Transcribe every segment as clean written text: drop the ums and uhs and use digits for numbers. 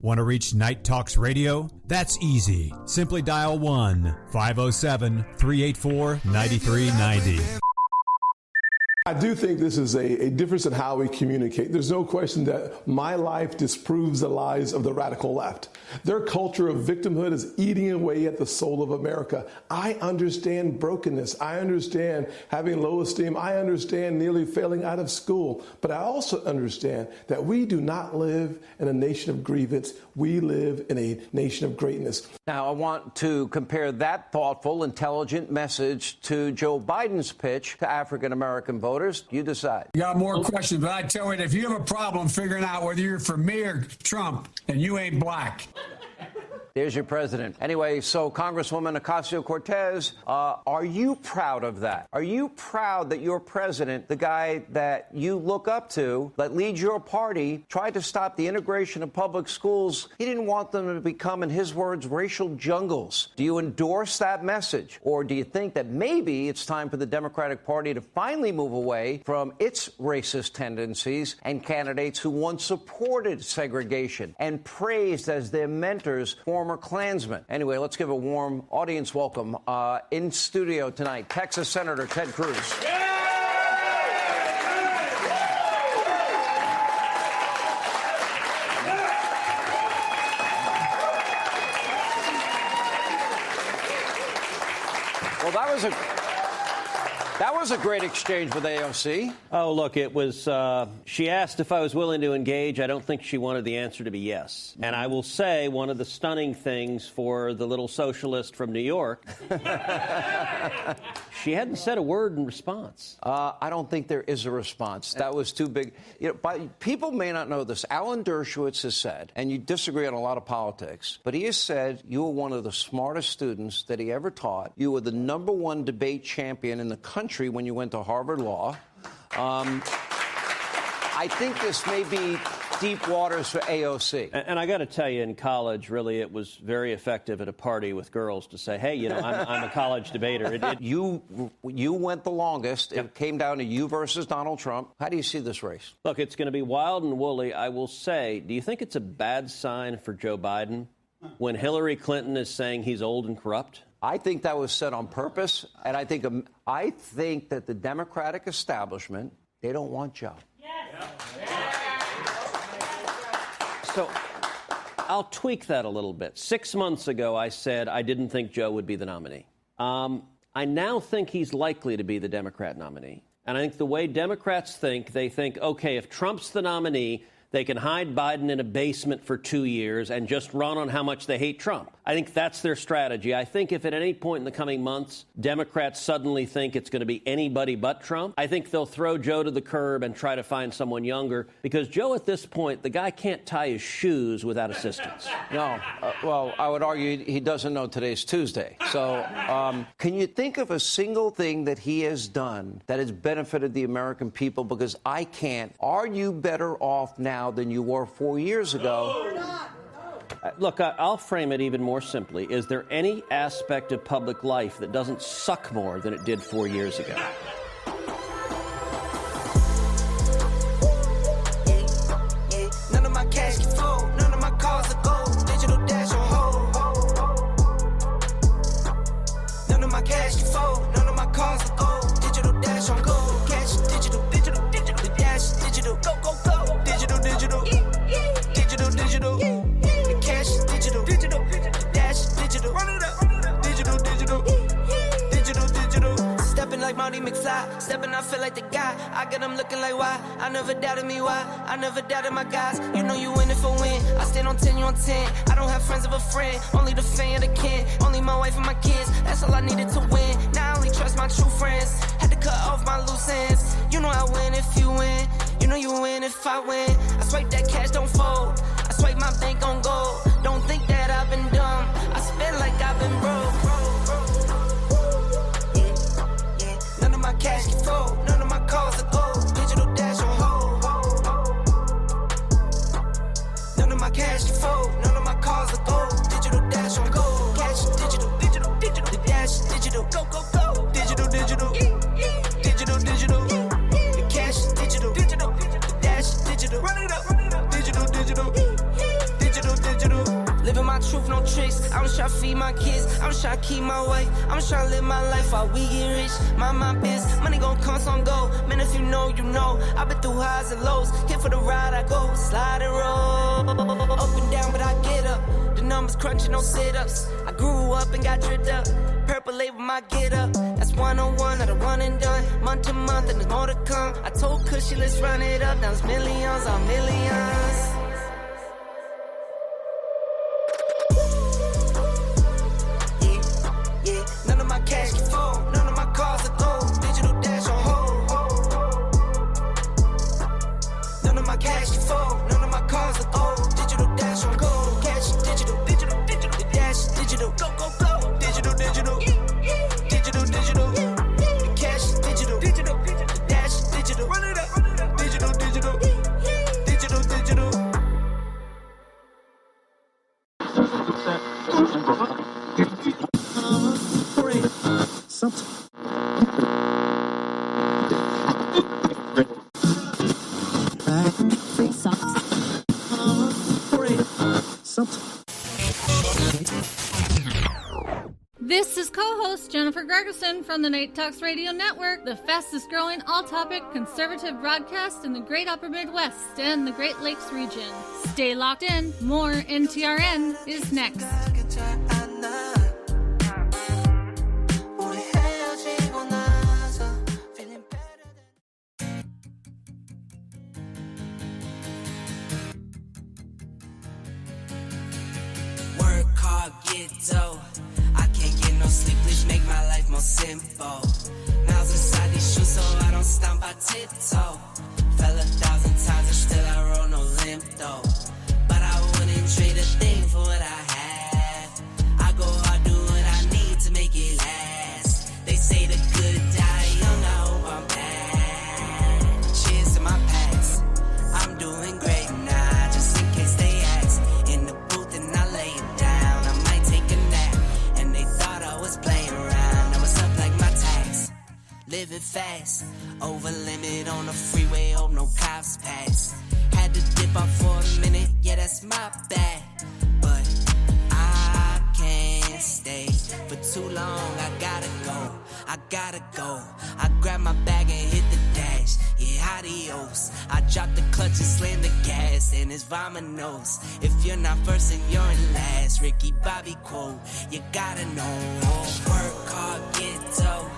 Want to reach Night Talks Radio? That's easy. Simply dial 1-507-384-9390. I do think this is a difference in how we communicate. There's no question that my life disproves the lies of the radical left. Their culture of victimhood is eating away at the soul of America. I understand brokenness. I understand having low esteem. I understand nearly failing out of school. But I also understand that we do not live in a nation of grievance. We live in a nation of greatness. Now, I want to compare that thoughtful, intelligent message to Joe Biden's pitch to African-American voters. You decide. You got more questions, but I tell you, if you have a problem figuring out whether you're for me or Trump, then you ain't black. There's your president. Anyway, so Congresswoman Ocasio-Cortez, are you proud of that? Are you proud that your president, the guy that you look up to, that leads your party, tried to stop the integration of public schools? He didn't want them to become, in his words, racial jungles. Do you endorse that message? Or do you think that maybe it's time for the Democratic Party to finally move away from its racist tendencies and candidates who once supported segregation and praised as their mentors former Klansmen? Anyway, let's give a warm audience welcome in studio tonight, Texas Senator Ted Cruz. Well, that was a great exchange with AOC. Oh, look, it was, she asked if I was willing to engage. I don't think she wanted the answer to be yes. And I will say one of the stunning things for the little socialist from New York, she hadn't said a word in response. I don't think there is a response. That was too big. You know, people may not know this. Alan Dershowitz has said, and you disagree on a lot of politics, but he has said you were one of the smartest students that he ever taught. You were the #1 debate champion in the country when you went to Harvard Law. I think this may be deep waters for AOC. And I got to tell you, in college, really, it was very effective at a party with girls to say, hey, you know, I'm a college debater. You went the longest. Yep. It came down to you versus Donald Trump. How do you see this race? Look, it's going to be wild and woolly. I will say, do you think it's a bad sign for Joe Biden when Hillary Clinton is saying he's old and corrupt? I think that was said on purpose, and I think that the Democratic establishment, they don't want Joe. So I'll tweak that a little bit. 6 months ago, I said I didn't think Joe would be the nominee. I now think he's likely to be the Democrat nominee. And I think the way Democrats think, they think, okay, if Trump's the nominee, they can hide Biden in a basement for 2 years and just run on how much they hate Trump. I think that's their strategy. I think if at any point in the coming months, Democrats suddenly think it's going to be anybody but Trump, I think they'll throw Joe to the curb and try to find someone younger, because Joe, at this point, the guy can't tie his shoes without assistance. No. Well, I would argue he doesn't know today's Tuesday. So can you think of a single thing that he has done that has benefited the American people? Because I can't. Are you better off now than you were 4 years ago? Look, I'll frame it even more simply. Is there any aspect of public life that doesn't suck more than it did 4 years ago? None of my cash can fold, none of my cars are gold. Digital dash on hold. None of my cash can fold, none of my cars are gold. Digital dash on gold. Cash digital, digital, digital. The dash digital, go, go, go. Digital, digital, digital, digital. The cash digital, digital, dash digital. Run it up, digital, digital, digital, digital. Stepping like Marty McFly, stepping I feel like the guy. I got them looking like why. I never doubted me why. I never doubted my guys. You know you in it for win. I stand on 10, you on 10. I don't have friends of a friend, only the fan of the kin. Only my wife and my kids. That's all I needed to win. Now I only trust my true friends. Had to cut off my loose ends. You know I win if you win. You know you win if I win. I swipe that cash, don't fold. I swipe my bank on gold. Don't think that I've been dumb. I spend like I've been broke. None of my cash can fold. None of my cars are gold. Digital dash on hold. None of my cash can fold. None of my cars are gold. Digital dash on gold. Cash digital, digital, digital. The dash digital, go, go, go. Digital, digital, digital, digital. The cash digital, digital, the dash digital. Run it up, digital, digital, digital, digital. feed my kids. I'm just trying to keep my way. I'm just trying to live my life while we get rich. Mind my business. Money gon' come, some go. Man, if you know, you know. I've been through highs and lows. Here for the ride, I go. Slide and roll. Up and down, but I get up. The numbers crunching, no sit-ups. I grew up and got dripped up. Purple label, my get up. That's 101, not a one and done. Month to month, and there's more to come. I told Cushy, let's run it up. Now it's millions on millions. Yeah, none of my cash can fold. None of my cars are gold. Digital dash on hold. None of my cash can fold. None of my cars are gold. Digital dash on gold. Cash is digital. The dash is digital. Go, go, go. Digital. Digital. The cash is digital. The dash is digital. Run it up. Digital. Digital. This is co-host Jennifer Gregerson from the Night Talks Radio Network, the fastest growing all-topic conservative broadcast in the Great Upper Midwest and the Great Lakes region. Stay locked in. More NTRN is next. Work hard, get dough. I can't get no sleep, please make my life more simple. Miles inside these shoes so I don't stomp, I tiptoe. Fell 1,000 times and still I roll no limp though. But I wouldn't trade a thing for what I have. I go hard, do what I need to make it last. They say the good die young, I hope I'm back. Cheers to my past, I'm doing great now, just in case they ask. In the booth and I lay it down, I might take a nap. And they thought I was playing around, I was up like my tax. Living fast, over limit on the freeway, hope no cops pass. Had to dip out for a minute, yeah that's my bad. But I can't stay for too long, I gotta go. I grab my bag and hit the dash, yeah adios. I drop the clutch and slam the gas, and it's vamonos. If you're not first and you're in last, Ricky Bobby quote, you gotta know. Work hard, get dough.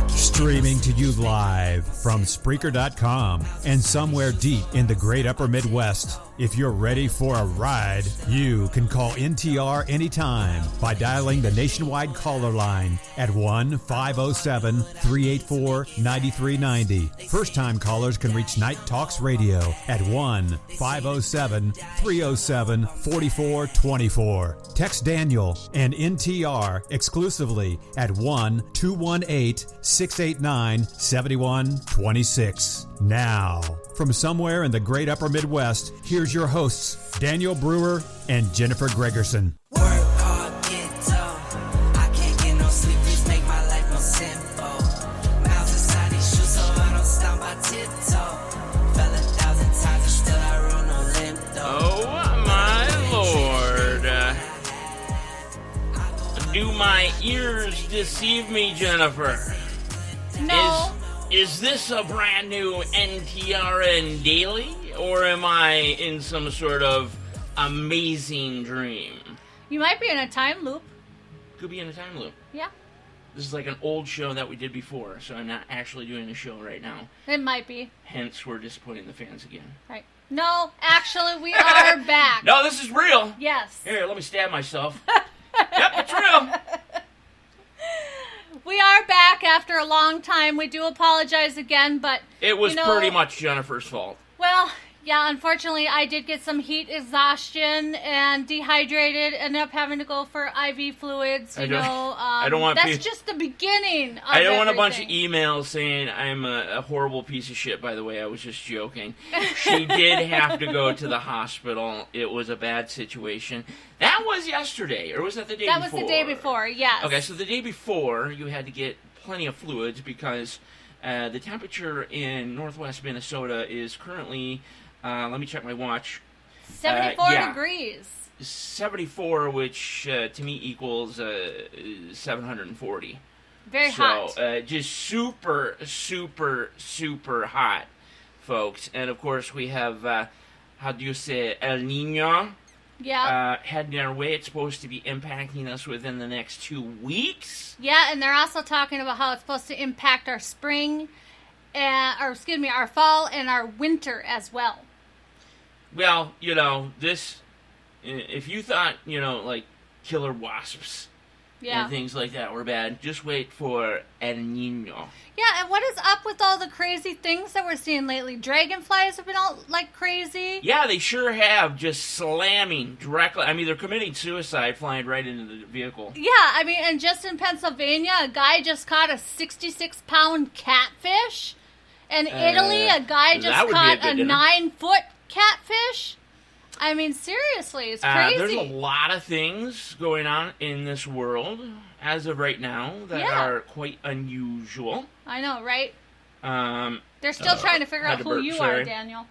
Streaming to you live from Spreaker.com and somewhere deep in the Great Upper Midwest. If you're ready for a ride, you can call NTR anytime by dialing the nationwide caller line at 1-507-384-9390. First-time callers can reach Night Talks Radio at 1-507-307-4424. Text Daniel and NTR exclusively at 1-218-689-7126. Now, from somewhere in the Great Upper Midwest, here's your hosts, Daniel Brewer and Jennifer Gregerson. Work hard, get dough. I can't get no sleep, please make my life more simple. Miles inside these shoes so I don't stomp, I tiptoe. Fell 1,000 times and still I roll no limp though. Oh my lord. Do my ears deceive me, Jennifer? No. Is this a brand new NTRN daily, or am I in some sort of amazing dream? You might be in a time loop. Could be in a time loop. Yeah. This is like an old show that we did before, so I'm not actually doing a show right now. It might be. Hence, we're disappointing the fans again. Right. No, actually, we are back. No, this is real. Yes. Here, let me stab myself. Yep, it's real. We are back after a long time. We do apologize again, but It was pretty much Jennifer's fault. Well, yeah, unfortunately, I did get some heat exhaustion and dehydrated, ended up having to go for IV fluids, I don't want that's just the beginning of I don't want a bunch of everything. emails saying I'm a horrible piece of shit, by the way. I was just joking. She did have to go to the hospital. It was a bad situation. That was yesterday, or was that the day before? That was the day before, yes. Okay, so the day before, you had to get plenty of fluids because the temperature in northwest Minnesota is currently, let me check my watch, 74 yeah. degrees. 74, which to me equals 740. Very hot. So just super, super, super hot, folks. And of course we have, how do you say, El Nino heading our way. It's supposed to be impacting us within the next 2 weeks. Yeah, and they're also talking about how it's supposed to impact our spring, our fall and our winter as well. Well, this, if you thought, like killer wasps and things like that were bad, just wait for El Nino. Yeah, and what is up with all the crazy things that we're seeing lately? Dragonflies have been out like crazy. Yeah, they sure have, just slamming directly. I mean, they're committing suicide flying right into the vehicle. Yeah, I mean, and just in Pennsylvania, a guy just caught a 66-pound catfish. In Italy, a guy just caught a 9-foot catfish. I mean, seriously, it's crazy. There's a lot of things going on in this world as of right now that are quite unusual. I know, right? They're still trying to figure out who you are, Daniel.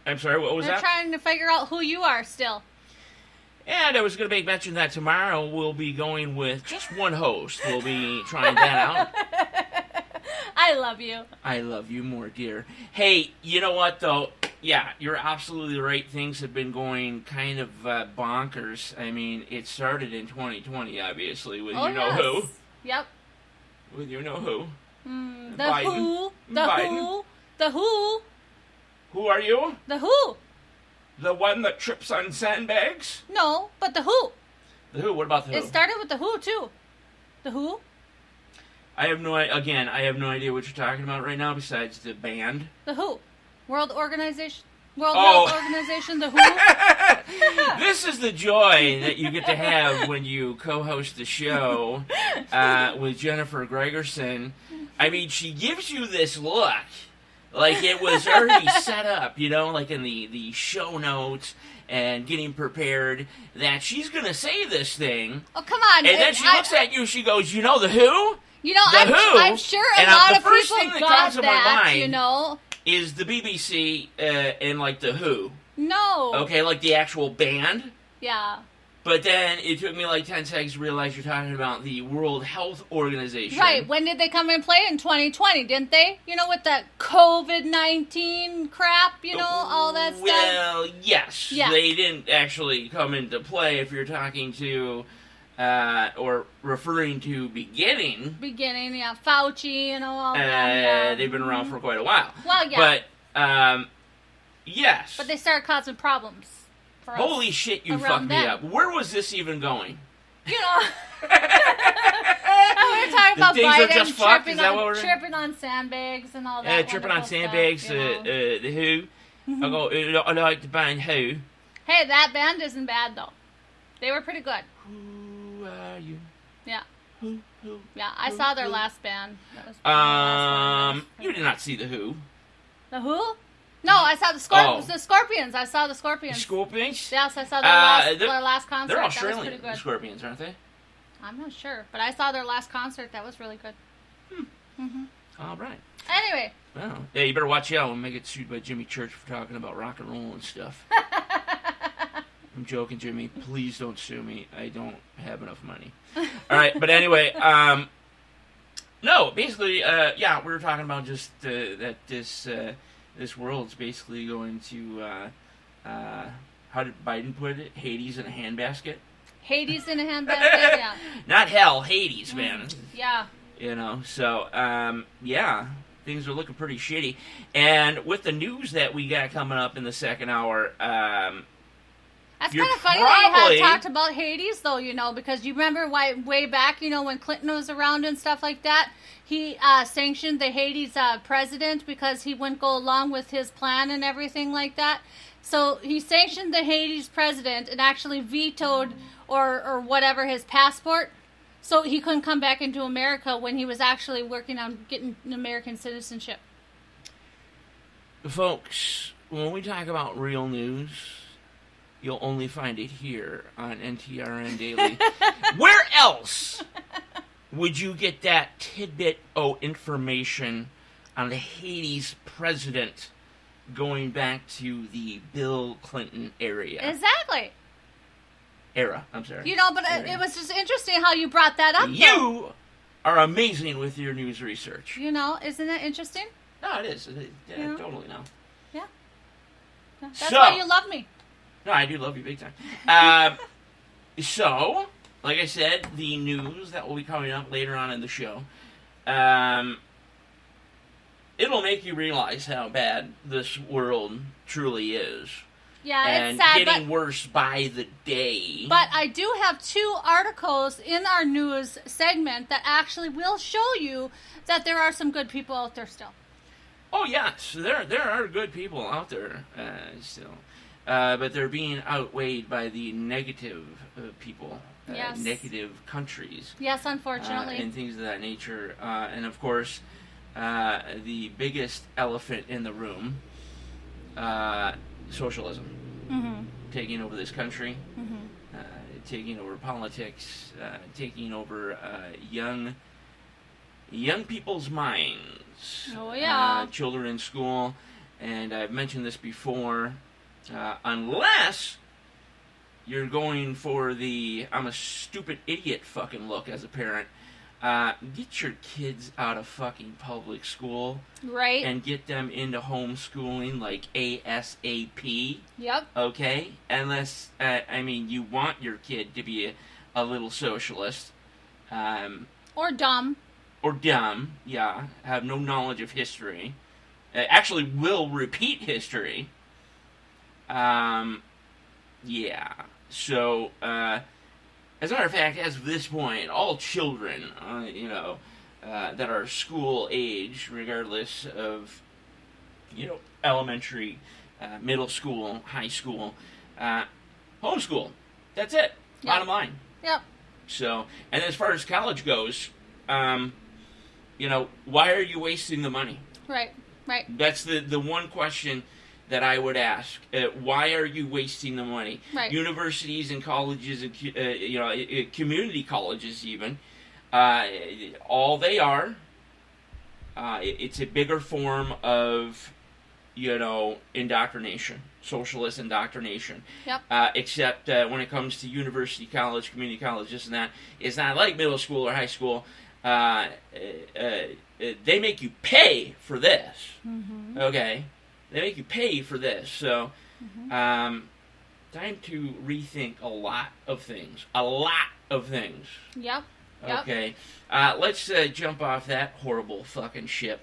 I'm sorry, what was that? They're trying to figure out who you are still. And I was going to make mention that tomorrow we'll be going with just one host. We'll be trying that out. I love you. I love you more, dear. Hey, you know what, though? Yeah, you're absolutely right. Things have been going kind of bonkers. I mean, it started in 2020, obviously, with who. Yep. With who. The Biden. Who. The Biden. Who. The Who. Who are you? The Who. The one that trips on sandbags? No, but the Who. The Who? What about the Who? It started with the Who, too. The Who. I have no idea what you're talking about right now besides the band. The Who. World Health Organization, the Who. This is the joy that you get to have when you co-host the show with Jennifer Gregerson. I mean, she gives you this look like it was already set up, like in the show notes and getting prepared that she's going to say this thing. Oh, come on. And then she looks at you, she goes, the Who? I'm sure a lot of people got that, is the BBC and like the Who. No. Okay, like the actual band. Yeah. But then it took me like 10 seconds to realize you're talking about the World Health Organization. Right. When did they come and play? In 2020, didn't they? With the COVID-19 crap, all that stuff? Well, yes. Yeah. They didn't actually come into play if you're talking to, or referring to beginning. Beginning, yeah. Fauci, all that. They've been around for quite a while. Well, yeah. But, yes. But they started causing problems. Holy shit, you fucked me up. Where was this even going? We were talking about Biden tripping on sandbags and all that. Tripping on sandbags, stuff, the Who. I like the band Who. Hey, that band isn't bad, though. They were pretty good. Who are you? Yeah. Who? Yeah, I saw their last band. That was you did not see the Who. The Who? No, I saw the Scorpions. The Scorpions. I saw the Scorpions. The Scorpions? Yes, I saw their last concert. They're Australian, that was pretty good. The Scorpions, aren't they? I'm not sure, but I saw their last concert. That was really good. All right. Anyway. Well, yeah, you better watch out when we get sued by Jimmy Church for talking about rock and roll and stuff. I'm joking, Jimmy. Please don't sue me. I don't have enough money. All right, but anyway, no, basically, we were talking about just that this world's basically going to, how did Biden put it? Hades in a handbasket? Hades in a handbasket, yeah. Not hell, Hades, man. Yeah. So, things are looking pretty shitty. And with the news that we got coming up in the second hour, that's kind of funny that you had talked about Hades, though, because you remember way back, when Clinton was around and stuff like that, he sanctioned the Hades president because he wouldn't go along with his plan and everything like that. So he sanctioned the Hades president and actually vetoed or whatever his passport, so he couldn't come back into America when he was actually working on getting American citizenship. Folks, when we talk about real news, you'll only find it here on NTRN Daily. Where else would you get that tidbit of information on the Hades president going back to the Bill Clinton era. Exactly. Era, I'm sorry. You know, but it was just interesting how you brought that up. You are amazing with your news research. You know, isn't it interesting? No, it is. Yeah, totally, no. Yeah. That's why you love me. No, I do love you big time. So, like I said, the news that will be coming up later on in the show, it'll make you realize how bad this world truly is. Yeah, and it's sad, getting worse by the day. But I do have 2 articles in our news segment that actually will show you that there are some good people out there still. Oh, yes. There are good people out there still. But they're being outweighed by the negative people, yes. negative countries. Yes, unfortunately. And things of that nature. And, of course, the biggest elephant in the room, socialism. Mm-hmm. Taking over this country, mm-hmm. Taking over politics, taking over young people's minds. Oh, yeah. Children in school. And I've mentioned this before. Unless you're going for the I'm a stupid idiot fucking look as a parent, get your kids out of fucking public school. Right. And get them into homeschooling like ASAP. Yep. Okay? Unless, you want your kid to be a little socialist. Or dumb. Or dumb, yeah. Have no knowledge of history. Actually will repeat history. Yeah. So, as a matter of fact, as of this point, all children, that are school age, regardless of, elementary, middle school, high school, homeschool. That's it. Yep. Bottom line. Yep. So, and as far as college goes, why are you wasting the money? Right. That's the one question that I would ask. Why are you wasting the money? Right. Universities and colleges, and community colleges even, all they are, it's a bigger form of, indoctrination, socialist indoctrination. Yep. Except when it comes to university college, community college, this and that, it's not like middle school or high school. They make you pay for this. Mm-hmm. Okay? They make you pay for this. So, time to rethink a lot of things. Yep. Okay. Let's jump off that horrible fucking ship.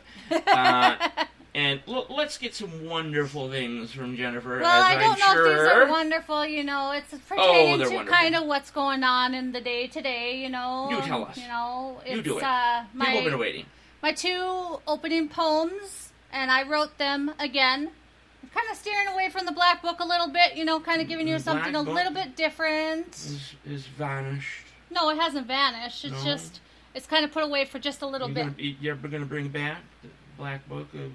And let's get some wonderful things from Jennifer. Well, as I don't I'm know sure. if these are wonderful, it's pertaining to wonderful. kind of what's going on in the day-to-day, You tell us. It's, you do it. People have been waiting. My 2 opening poems, and I wrote them again. I'm kind of steering away from the Black Book a little bit, kind of giving you something a little bit different. Is vanished. No, it hasn't vanished. It's just, it's kind of put away for just a little bit. You're ever going to bring back the Black Book of...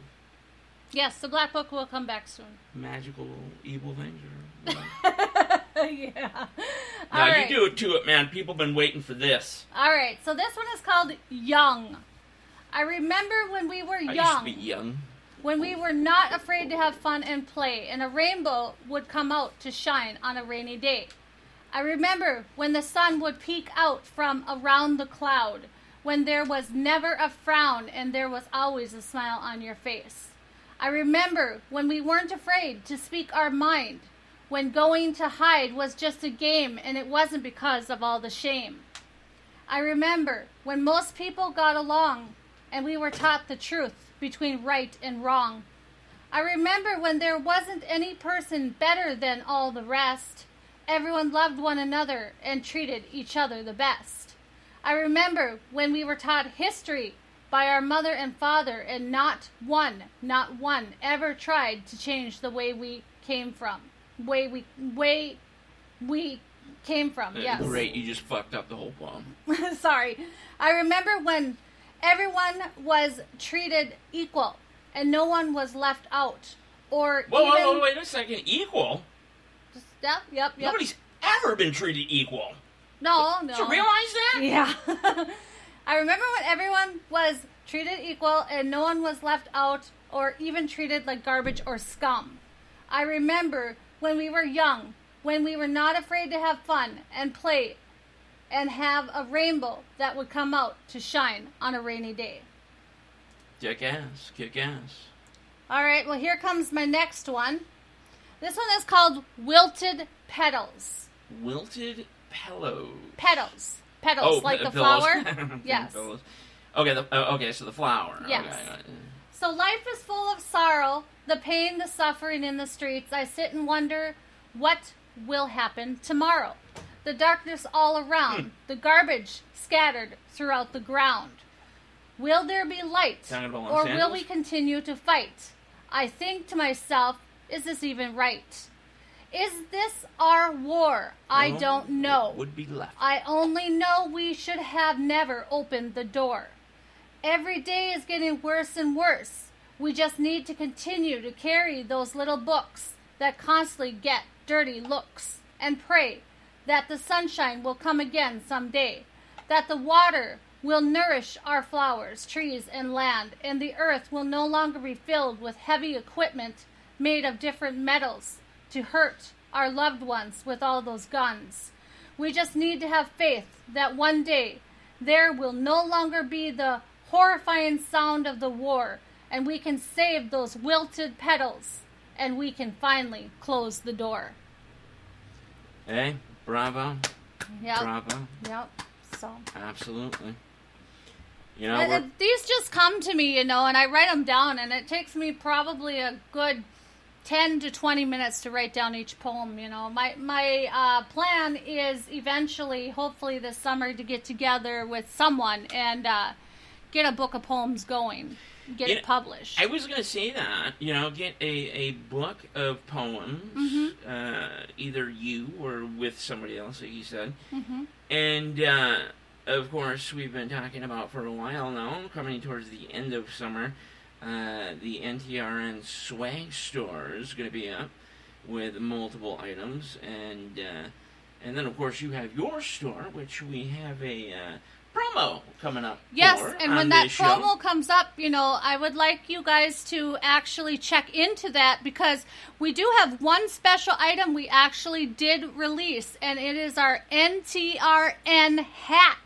Yes, the Black Book will come back soon. Magical, evil things? Yeah. No, right. You do it to it, man. People have been waiting for this. All right, so this one is called Young. I remember when we were young. I used to be young. When we were not afraid to have fun and play, and a rainbow would come out to shine on a rainy day. I remember when the sun would peek out from around the cloud, when there was never a frown and there was always a smile on your face. I remember when we weren't afraid to speak our mind, when going to hide was just a game and it wasn't because of all the shame. I remember when most people got along and we were taught the truth between right and wrong. I remember when there wasn't any person better than all the rest. Everyone loved one another and treated each other the best. I remember when we were taught history by our mother and father, and not one ever tried to change the way we came from. Way we came from, yes. Great, you just fucked up the whole poem. Sorry. I remember when everyone was treated equal and no one was left out. Or Whoa, wait a second. Equal? Yep. Nobody's ever been treated equal. No. Did you realize that? Yeah. I remember when everyone was treated equal and no one was left out or even treated like garbage or scum. I remember when we were young, when we were not afraid to have fun and play and have a rainbow that would come out to shine on a rainy day. Kick ass. Kick ass. All right, well, here comes my next one. This one is called Wilted Petals. Wilted Pillows. Petals. Petals, like the pillows. flower. Yes. Pillows. Okay, so the flower. Yes. Okay. So life is full of sorrow, the pain, the suffering in the streets. I sit and wonder what will happen tomorrow. The darkness all around, the garbage scattered throughout the ground. Will there be light, or will we continue to fight? I think to myself, is this even right? Is this our war? I don't know. It would be left. I only know we should have never opened the door. Every day is getting worse and worse. We just need to continue to carry those little books that constantly get dirty looks and pray that the sunshine will come again someday, that the water will nourish our flowers, trees, and land, and the earth will no longer be filled with heavy equipment made of different metals to hurt our loved ones with all those guns. We just need to have faith that one day there will no longer be the horrifying sound of the war, and we can save those wilted petals, and we can finally close the door. Hey, bravo. Yep. Bravo. Yep. So. Absolutely. You know, these just come to me, and I write them down, and it takes me probably a good 10 to 20 minutes to write down each poem. My plan is eventually, hopefully this summer, to get together with someone and get a book of poems going, get it published. I was going to say that, get a book of poems, either you or with somebody else, like you said, and of course, we've been talking about for a while now, coming towards the end of summer, the NTRN swag store is going to be up with multiple items, and then of course you have your store, which we have a promo coming up. Yes, and when that promo comes up, I would like you guys to actually check into that, because we do have one special item we actually did release, and it is our NTRN hat.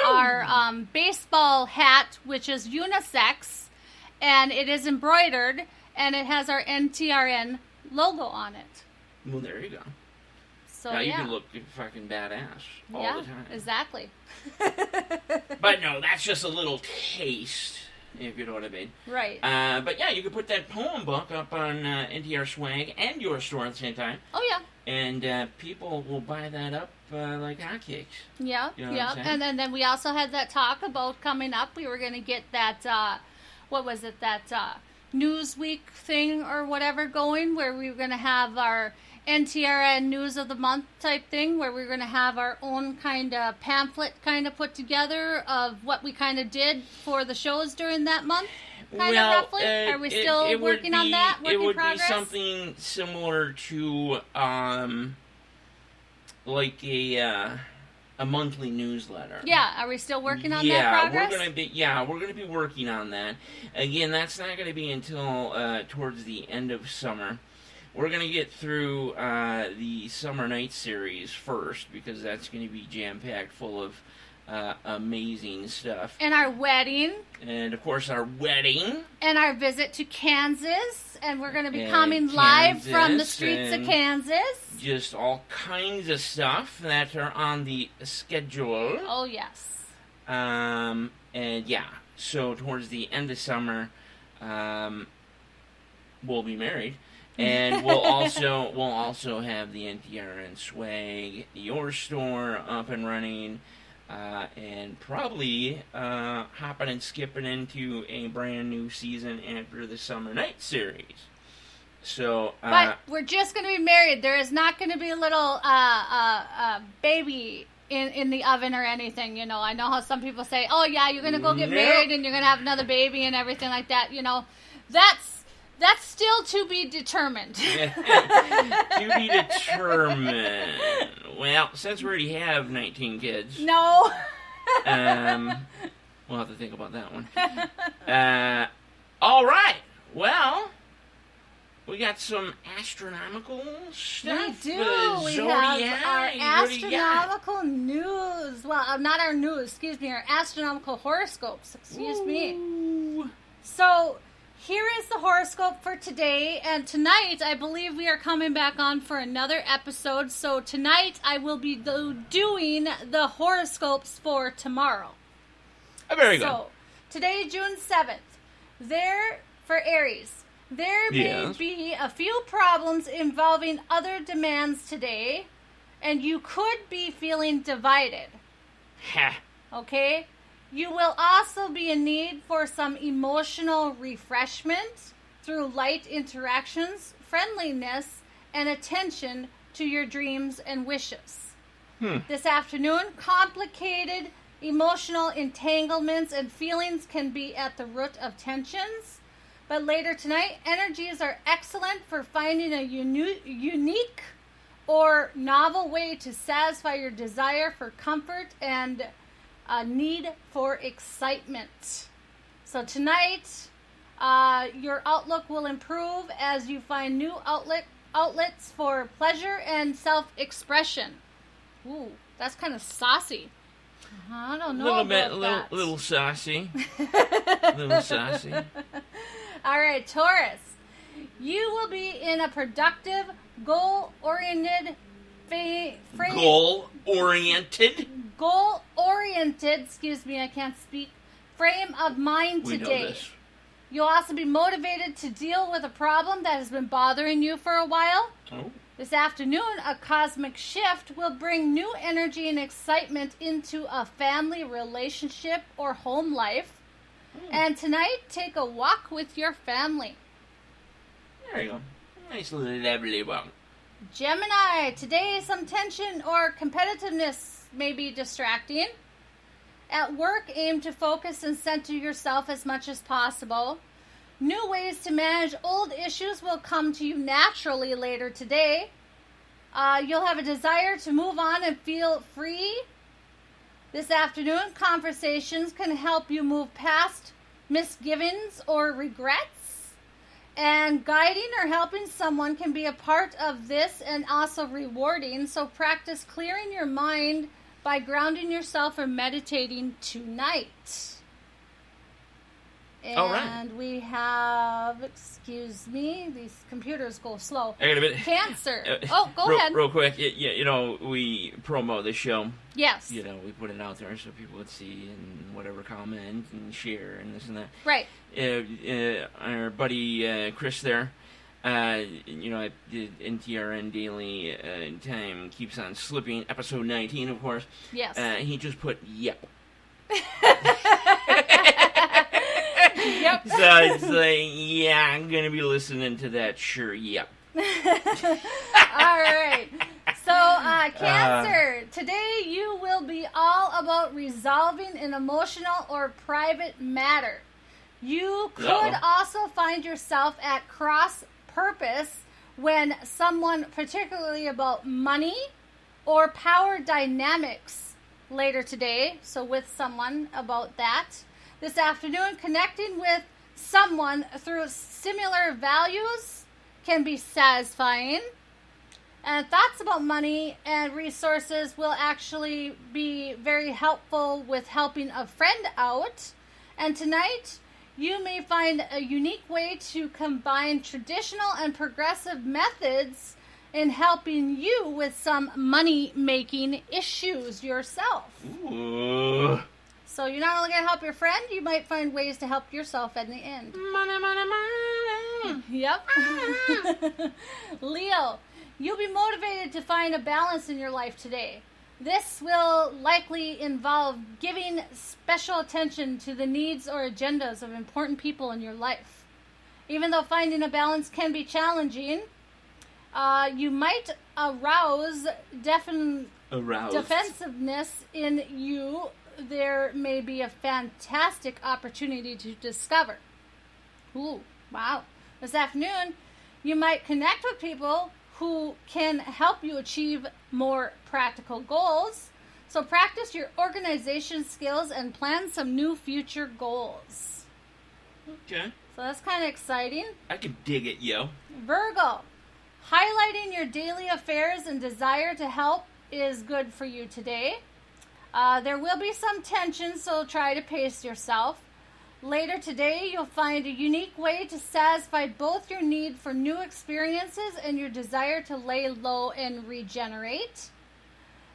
Our baseball hat, which is unisex, and it is embroidered, and it has our NTRN logo on it. Well, there you go. So now you can look fucking badass all the time. Exactly. But no, that's just a little taste, if you know what I mean. Right. But yeah, you can put that poem book up on NTR Swag and your store at the same time. Oh, yeah. And people will buy that up like hotcakes. Yeah, you know yeah. And then we also had that talk about coming up. We were going to get that, what was it, that Newsweek thing or whatever going, where we were going to have our NTRN News of the Month type thing, where we're going to have our own kind of pamphlet kind of put together of what we kind of did for the shows during that month, kind of roughly. Are we still working on that? Work it would in progress? be something similar to like a monthly newsletter. Yeah, are we still working on that progress? We're gonna be working on that. Again, that's not gonna be until towards the end of summer. We're going to get through the Summer Night series first, because that's going to be jam-packed full of amazing stuff. And our wedding. And, of course, our wedding. And our visit to Kansas. And we're going to be coming live from the streets of Kansas. Just all kinds of stuff that are on the schedule. Oh, yes. And, yeah, so towards the end of summer, we'll be married. And we'll also have the NTRN Swag, your store, up and running, and probably hopping and skipping into a brand new season after the Summer Night series. So, but we're just going to be married. There is not going to be a little baby in the oven or anything. I know how some people say, "Oh yeah, you're going to go get married and you're going to have another baby and everything like that." That's still to be determined. To be determined. Well, since we already have 19 kids. No. We'll have to think about that one. All right. Well, we got some astronomical stuff. We do. We have our astronomical news. Well, not our news, excuse me, our astronomical horoscopes, excuse me. So, here is the horoscope for today, and tonight I believe we are coming back on for another episode. So, tonight I will be doing the horoscopes for tomorrow. Very good. So, today, June 7th, for Aries, there may be a few problems involving other demands today, and you could be feeling divided. Okay? You will also be in need for some emotional refreshment through light interactions, friendliness, and attention to your dreams and wishes. This afternoon, complicated emotional entanglements and feelings can be at the root of tensions. But later tonight, energies are excellent for finding a unique or novel way to satisfy your desire for comfort and a need for excitement. So tonight, your outlook will improve as you find new outlets for pleasure and self-expression. Ooh, that's kind of saucy. I don't know about that. Little saucy. Little saucy. All right, Taurus. You will be in a productive, goal-oriented frame. Goal-oriented, excuse me, I can't speak, frame of mind today. We know this. You'll also be motivated to deal with a problem that has been bothering you for a while. Oh. This afternoon, a cosmic shift will bring new energy and excitement into a family relationship or home life. And tonight, take a walk with your family. There you go. Nice, lovely walk. Gemini, today some tension or competitiveness may be distracting. At work, aim to focus and center yourself as much as possible. New ways to manage old issues will come to you naturally later today. You'll have a desire to move on and feel free. This afternoon, conversations can help you move past misgivings or regrets. And guiding or helping someone can be a part of this and also rewarding. So practice clearing your mind by grounding yourself or meditating tonight. And all right. We have, excuse me, these computers go slow. I got a bit. Cancer. Go ahead. Real quick, we promo the show. Yes. We put it out there so people would see and whatever, comment and share and this and that. Right. Our buddy Chris there, at the NTRN Daily Time keeps on slipping. Episode 19, of course. Yes. He just put yep. Yep. So it's like, yeah, I'm going to be listening to that. Sure, yep. All right. So, Cancer, today you will be all about resolving an emotional or private matter. You could also find yourself at cross purpose when someone, particularly about money or power dynamics later today. So with someone about that. This afternoon, connecting with someone through similar values can be satisfying. And thoughts about money and resources will actually be very helpful with helping a friend out. And tonight, you may find a unique way to combine traditional and progressive methods in helping you with some money-making issues yourself. Ooh. So you're not only going to help your friend, you might find ways to help yourself in the end. Money, money, money. Yep. Leo, you'll be motivated to find a balance in your life today. This will likely involve giving special attention to the needs or agendas of important people in your life. Even though finding a balance can be challenging, you might arouse defensiveness in you. There may be a fantastic opportunity to discover. Ooh, wow. This afternoon, you might connect with people who can help you achieve more practical goals. So practice your organization skills and plan some new future goals. Okay. So that's kind of exciting. I can dig it, yo. Virgo, highlighting your daily affairs and desire to help is good for you today. There will be some tension, so try to pace yourself. Later today, you'll find a unique way to satisfy both your need for new experiences and your desire to lay low and regenerate.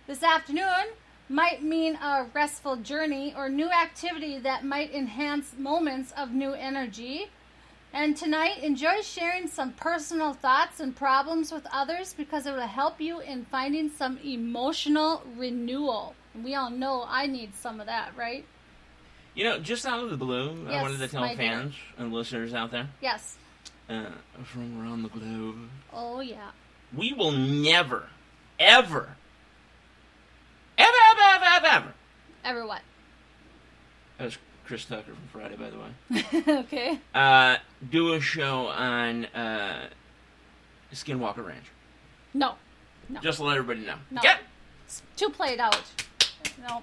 This afternoon might mean a restful journey or new activity that might enhance moments of new energy. And tonight, enjoy sharing some personal thoughts and problems with others because it will help you in finding some emotional renewal. And we all know I need some of that, right? You know, just out of the blue, Yes, I wanted to tell my fans and listeners out there Yes. from around the globe, Oh, yeah. we will never, ever, Ever what? that was Chris Tucker from Friday, by the way, Okay. do a show on Skinwalker Ranch. No. Just to let everybody know. No. Okay? It's too played out. No.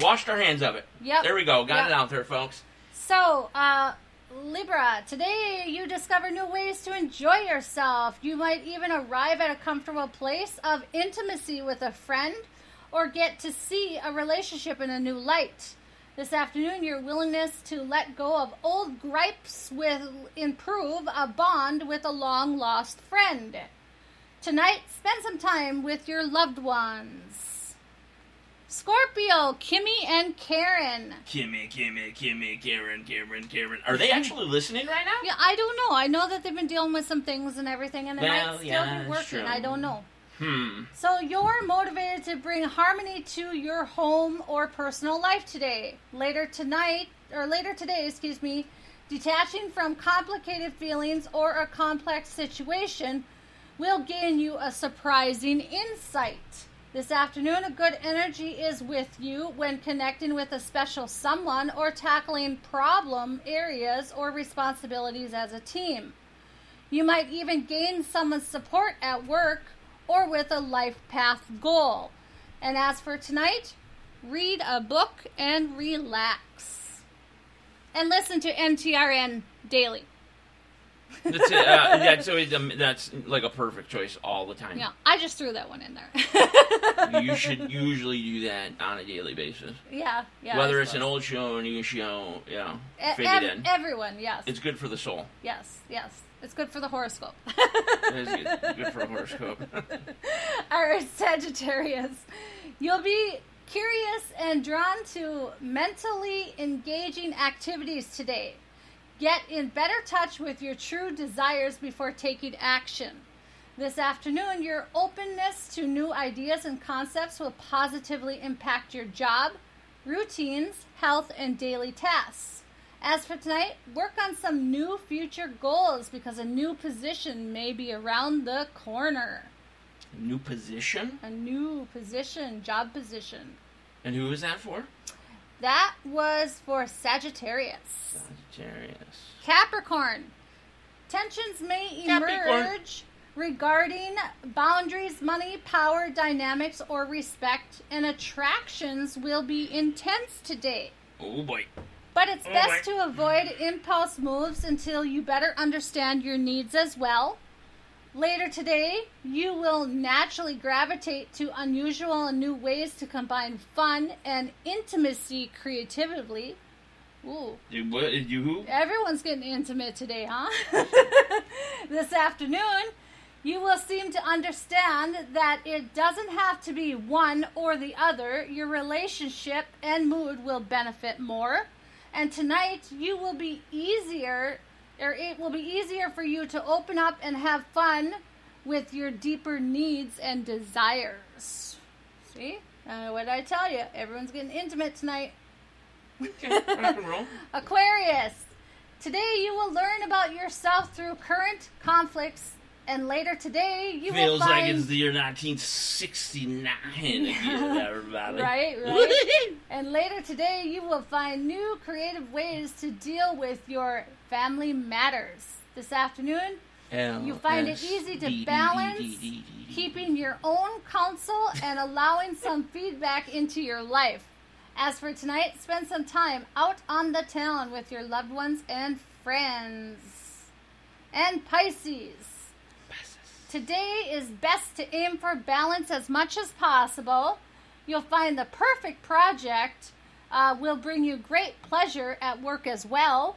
Washed our hands of it. Yep. There we go. Got Yep. it out there, folks. So, Libra, today you discover new ways to enjoy yourself. You might even arrive at a comfortable place of intimacy with a friend or get to see a relationship in a new light. This afternoon, your willingness to let go of old gripes will improve a bond with a long-lost friend. Tonight, spend some time with your loved ones. Scorpio, Kimmy and Karen. Kimmy, Karen. Are they actually listening right now? Yeah, I don't know. I know that they've been dealing with some things and everything, and they Well, might still yeah, be that's working. true. I don't know. Hmm. So you're motivated to bring harmony to your home or personal life today. Later today, detaching from complicated feelings or a complex situation will gain you a surprising insight. This afternoon, a good energy is with you when connecting with a special someone or tackling problem areas or responsibilities as a team. You might even gain someone's support at work or with a life path goal. And as for tonight, read a book and relax. And listen to NTRN daily. That's it. That's like a perfect choice all the time. Yeah, I just threw that one in there. You should usually do that on a daily basis. Yeah. Whether I it's an suppose. old show or a new show, fit it in. Everyone, yes. It's good for the soul. Yes. It's good for the horoscope. It is good for a horoscope. All right, Sagittarius. You'll be curious and drawn to mentally engaging activities today. Get in better touch with your true desires before taking action. This afternoon, your openness to new ideas and concepts will positively impact your job, routines, health, and daily tasks. As for tonight, work on some new future goals because a new position may be around the corner. New position? A new position, job position. And who is that for? That was for Sagittarius. Sagittarius. Capricorn. Tensions may emerge regarding boundaries, money, power, dynamics, or respect, and attractions will be intense today. Oh boy. But it's best to avoid impulse moves until you better understand your needs as well. Later today, you will naturally gravitate to unusual and new ways to combine fun and intimacy creatively. Ooh. You? Everyone's getting intimate today, huh? This afternoon, you will seem to understand that it doesn't have to be one or the other. Your relationship and mood will benefit more. And tonight, it will be easier for you to open up and have fun with your deeper needs and desires. See? What did I tell you? Everyone's getting intimate tonight. Okay, rock and roll. Aquarius. Today you will learn about yourself through current conflicts, and later today you will Feels like find... it's the year 1969 again, everybody. Right. And later today you will find new creative ways to deal with your family matters. This afternoon, You find it easy to balance keeping your own counsel and allowing some feedback into your life. As for tonight, spend some time out on the town with your loved ones and friends. And Pisces. Today is best to aim for balance as much as possible. You'll find the perfect project will bring you great pleasure at work as well.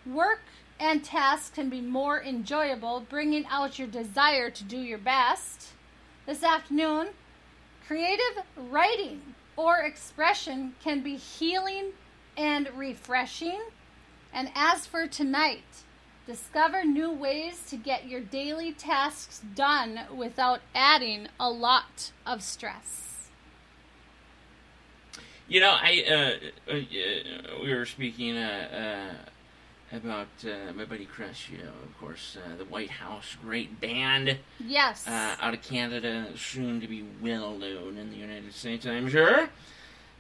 Work and tasks can be more enjoyable, bringing out your desire to do your best. This afternoon, creative writing or expression can be healing and refreshing. And as for tonight, discover new ways to get your daily tasks done without adding a lot of stress. You know, we were speaking about my buddy Chris, of course, the White House, great band. Yes. Out of Canada, soon to be well known in the United States, I'm sure.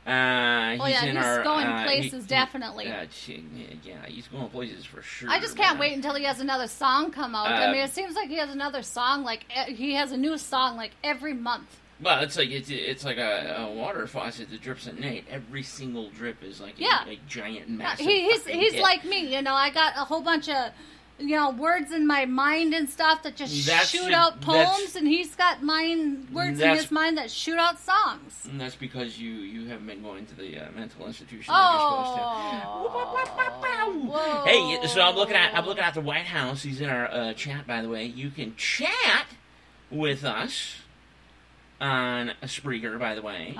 He's going places, definitely. He's going places for sure. I just can't wait until he has another song come out. I mean, it seems like he has another song, he has a new song, every month. Well, it's like a water faucet that drips at night. Every single drip is a giant, massive. He's like me, I got a whole bunch of, words in my mind and stuff that just shoot out poems, and he's got words in his mind that shoot out songs. And that's because you haven't been going to the mental institution like you're supposed to. Whoa. Hey, so I'm looking at the White House. He's in our chat, by the way. You can chat with us on a Spreaker, by the way.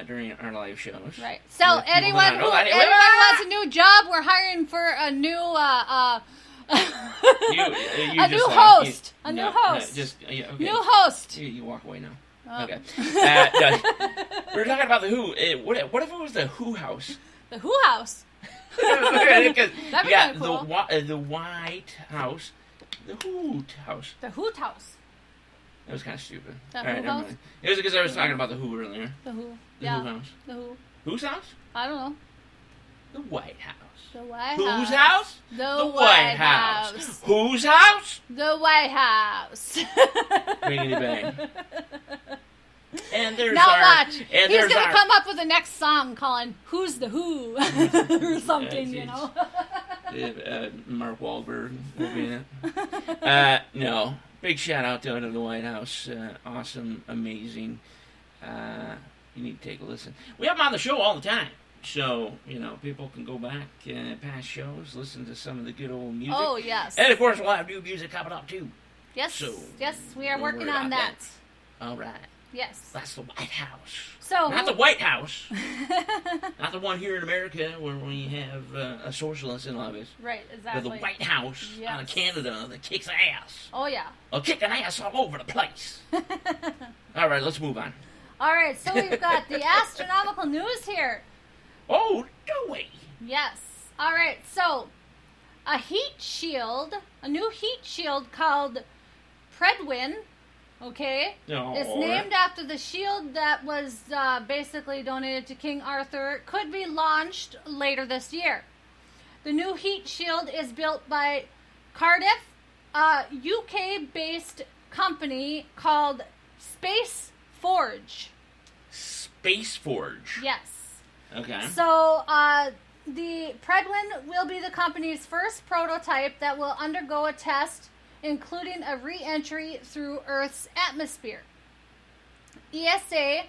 During our live shows. Right. So anyone who wants a new job, we're hiring for a new new host. New host. You walk away now. Oh. Okay. We're talking about the Who. What if it was the Who House? The Who House. That'd be kind of cool. The White House. The Hoot House. The Hoot House. That was kind of stupid. The Who House? It was because I was talking about the Who earlier. The Who. The Who House. The Who. Whose house? I don't know. The White House. The White Whose House? house? The White House. Whose house? The White House. Bingity bang. And there's now our... watch. And he's going to come up with the next song calling Who's the Who? or something, Mark Wahlberg will be in it. No. Big shout out to the White House. Awesome, amazing. You need to take a listen. We have them on the show all the time. So, people can go back past shows, listen to some of the good old music. Oh, yes. And, of course, we'll have new music coming up, too. Yes, we are working on that. All right. Yes. That's the White House. So not the White House. Not the one here in America where we have a socialist in office. Right, exactly. But the White House out of Canada that kicks ass. Oh, yeah. Kicking ass all over the place. All right, let's move on. All right, so we've got the astronomical news here. Oh, do we? Yes. All right, so a new heat shield called Predwin, is named after the shield that was basically donated to King Arthur. Could be launched later this year. The new heat shield is built by Cardiff, a UK-based company called Space Forge. Space Forge? Yes. Okay. So, the Predwin will be the company's first prototype that will undergo a test, including a re-entry through Earth's atmosphere. ESA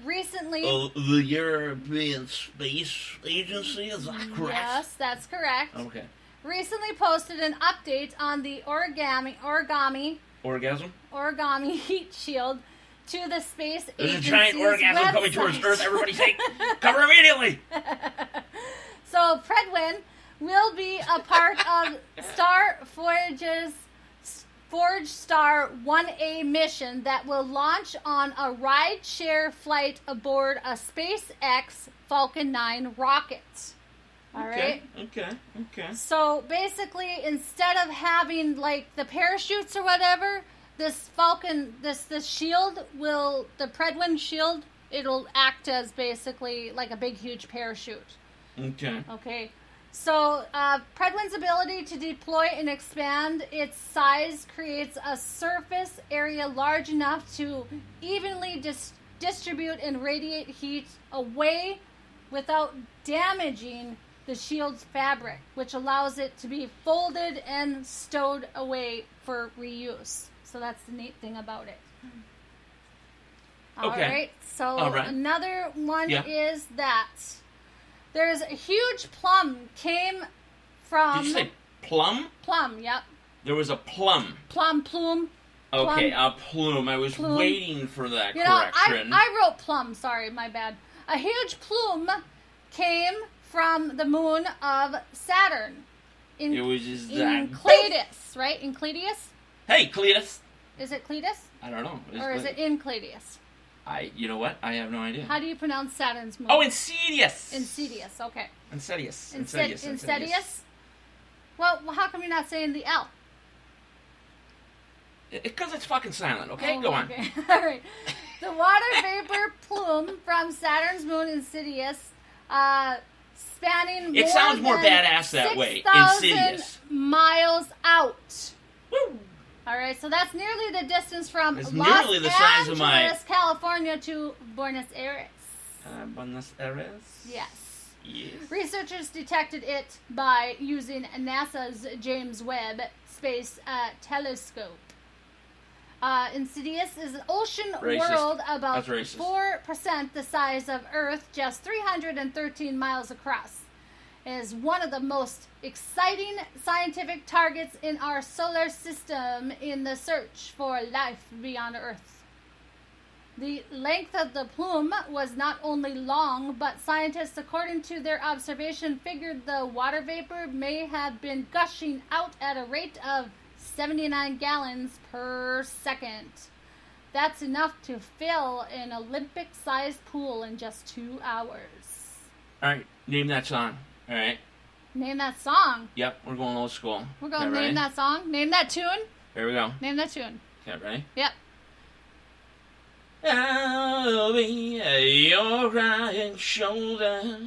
recently... the European Space Agency, is that correct? Yes, that's correct. Okay. Recently posted an update on the origami heat shield to the space There's agency's a giant orgasm website. coming towards Earth. Everybody say, cover immediately! So, Predwin will be a part of Forge Star 1A mission that will launch on a ride-share flight aboard a SpaceX Falcon 9 rocket. All right? Okay. So, basically, instead of having, the parachutes or whatever, this Falcon, this shield the Predwin shield, it'll act as basically like a big, huge parachute. Okay. Okay. So, Predwin's ability to deploy and expand its size creates a surface area large enough to evenly distribute and radiate heat away without damaging the shield's fabric, which allows it to be folded and stowed away for reuse. So that's the neat thing about it. All right. So another one is that there's a huge plum came from... Did you say plum? Plum, yep. There was a plum. Plume. Okay, a plume. I was waiting for that correction. I wrote plum. Sorry, my bad. A huge plume came from the moon of Saturn. It was just that. Cleitus, right? In Cleitus? Hey, Cleitus. Is it Cleitus? I don't know. Or is it in Cleitus? You know what? I have no idea. How do you pronounce Saturn's moon? Oh, Insidious. Insidious, okay. Insidious. Insidious? Well, how come you're not saying the L? Because it's fucking silent, okay? Go on. Okay. All right. The water vapor plume from Saturn's moon Insidious, spanning it sounds more badass that way. 6,000 miles out. Woo! All right, so that's nearly the distance from Los Angeles, California to Buenos Aires. Buenos Aires? Yes. Yes. Researchers detected it by using NASA's James Webb Space Telescope. Insidious is an ocean world about 4% the size of Earth, just 313 miles across. It is one of the most exciting scientific targets in our solar system in the search for life beyond Earth. The length of the plume was not only long, but scientists, according to their observation, figured the water vapor may have been gushing out at a rate of 79 gallons per second. That's enough to fill an Olympic-sized pool in just 2 hours. All right, name that song. All right. Name that song. Yep, we're going old school. We're going to name that song. Name that tune. Here we go. Name that tune. Okay, ready? Yep. I'll be your crying shoulder.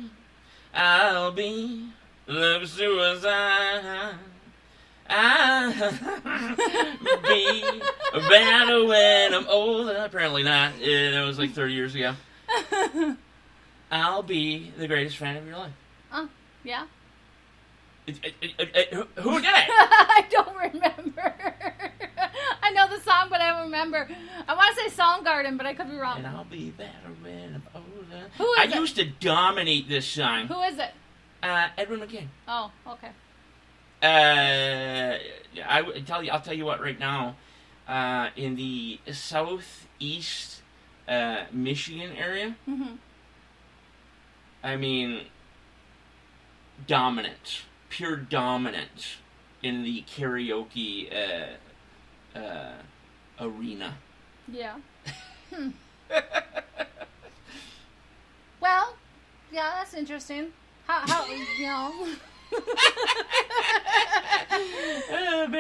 I'll be love suicide. I'll be better when I'm older. Apparently not. That was like 30 years ago. I'll be the greatest fan of your life. Yeah. Who did it? I don't remember. I know the song, but I don't remember. I want to say Soundgarden, but I could be wrong. And I'll be better when I'm older. Who is it? I used to dominate this song. Who is it? Edwin McCain. Oh, okay. I'll tell you what. Right now, in the southeast Michigan area, I mean, dominant, pure dominant in the karaoke arena. Yeah. Well, yeah, that's interesting. How you know?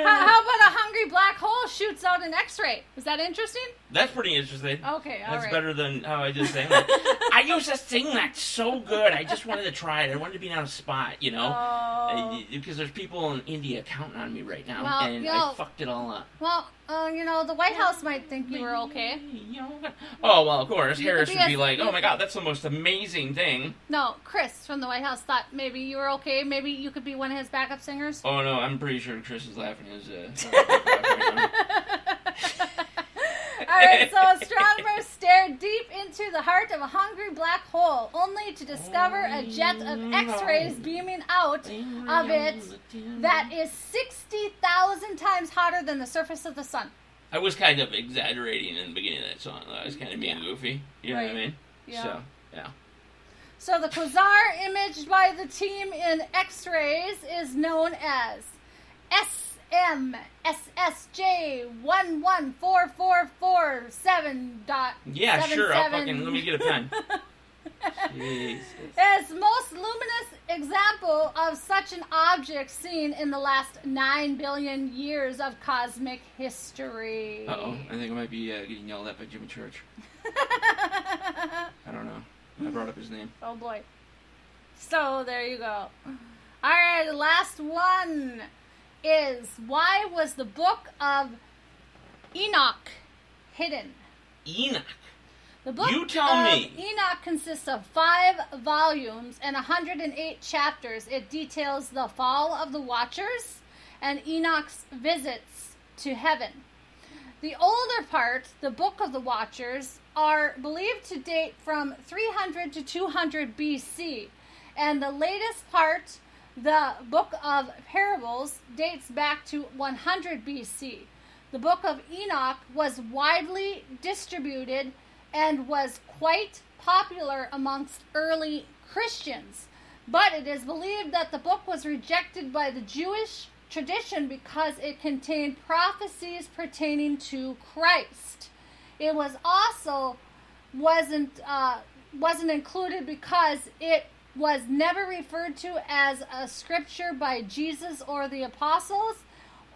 How about a hungry black hole shoots out an X-ray? Is that interesting? That's pretty interesting. Okay, all right. That's better than how I just sang that. I used to sing that so good. I just wanted to try it. I wanted to be on a spot, you know? Because there's people in India counting on me right now, and I fucked it all up. Well, the White House might think you were okay. Oh, well, of course. Harris would be like, oh my God, that's the most amazing thing. No, Chris from the White House thought maybe you were okay. Maybe you could be one of his backup singers. Oh, no, I'm pretty sure Chris is laughing his Alright, so astronomers stared deep into the heart of a hungry black hole, only to discover a jet of X-rays beaming out of it that is 60,000 times hotter than the surface of the sun. I was kind of exaggerating in the beginning of that song. I was kind of being goofy. You know what I mean? Yeah. So, yeah. So the quasar imaged by the team in X-rays is known as SMSSJ11447. Yeah, sure. Let me get a pen. Jesus. It's the most luminous example of such an object seen in the last 9 billion years of cosmic history. Uh-oh. I think I might be getting yelled at by Jimmy Church. I don't know. I brought up his name. Oh, boy. So, there you go. All right, the last one is, why was the book of Enoch hidden? Enoch. The book You tell of me. Enoch consists of 5 volumes and 108 chapters. It details the fall of the Watchers and Enoch's visits to heaven. The older part, the Book of the Watchers, are believed to date from 300 to 200 BC, and the latest part, the Book of Parables, dates back to 100 BC. The Book of Enoch was widely distributed and was quite popular amongst early Christians, but it is believed that the book was rejected by the Jewish tradition because it contained prophecies pertaining to Christ. It was also wasn't included because it was never referred to as a scripture by Jesus or the apostles,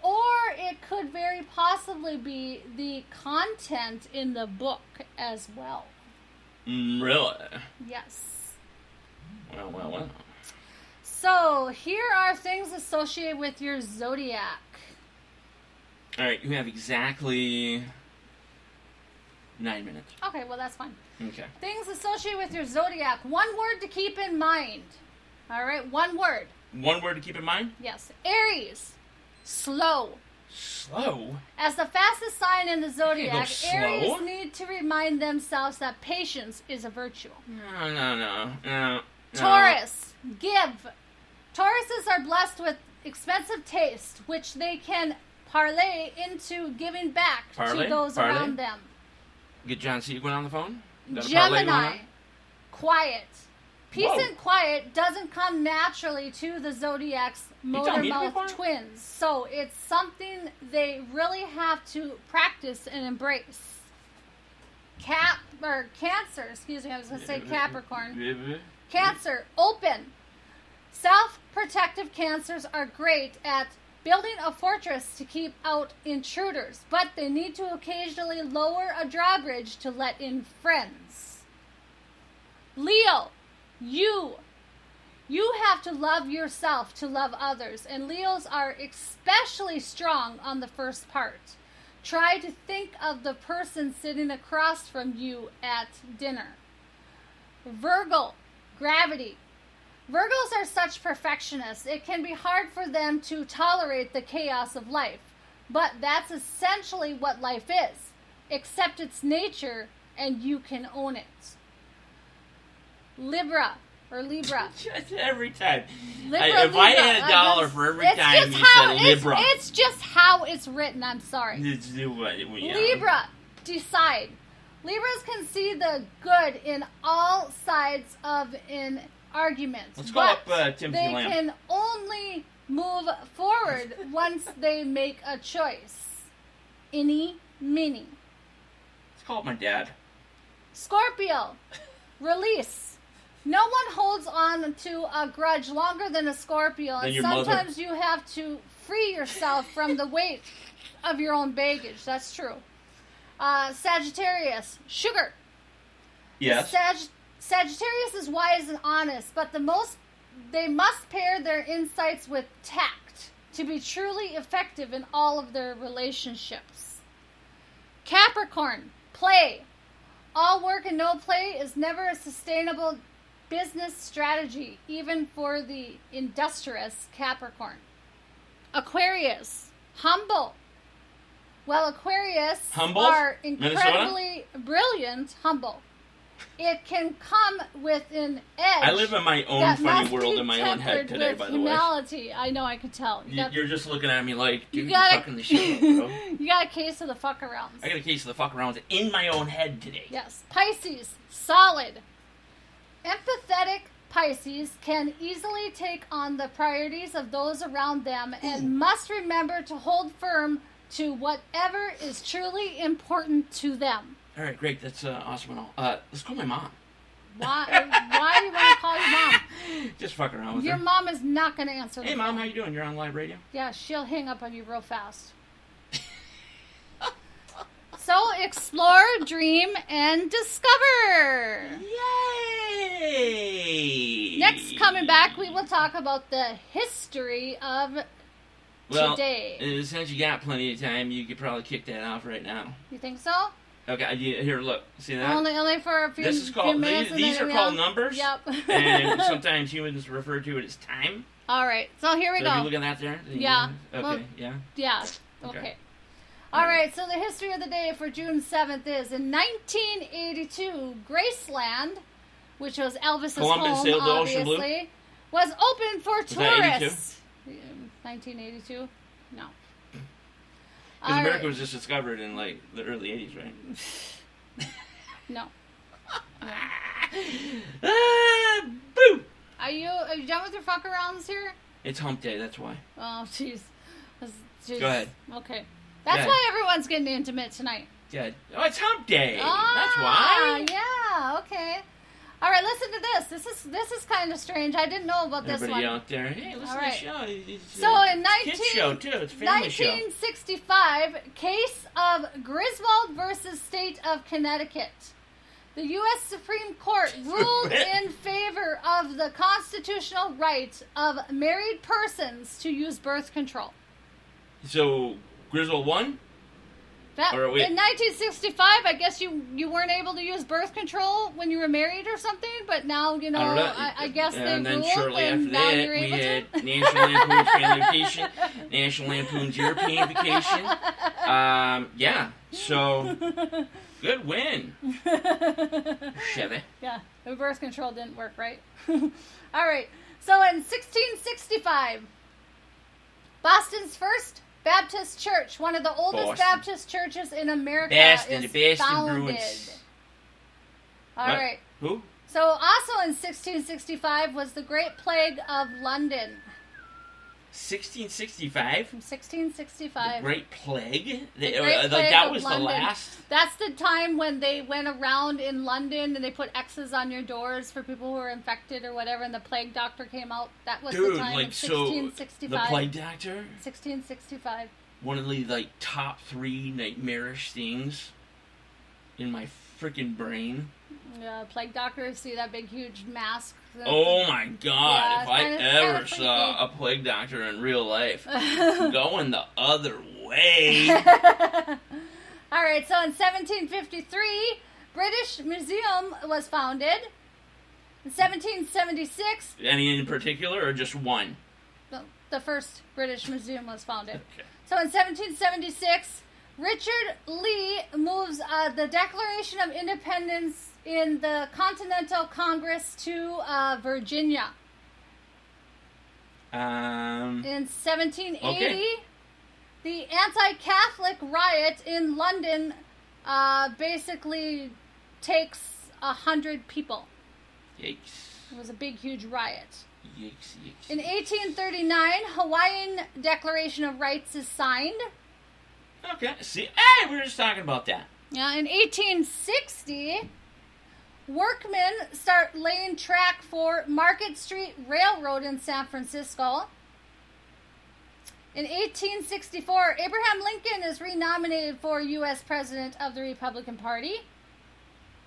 or it could very possibly be the content in the book as well. Really? Yes. Well. So, here are things associated with your zodiac. All right, you have exactly 9 minutes. Okay, well, that's fine. Okay. Things associated with your zodiac. One word to keep in mind. All right, one word. One word to keep in mind? Yes. Aries. Slow. Slow? As the fastest sign in the zodiac, slow. Aries need to remind themselves that patience is a virtue. No. Taurus. Give. Tauruses are blessed with expensive taste, which they can parlay into giving back to those around them. Get John Sequin on the phone? Got a parlay going Gemini. on? Quiet. Peace Whoa. and quiet doesn't come naturally to the zodiac's motor mouth twins, so it's something they really have to practice and embrace. Cancer, excuse me, I was going to say Capricorn. Cancer, open. Self-protective Cancers are great at building a fortress to keep out intruders, but they need to occasionally lower a drawbridge to let in friends. Leo, you have to love yourself to love others, and Leos are especially strong on the first part. Try to think of the person sitting across from you at dinner. Virgo, gravity. Virgos are such perfectionists, it can be hard for them to tolerate the chaos of life. But that's essentially what life is. Accept its nature, and you can own it. Libra. Every time. If I had $1 for every time you said Libra. It's just how it's written, I'm sorry. Libra, decide. Libras can see the good in all sides of an argument. Let's call up Timothy they Lamb. can only move forward once they make a choice. Mini. Let's call up my dad. Scorpio, release. No one holds on to a grudge longer than a Scorpio, and sometimes you have to free yourself from the weight of your own baggage. That's true. Sagittarius, sugar. Yes. Sagittarius is wise and honest, but they must pair their insights with tact to be truly effective in all of their relationships. Capricorn, play. All work and no play is never a sustainable business strategy, even for the industrious Capricorn. Aquarius, humble. Well, Aquarius are incredibly brilliant, humble. It can come with an edge. I live in my own funny world in my own head today, by the way. Humility. I know, I could tell. You're just looking at me like, dude, you're fucking the shit up, bro. You got a case of the fuck-arounds. I got a case of the fuck-arounds in my own head today. Yes. Pisces, solid. Empathetic Pisces can easily take on the priorities of those around them and must remember to hold firm to whatever is truly important to them. All right, great. That's awesome and all. Let's call my mom. Why do you want to call your mom? Just fuck around with her. Your mom is not going to answer the phone. Mom, phone. how you doing? You're on live radio? Yeah, she'll hang up on you real fast. So explore, dream, and discover. Yay! Next, coming back, we will talk about the history of today. Since you got plenty of time, you could probably kick that off right now. You think so? Okay, here, look. See that? Only for a few, this is called, few minutes. These are called numbers. Yep. And sometimes humans refer to it as time. All right, so here we go. Are you looking at that there? Yeah. Okay, well, yeah? Yeah, okay. All right, so the history of the day for June 7th is, in 1982, Graceland, which was Elvis's Columbus home, sailed the ocean blue? obviously, was open for tourists. 1982? No. Because America was just discovered in, like, the early 80s, right? No. Boo! Are you done with your fuck arounds here? It's hump day, that's why. Oh, jeez. Go ahead. Okay. That's why everyone's getting intimate tonight. Good. Oh, it's hump day. Ah, That's why. Yeah, okay. All right, listen to this. This is kind of strange. I didn't know about this Everybody one. out there, hey, listen to the show. It's, So in kids show too. It's a family 1965, case of Griswold versus State of Connecticut. The U.S. Supreme Court ruled in favor of the constitutional right of married persons to use birth control. So Griswold won? In 1965, I guess you weren't able to use birth control when you were married or something, but now, you know, I guess they and then ruled, shortly and after now that, you're we able had to. National Lampoon's Family Vacation, National Lampoon's European Vacation. Yeah, so good win. Chevy. Yeah, the birth control didn't work, right? All right, so in 1665, Boston's first Baptist church, one of the oldest Baptist churches in America, is founded. Bruins. All right. Who? So also in 1665 was the Great Plague of London. 1665? From 1665. The Great Plague? Plague that of was London. the last? That's the time when they went around in London and they put X's on your doors for people who were infected or whatever, and the plague doctor came out. That was the time in 1665. The plague doctor? 1665. One of the, like, top 3 nightmarish things in my freaking brain. Plague doctor, see that big, huge mask? Oh my god, if I ever freaky. saw a plague doctor in real life, going the other way. All right, so in 1753, British Museum was founded. In 1776... Any in particular, or just one? The first British Museum was founded. Okay. So in 1776, Richard Lee moves the Declaration of Independence in the Continental Congress to Virginia. In 1780, the anti-Catholic riot in London basically takes 100 people. Yikes. It was a big, huge riot. Yikes. In 1839, Hawaiian Declaration of Rights is signed. Okay, see, hey, we were just talking about that. Yeah, in 1860, workmen start laying track for Market Street Railroad in San Francisco. In 1864, Abraham Lincoln is renominated for U.S. President of the Republican Party.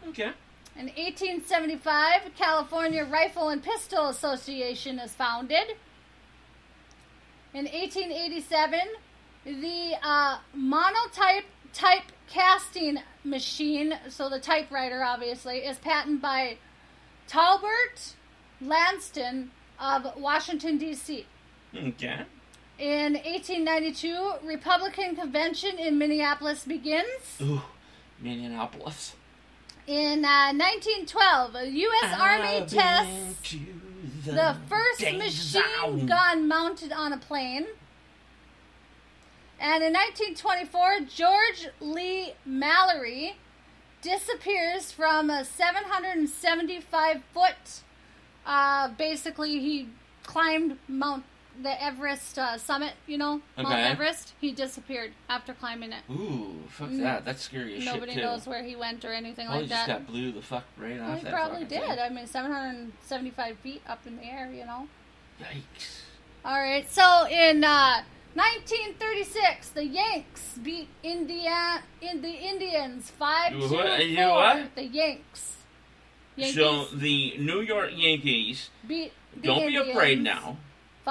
Okay. In 1875, California Rifle and Pistol Association is founded. In 1887, the monotype type casting machine, so the typewriter obviously, is patented by Talbert Lanston of Washington, D.C. Okay. In 1892, Republican Convention in Minneapolis begins. Ooh, Minneapolis. In 1912, a U.S. Army tests the first machine gun mounted on a plane. And in 1924, George Lee Mallory disappears from a 775-foot, basically he climbed the Everest summit, Mount Everest. He disappeared after climbing it. Ooh, fuck that. That's scary as shit, Nobody knows where he went or anything like that. He just got blew the fuck right off He that probably fucking did. thing. I mean, 775 feet up in the air, Yikes. All right, so in 1936, the Yanks beat the Indians 5-4. You know what? The Yankees So the New York Yankees beat the don't Indians be afraid now.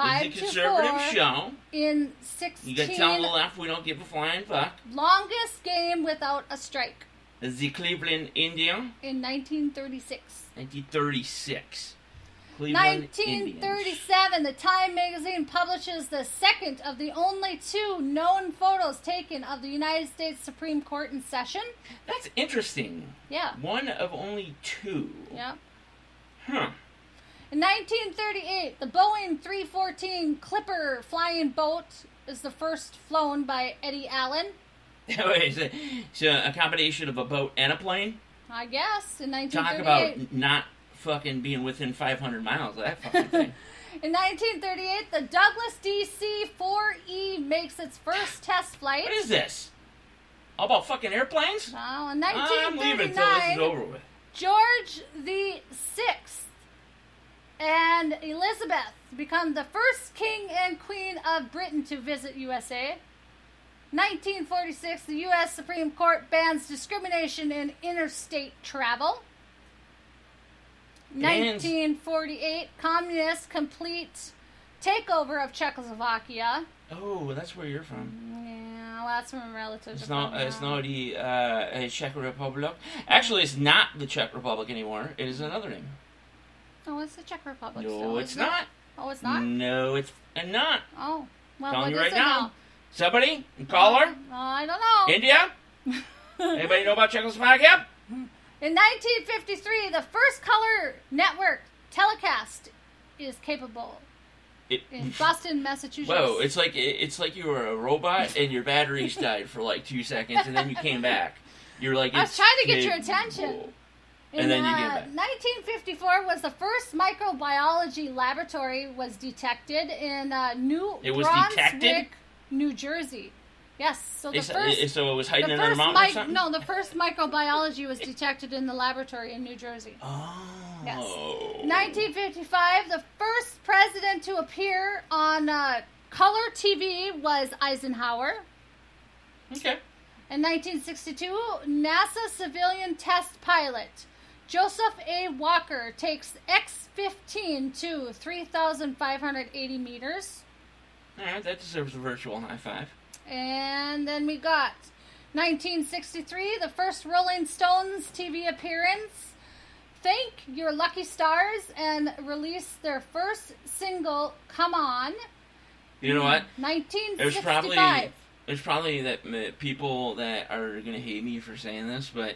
It's a conservative show. In 16. You got to tell the left we don't give a flying fuck. Longest game without a strike. The Cleveland Indians. In 1936. 1936. Cleveland 1937, Indians. the Time magazine publishes the second of the only 2 known photos taken of the United States Supreme Court in session. That's interesting. Yeah. One of only 2. Yeah. Huh. In 1938, the Boeing 314 Clipper flying boat is the first flown by Eddie Allen. So a combination of a boat and a plane? I guess, in 1938. Talk about not fucking being within 500 miles of that fucking thing. In 1938, the Douglas DC-4E makes its first test flight. What is this? All about fucking airplanes? Well, in I'm leaving until this is 1939, over with. George VI and Elizabeth become the first king and queen of Britain to visit USA. 1946, the U.S. Supreme Court bans discrimination in interstate travel. 1948, communists complete takeover of Czechoslovakia. Oh, that's where you're from. Yeah, well, that's from relatives. It's not the Czech Republic. Actually, it's not the Czech Republic anymore. It is another name. Oh, it's the Czech Republic. No, still, it's isn't it? not. Oh, it's not? No, it's not. Oh, well, Telling what you is right it now. Somebody? Caller? I don't know. India? Anybody know about Czechoslovakia? In 1953, the first color network telecast is capable in Boston, Massachusetts. Whoa, it's like you were a robot and your batteries died for like 2 seconds and then you came back. You're like, I was trying to get your capable. attention. And then you came back. 1954 was the first microbiology laboratory was detected in New Brunswick, New Jersey. Yes, so the first. So it was hiding in a mountain or something? No, the first microbiology was detected in the laboratory in New Jersey. Oh. Yes. 1955, the first president to appear on color TV was Eisenhower. Okay. In 1962, NASA civilian test pilot Joseph A. Walker takes X-15 to 3,580 meters. All right, that deserves a virtual high five. And then we got 1963, the first Rolling Stones TV appearance. Thank Your Lucky Stars and release their first single, Come On. You know what? 1965. There's probably that people that are gonna hate me for saying this, but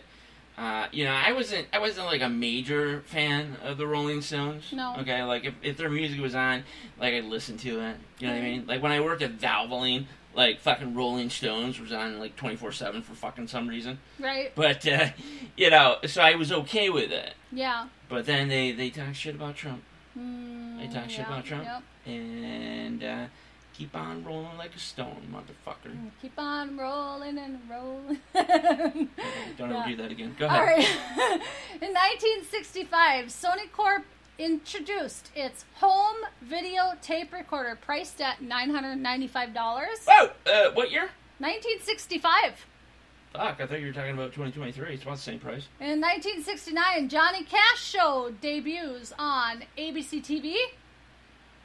I wasn't like a major fan of the Rolling Stones. No. Okay, like if their music was on, like I'd listen to it. You know what I mean? Like when I worked at Valvoline, like fucking Rolling Stones was on like 24/7 for fucking some reason. Right. But so I was okay with it. Yeah. But then they talk shit about Trump. They talk shit about Trump. Yep. And keep on rolling like a stone, motherfucker. Keep on rolling and rolling. Don't ever do that again. Go ahead. All right. In 1965, Sony Corp introduced its home video tape recorder priced at $995. Whoa! What year? 1965. Fuck, I thought you were talking about 2023. It's about the same price. In 1969, Johnny Cash Show debuts on ABC TV.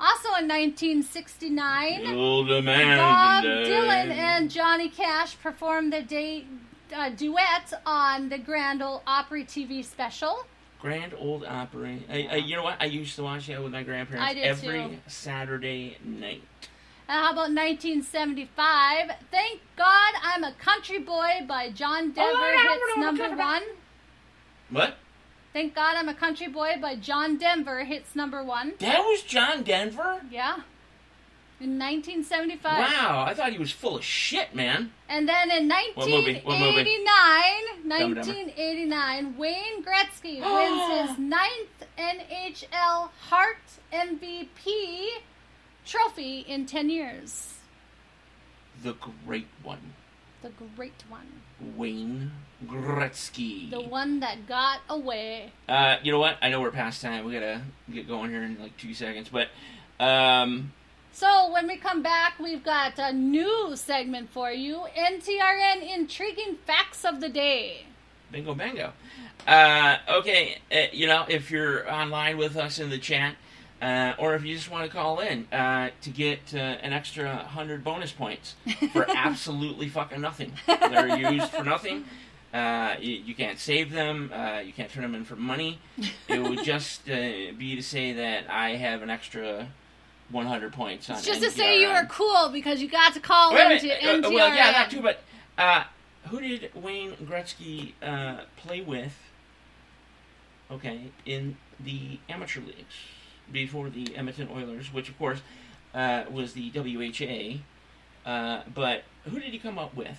Also in 1969, Bob Dylan and Johnny Cash performed the duet on the Grand Ole Opry TV special. Grand Ole Opry. You know what? I used to watch that with my grandparents I did every too. Saturday night. And how about 1975? Thank God I'm a Country Boy by John Denver hits number 1. What? Thank God I'm a Country Boy by John Denver hits number 1. That was John Denver? Yeah. In 1975. Wow, I thought he was full of shit, man. And then in What movie? 1989, Wayne Gretzky wins his 9th NHL Hart MVP trophy in 10 years. The great one. The great one. Wayne Gretzky. The one that got away. You know what? I know we're past time. We gotta get going here in like 2 seconds. But So when we come back, we've got a new segment for you, NTRN Intriguing Facts of the Day. Bingo, bango. Okay, if you're online with us in the chat, or if you just want to call in to get an extra 100 bonus points for absolutely fucking nothing. They're used for nothing. You can't save them. You can't turn them in for money. It would just be to say that I have an extra 100 points on It's just NTRN. to say you were cool because you got to call in to NTRN. Well, yeah, that too, but who did Wayne Gretzky play with, in the amateur leagues before the Edmonton Oilers, which, of course, was the WHA, but who did he come up with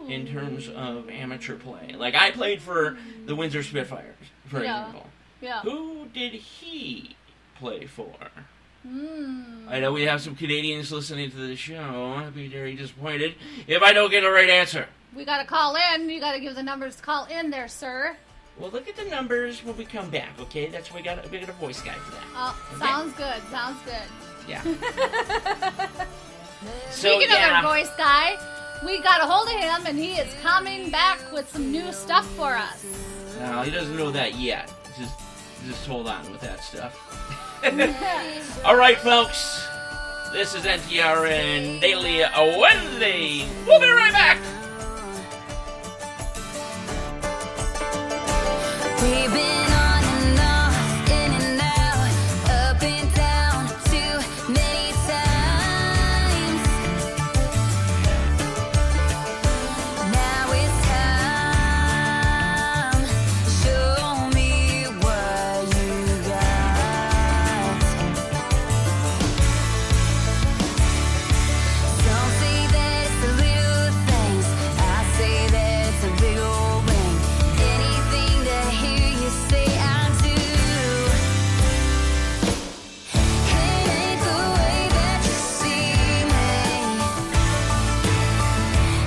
in terms of amateur play? Like, I played for the Windsor Spitfires, for example. Yeah. Who did he play for? I know we have some Canadians listening to the show. I'd be very disappointed if I don't get a right answer. We got to call in. You got to give the numbers to call in there, sir. Well, look at the numbers when we come back, okay? That's why we got a voice guy for that. Oh, okay? Sounds good. Sounds good. Yeah. Speaking of our voice guy, we got a hold of him, and he is coming back with some new stuff for us. No, he doesn't know that yet. Just hold on with that stuff. All right, folks. This is NTRN Daily Wednesday. We'll be right back. We've been on and off, in and out, up and down too many times. Now it's time. Show me what you got. Some say that it's the little things. I say that it's a big old ring. Anything to hear you say I do. It ain't the way that you see me.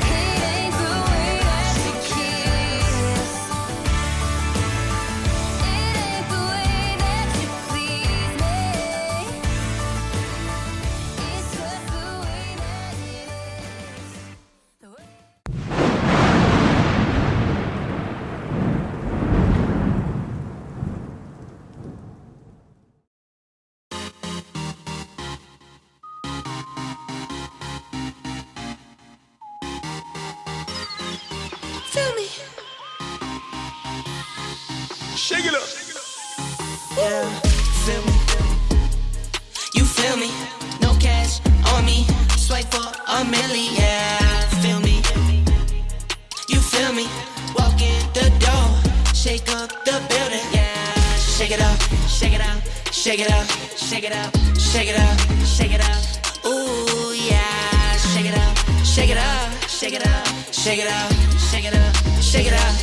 It ain't the way that you kiss. It ain't the way that you please me. It's just the way that it is. The way Feel me. Shake it up. Yeah, feel me. You feel me? No cash on me. Swipe for a milli. Yeah, feel me. You feel me? Walk in the door. Shake up the building. Yeah, shake it up. Shake it up. Shake it up. Shake it up. Shake it up. Shake it up. Ooh, yeah. Shake it up. Shake it up. Shake it up. Shake it up. Shake it up. Shake it up.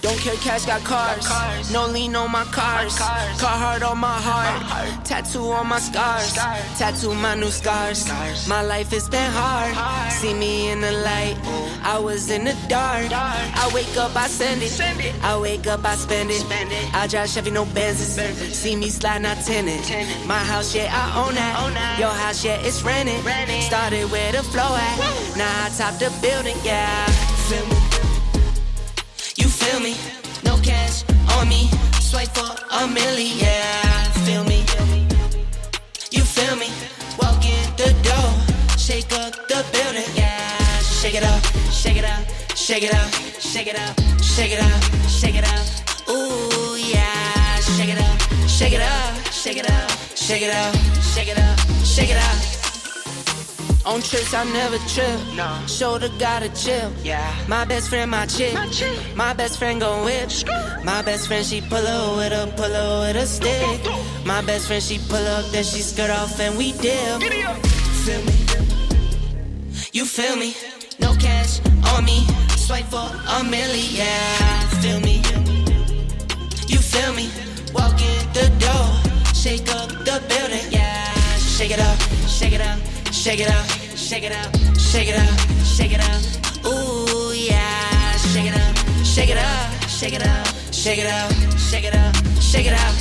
Don't care, cash got cars. No lean on my cars. Carhartt on my heart. Tattoo on my scars. Tattoo my new scars. My life has been hard. See me in the light. I was in the dark. I wake up, I send it. I wake up, I spend it. I drive Chevy, no Benzes. See me slide, not tenant. My house, yeah, I own that. Your house, yeah, it's rented. Started where the flow at. Now I top the building, yeah. Feel me? You feel me? No cash on me. Swipe for a milli, yeah. Feel me? You feel me? Walk in the door. Shake up the building, yeah. Shake it up, shake it up, shake it up, shake it up, shake it up, shake it up. Ooh, yeah. Shake it up, shake it up, shake it up, shake it up, shake it up, shake it up. On trips, I never trip. No. Shoulder gotta chill. Yeah. My best friend, my chick. My best friend gon' whip. My best friend, she pull up with a stick. My best friend, she pull up, then she skirt off and we dip. Feel me? You feel me? No cash on me. Swipe for a milli, yeah. Feel me? You feel me? Walk in the door. Shake up the building, yeah. Shake it up, shake it up. Shake it up, shake it up, shake it up, shake it up. Ooh, yeah. Shake it up, shake it up, shake it up, shake it up, shake it up, shake it up.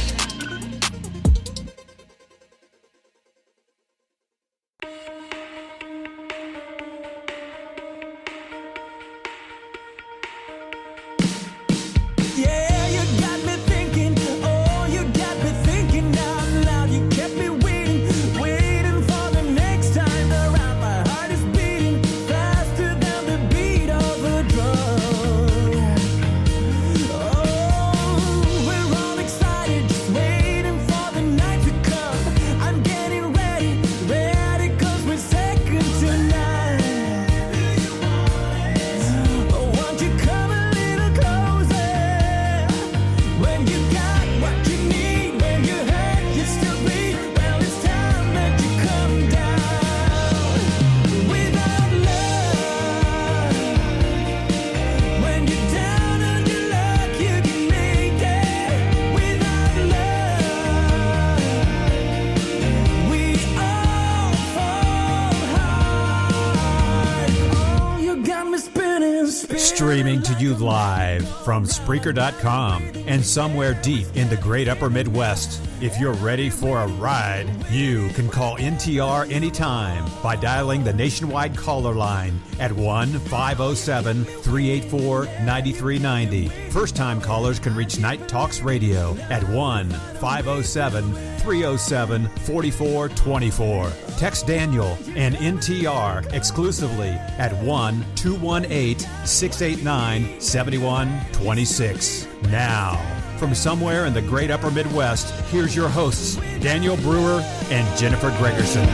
Streaming to you live from Spreaker.com and somewhere deep in the great upper Midwest. If you're ready for a ride, you can call NTR anytime by dialing the nationwide caller line at 1-507-384-9390. First-time callers can reach Night Talks Radio at 1-507-307-4424. Text Daniel and NTR exclusively at 1-218-689-7126. Now, from somewhere in the great upper Midwest, here's your hosts, Daniel Brewer and Jennifer Gregerson.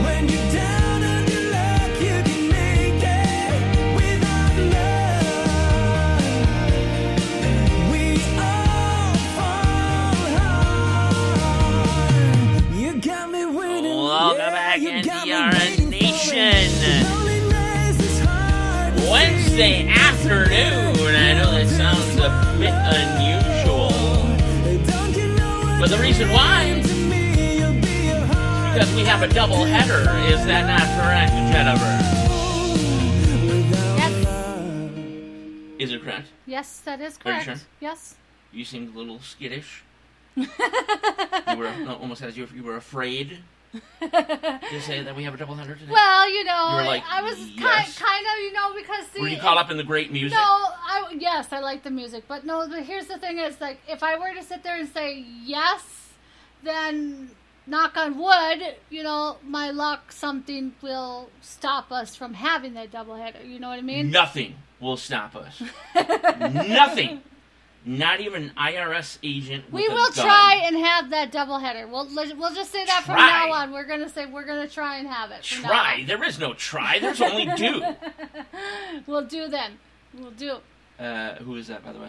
When you're down on your luck, you can make it without love. We all fall hard. You got me waiting. Welcome back, NTRN Nation. Wednesday afternoon. I know that sounds a bit unusual, but the reason why is because we have a double header. Is that not correct, Jennifer? Yes. Is it correct? Yes, that is Are you correct. sure? Yes. You seemed a little skittish. You were almost as if you were afraid to say that we have a double header today. Well, you know, You were like, I was yes. kind of, because Were you caught up in the great music? No, yes, I like the music, but no. But here's the thing: is like if I were to sit there and say yes, then knock on wood, my luck, something will stop us from having that doubleheader. You know what I mean? Nothing will stop us. Nothing. Not even an IRS agent with We a will gun. try and have that doubleheader. We'll just say that from Try. now on. We're gonna say we're gonna try and have it. from now Try. on. There is no try. There's only do. We'll do then. We'll do. Who is that, by the way?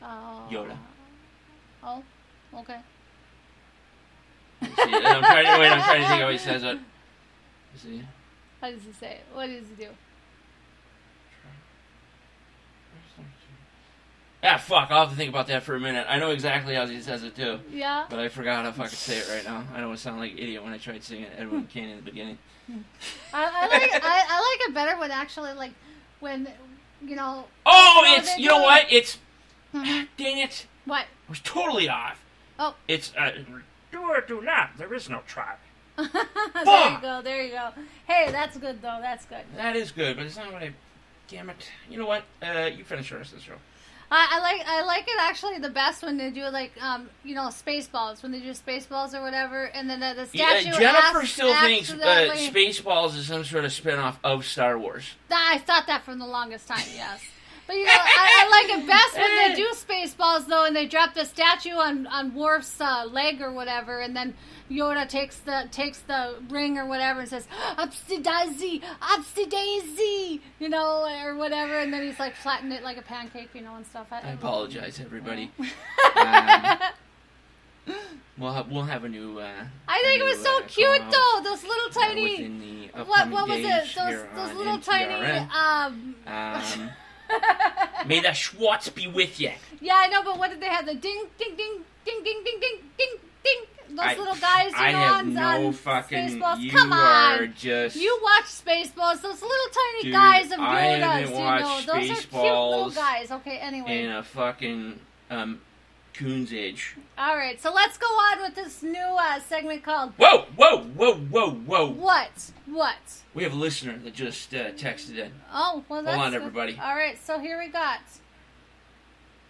Yoda. Oh, okay. I'm trying to think how he says it. Is he? How does he say it? What does he do? Ah, fuck. I'll have to think about that for a minute. I know exactly how he says it, too. Yeah. But I forgot how to fucking say it right now. I don't want to sound like an idiot when I tried singing Edwin Kane in the beginning. I like it better when actually when Oh, they it's, do you know what? it. It's, Mhm. dang it. What? I was totally off. Oh. It's, do or do not. There is no try. There you go. Hey, that's good though. That's good. That is good, but it's not what I, damn it. You know what? You finish the rest of the show. I like it actually the best when they do Spaceballs, when they do Spaceballs or whatever, and then the statue. Jennifer still thinks accidentally- Spaceballs is some sort of spinoff of Star Wars. I thought that from the longest time. Yes. But I like it best when they do Spaceballs though, and they drop the statue on Worf's leg or whatever, and then Yoda takes the ring or whatever and says "Upsy daisy, or whatever, and then he's like flattening it like a pancake, and stuff. I apologize, everybody. We'll have a new. I think it was so cute though. Those little tiny. Within the What was upcoming it? games Those here those on little NTRN. tiny. May the Schwartz be with you. Yeah, I know, but what did they have? The ding, ding, ding, ding, ding, ding, ding, ding, ding. Those little guys, I have no fucking. Spaceballs. You Come are on, just. you watch Spaceballs. Those little tiny Dude, guys of I Yoda's. haven't watched Those are cute little Spaceballs guys. Okay, anyway. in a fucking Coon's age. All right, so let's go on with this new segment called. Whoa! What? We have a listener that just texted in. Oh, well, that's Hold on, good. everybody. All right, so here we got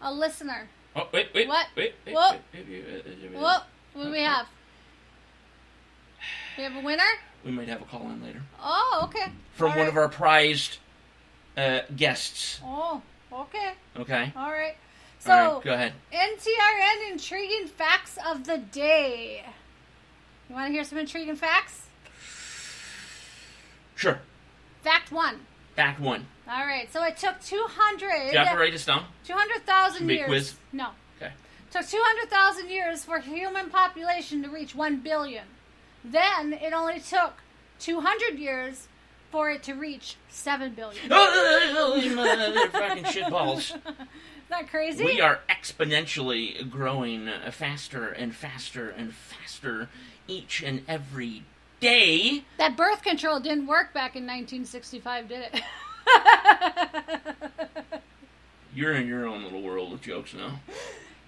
a listener. Oh, wait. What? Wait. Whoa. What do we have? We have a winner? We might have a call in later. Oh, okay. From All one right. of our prized guests. Oh, okay. Okay? All right. So, All right, go ahead. NTRN intriguing facts of the day. You want to hear some intriguing facts? Sure. Fact 1. Fact 1. All right. So it took 200. Do you have to write this down? 200,000 Be a years. quiz? No. Okay. Took 200,000 years for human population to reach 1 billion. Then it only took 200 years for it to reach 7 billion. Oh, they're fucking shitballs. Isn't that crazy? We are exponentially growing faster and faster and faster each and every day. That birth control didn't work back in 1965, did it? You're in your own little world of jokes now.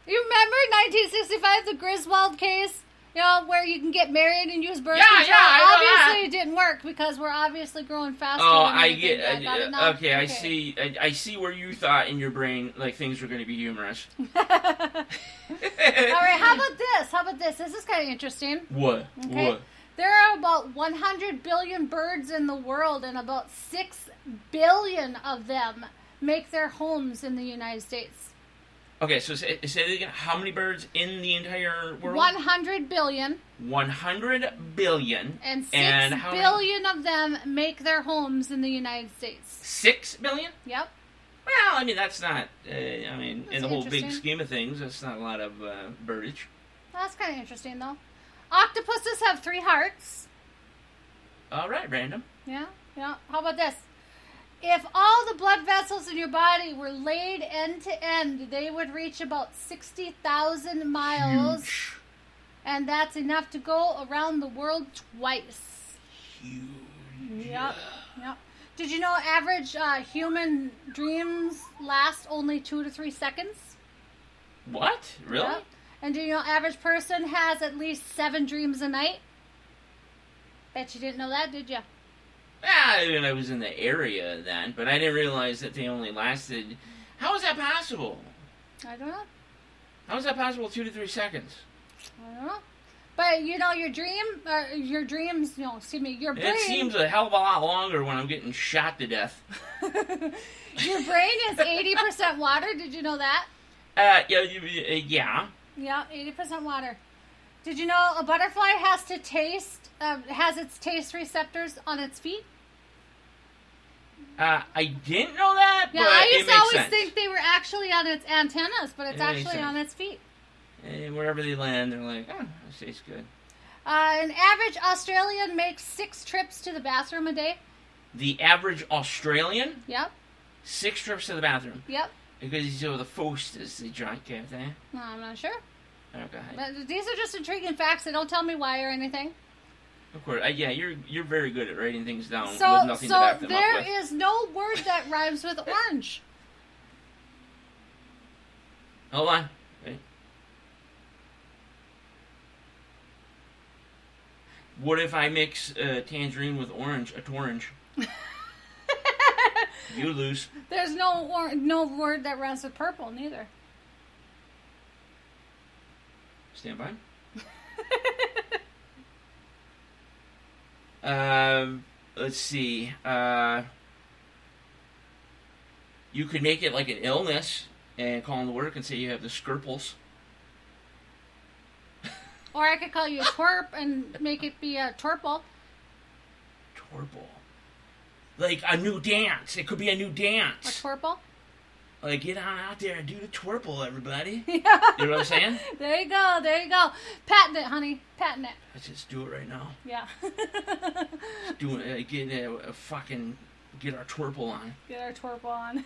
You remember 1965, the Griswold case? You know, where you can get married and use birth control? Obviously, it didn't work because we're obviously growing faster. Oh, than I get. okay, I see. I see where you thought in your brain like things were going to be humorous. All right, how about this? This is kind of interesting. What? Okay. What? There are about 100 billion birds in the world, and about 6 billion of them make their homes in the United States. Okay, so say it again. How many birds in the entire world? 100 billion. 100 billion. And 6 billion of them make their homes in the United States. 6 billion? Yep. Well, I mean, that's not, in the whole big interesting. scheme of things, that's not a lot of birdage. That's kind of interesting, though. Octopuses have 3 hearts. All right, random. Yeah. How about this? If all the blood vessels in your body were laid end to end, they would reach about 60,000 miles. Huge. And that's enough to go around the world twice. Huge. Yep. Did you know average human dreams last only 2 to 3 seconds? What? Really? Yep. And do you know average person has at least 7 dreams a night? Bet you didn't know that, did you? I mean, I was in the area then, but I didn't realize that they only lasted... How is that possible? I don't know. How is that possible 2 to 3 seconds? I don't know. But, you know, your dreams, your brain... It seems a hell of a lot longer when I'm getting shot to death. Your brain is 80% water. Did you know that? Yeah. Yeah, 80% water. Did you know a butterfly has its taste receptors on its feet? I didn't know that, Yeah, but I it used to makes always sense. think they were actually on its antennas, but it's It makes actually sense. on its feet. And wherever they land, they're like, oh, this tastes good. An average Australian makes 6 trips to the bathroom a day. The average Australian? Yep. 6 trips to the bathroom. Yep. Because he's the fostest, the drunk, can't they? No, I'm not sure. Okay. But these are just intriguing facts. They don't tell me why or anything. Of course. Yeah, you're very good at writing things down with So nothing to back them there up with. is no word that rhymes with orange. Hold on. Wait. What if I mix tangerine with orange? A torange. You lose. There's no word that rhymes with purple, neither. Stand by. Let's see. You could make it like an illness and call into work and say you have the scurples. Or I could call you a twerp and make it be a twerple. Twerple. Like a new dance. It could be a new A dance. twerple? Like, get on out there and do the twerple, everybody. Yeah. You know what I'm saying? There you go. Patent it, honey. Patent it. Let's just do it right now. Yeah. Do it. Get our twerple on. Get our twerple on.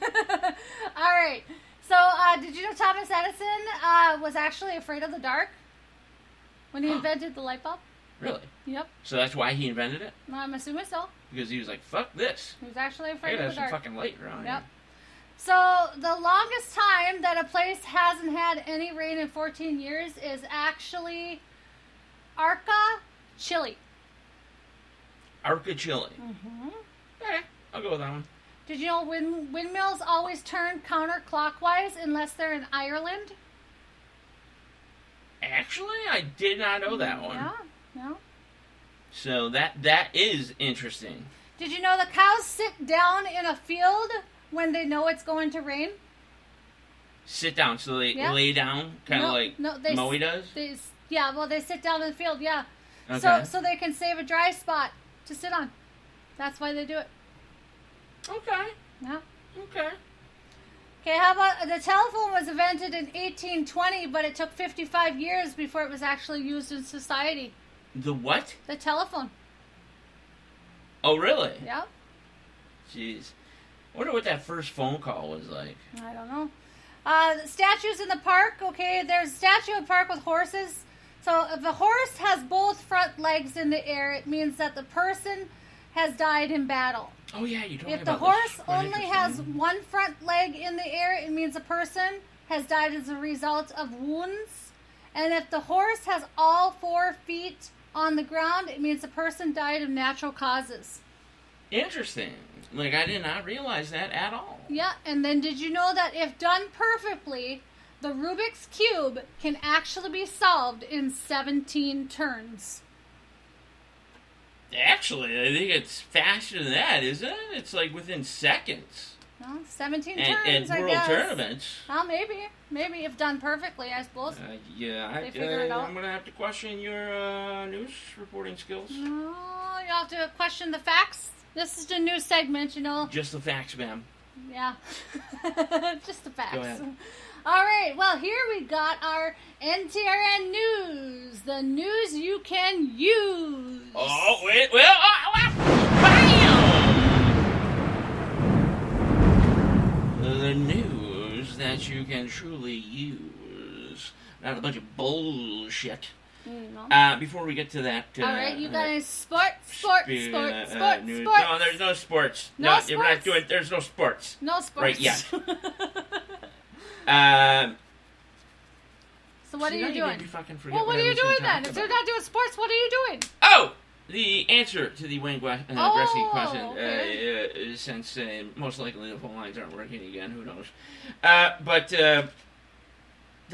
All right. So, did you know Thomas Edison was actually afraid of the dark when he invented the light bulb? Really? Yep. So that's why he invented it? I'm assuming so. Because he was like, fuck this. He was actually I afraid gotta of have the some dark. fucking light around Yep. here. So, the longest time that a place hasn't had any rain in 14 years is actually Arca, Chile. Arca, Chile. Mm-hmm. Okay, I'll go with that one. Did you know windmills always turn counterclockwise unless they're in Ireland? Actually, I did not know that one. Yeah. So that is interesting. Did you know the cows sit down in a field when they know it's going to rain? Sit down, so they Yeah. lay down, kind of Moe does? They sit down in the field, yeah. Okay. So they can save a dry spot to sit on. That's why they do it. Okay. Yeah. Okay. Okay, how about the telephone was invented in 1820, but it took 55 years before it was actually used in society. The what? The telephone. Oh, really? Yep. Jeez. I wonder what that first phone call was like. I don't know. Statues in the park. Okay, there's a statue in the park with horses. So if a horse has both front legs in the air, it means that the person has died in battle. Oh, yeah, you told me If the about horse this. Quite only has interesting. one front leg in the air, it means a person has died as a result of wounds. And if the horse has all 4 feet on the ground, it means the person died of natural causes. Interesting. Like, I did not realize that at all. Yeah, and then did you know that if done perfectly, the Rubik's Cube can actually be solved in 17 turns? Actually, I think it's faster than that, isn't it? It's like within seconds. Well, 17 And turns, I world guess. tournaments. Well, maybe. Maybe if done perfectly, I suppose. Yeah, They figure it out. I'm going to have to question your news reporting skills. Oh, you have to question the facts. This is the new segment, you know. Just the facts, ma'am. Yeah. Just the facts. Go ahead. All right. Well, here we got our NTRN news. The news you can use. Oh, wait, well, bam! The news that you can truly use. Not a bunch of bullshit. Before we get to that... All right, you got any sports. News. Sports. No, there's no sports. No We're not sports? doing... There's no sports. No sports. Right yet. So what are you doing? Well, what are you doing then? If they're not doing sports, what are you doing? Oh! The answer to the Wayne Gretzky question, okay. since most likely the phone lines aren't working again, who knows. But the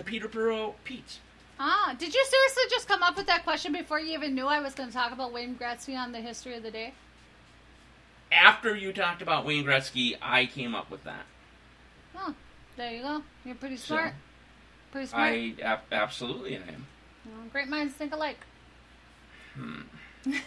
Peterborough Petes. Ah, did you seriously just come up with that question before you even knew I was going to talk about Wayne Gretzky on the history of the day? After you talked about Wayne Gretzky, I came up with that. Oh, there you go. You're pretty smart. So, pretty smart. Absolutely I am. Well, great minds think alike. Why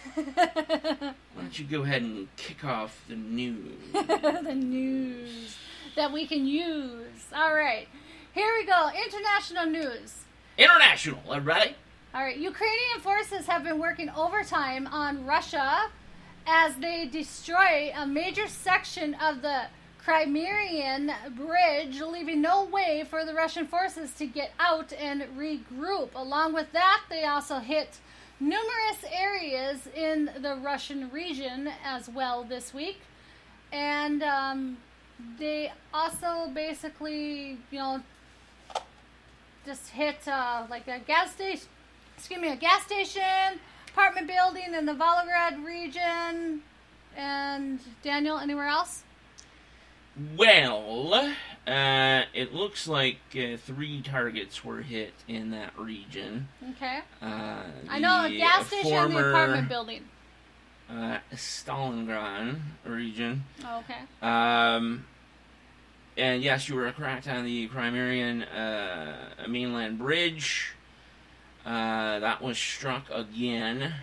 don't you go ahead and kick off the news? The news that we can use. All right. Here we go. International news. International, all right? All right. Ukrainian forces have been working overtime on Russia as they destroy a major section of the Crimean Bridge, leaving no way for the Russian forces to get out and regroup. Along with that, they also hit numerous areas in the Russian region as well this week. And they also basically, just hit like a gas station, apartment building in the Volgograd region. And Daniel, anywhere else? Well, it looks like 3 targets were hit in that region. Okay. I know a gas station and the apartment building. Stalingrad region. Oh, okay. And yes, you were correct on the Crimean mainland bridge. That was struck again.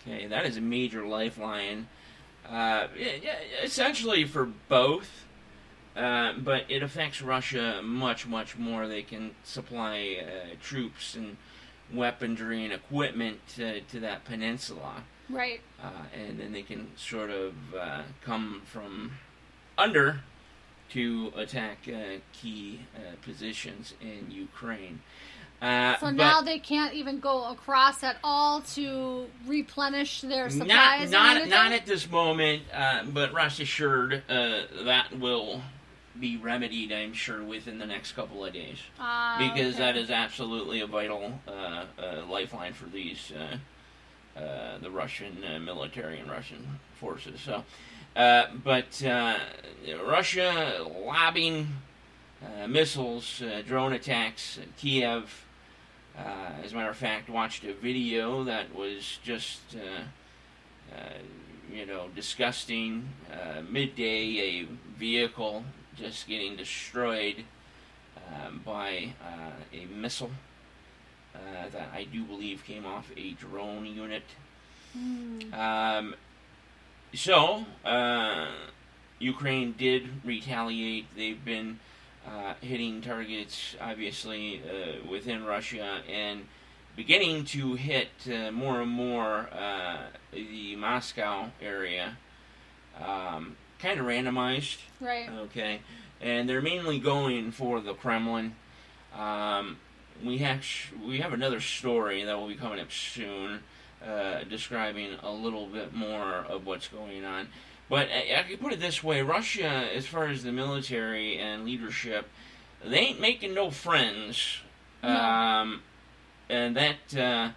Okay, that is a major lifeline. Essentially for both. But it affects Russia much, much more. They can supply troops and weaponry and equipment to that peninsula. Right. And then they can sort of come from under to attack key positions in Ukraine. So now they can't even go across at all to replenish their supplies? Not at this moment, but rest assured that will be remedied, I'm sure, within the next couple of days. Because that is absolutely a vital lifeline for these the Russian military and Russian forces. So, but Russia lobbing missiles, drone attacks, Kiev. As a matter of fact, watched a video that was just, disgusting. Midday, a vehicle just getting destroyed by a missile that I do believe came off a drone unit. So, Ukraine did retaliate. They've been hitting targets, obviously, within Russia and beginning to hit more and more the Moscow area. Kind of randomized. Right. Okay. And they're mainly going for the Kremlin. We have another story that will be coming up soon describing a little bit more of what's going on. But I can put it this way: Russia, as far as the military and leadership, they ain't making no friends, and that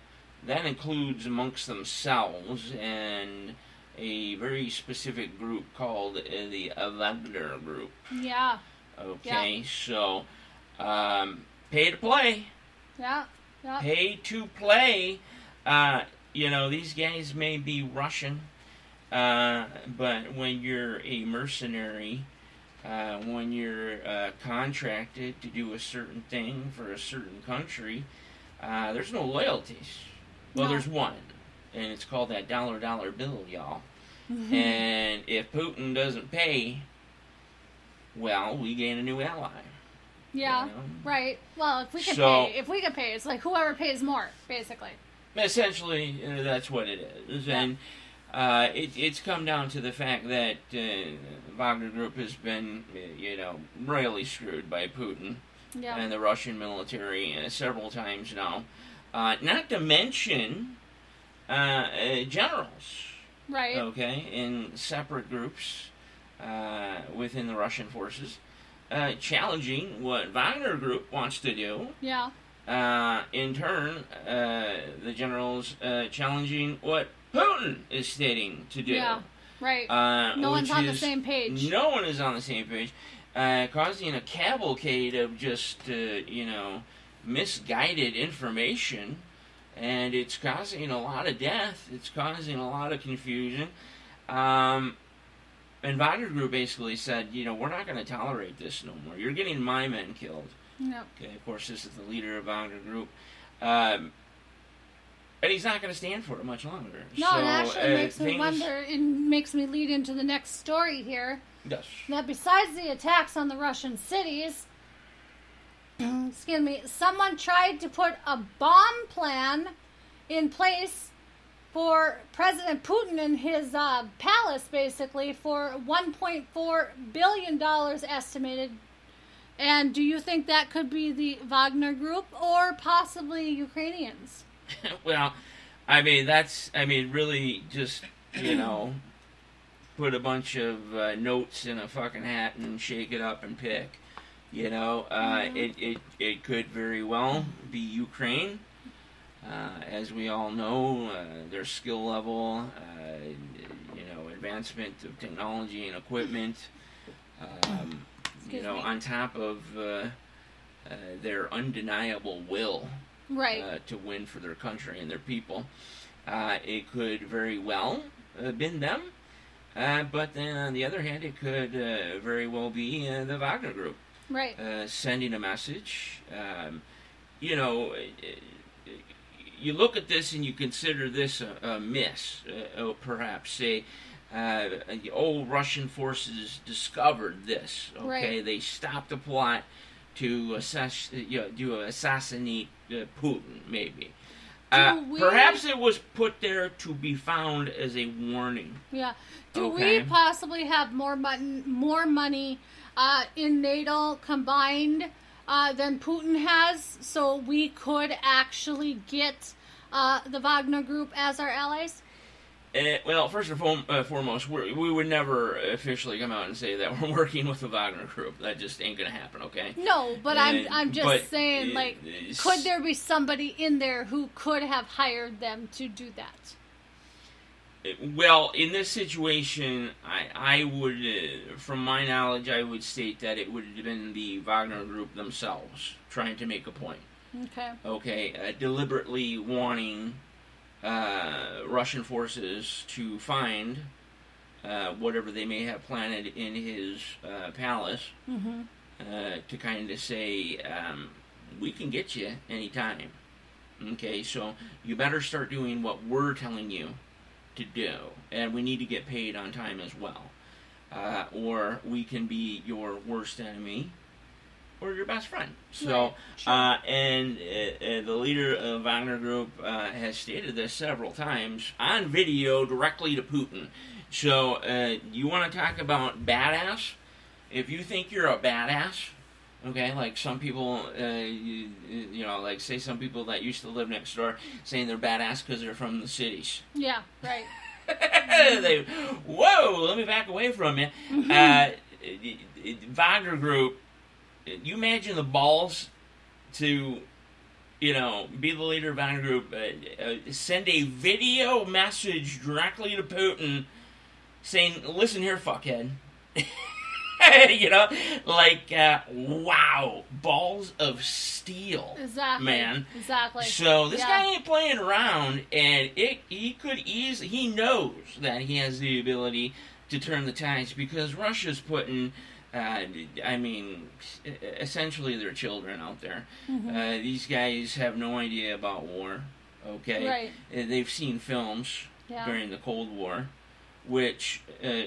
includes amongst themselves and a very specific group called the Wagner Group. Yeah. Okay, yeah. So pay to play. Yeah. Yeah. Pay to play. These guys may be Russian, but when you're a mercenary, when you're contracted to do a certain thing for a certain country, there's no loyalties. Well, there's one, and it's called that dollar bill, y'all. Mm-hmm. And if Putin doesn't pay, well, we gain a new ally. Yeah, right. Well, if we can pay, it's like whoever pays more, basically. Essentially, that's what it is. Yeah. And it's come down to the fact that Wagner Group has been, royally screwed by Putin and the Russian military several times now. Not to mention generals. Right. Okay, in separate groups within the Russian forces, challenging what Wagner Group wants to do. Yeah. In turn, the generals challenging what Putin is stating to do. Yeah, right. No one's on the same page. No one is on the same page, causing a cavalcade of just, misguided information, and it's causing a lot of death. It's causing a lot of confusion. And Wagner Group basically said, we're not going to tolerate this no more. You're getting my men killed. Yep. Okay, of course, this is the leader of Wagner Group. And he's not going to stand for it much longer. No, it actually makes me wonder, and makes me lead into the next story here. Yes. That besides the attacks on the Russian cities, excuse me, someone tried to put a bomb plan in place for President Putin in his palace, basically, for $1.4 billion estimated. And do you think that could be the Wagner Group or possibly Ukrainians? Well, really just, put a bunch of notes in a fucking hat and shake it up and pick. It could very well be Ukraine. As we all know, their skill level, advancement of technology and equipment, on top of their undeniable will to win for their country and their people. It could very well have been them, but then on the other hand, it could very well be the Wagner Group. Right. Sending a message. You look at this and you consider this a miss, perhaps. Say, Russian forces discovered this. Okay, right. They stopped a plot to assassinate Putin. Maybe. Perhaps it was put there to be found as a warning. Yeah. Do we possibly have more money in NATO combined than Putin has, so we could actually get the Wagner Group as our allies? Well, first and foremost, we would never officially come out and say that we're working with the Wagner Group. That just ain't going to happen, okay? No, but I'm just saying, could there be somebody in there who could have hired them to do that? Well, in this situation, I would, from my knowledge, I would state that it would have been the Wagner Group themselves trying to make a point. Okay, deliberately wanting Russian forces to find whatever they may have planted in his palace to kind of say, we can get you anytime. Okay, so you better start doing what we're telling you to do, and we need to get paid on time as well, or we can be your worst enemy or your best friend. So, and the leader of Wagner Group has stated this several times on video directly to Putin. So, you want to talk about badass? If you think you're a badass, Okay, like some people, you know, like say some people that used to live next door saying they're badass because they're from the cities. Yeah, right. Whoa, let me back away from you. Wagner Group, you imagine the balls to, you know, be the leader of Wagner Group, send a video message directly to Putin saying, listen here, fuckhead. You know, like, wow, balls of steel, Exactly, man. exactly. So this guy ain't playing around, and he knows that he has the ability to turn the tides because Russia's putting, I mean, essentially their children out there. These guys have no idea about war, okay? Right. They've seen films during the Cold War, which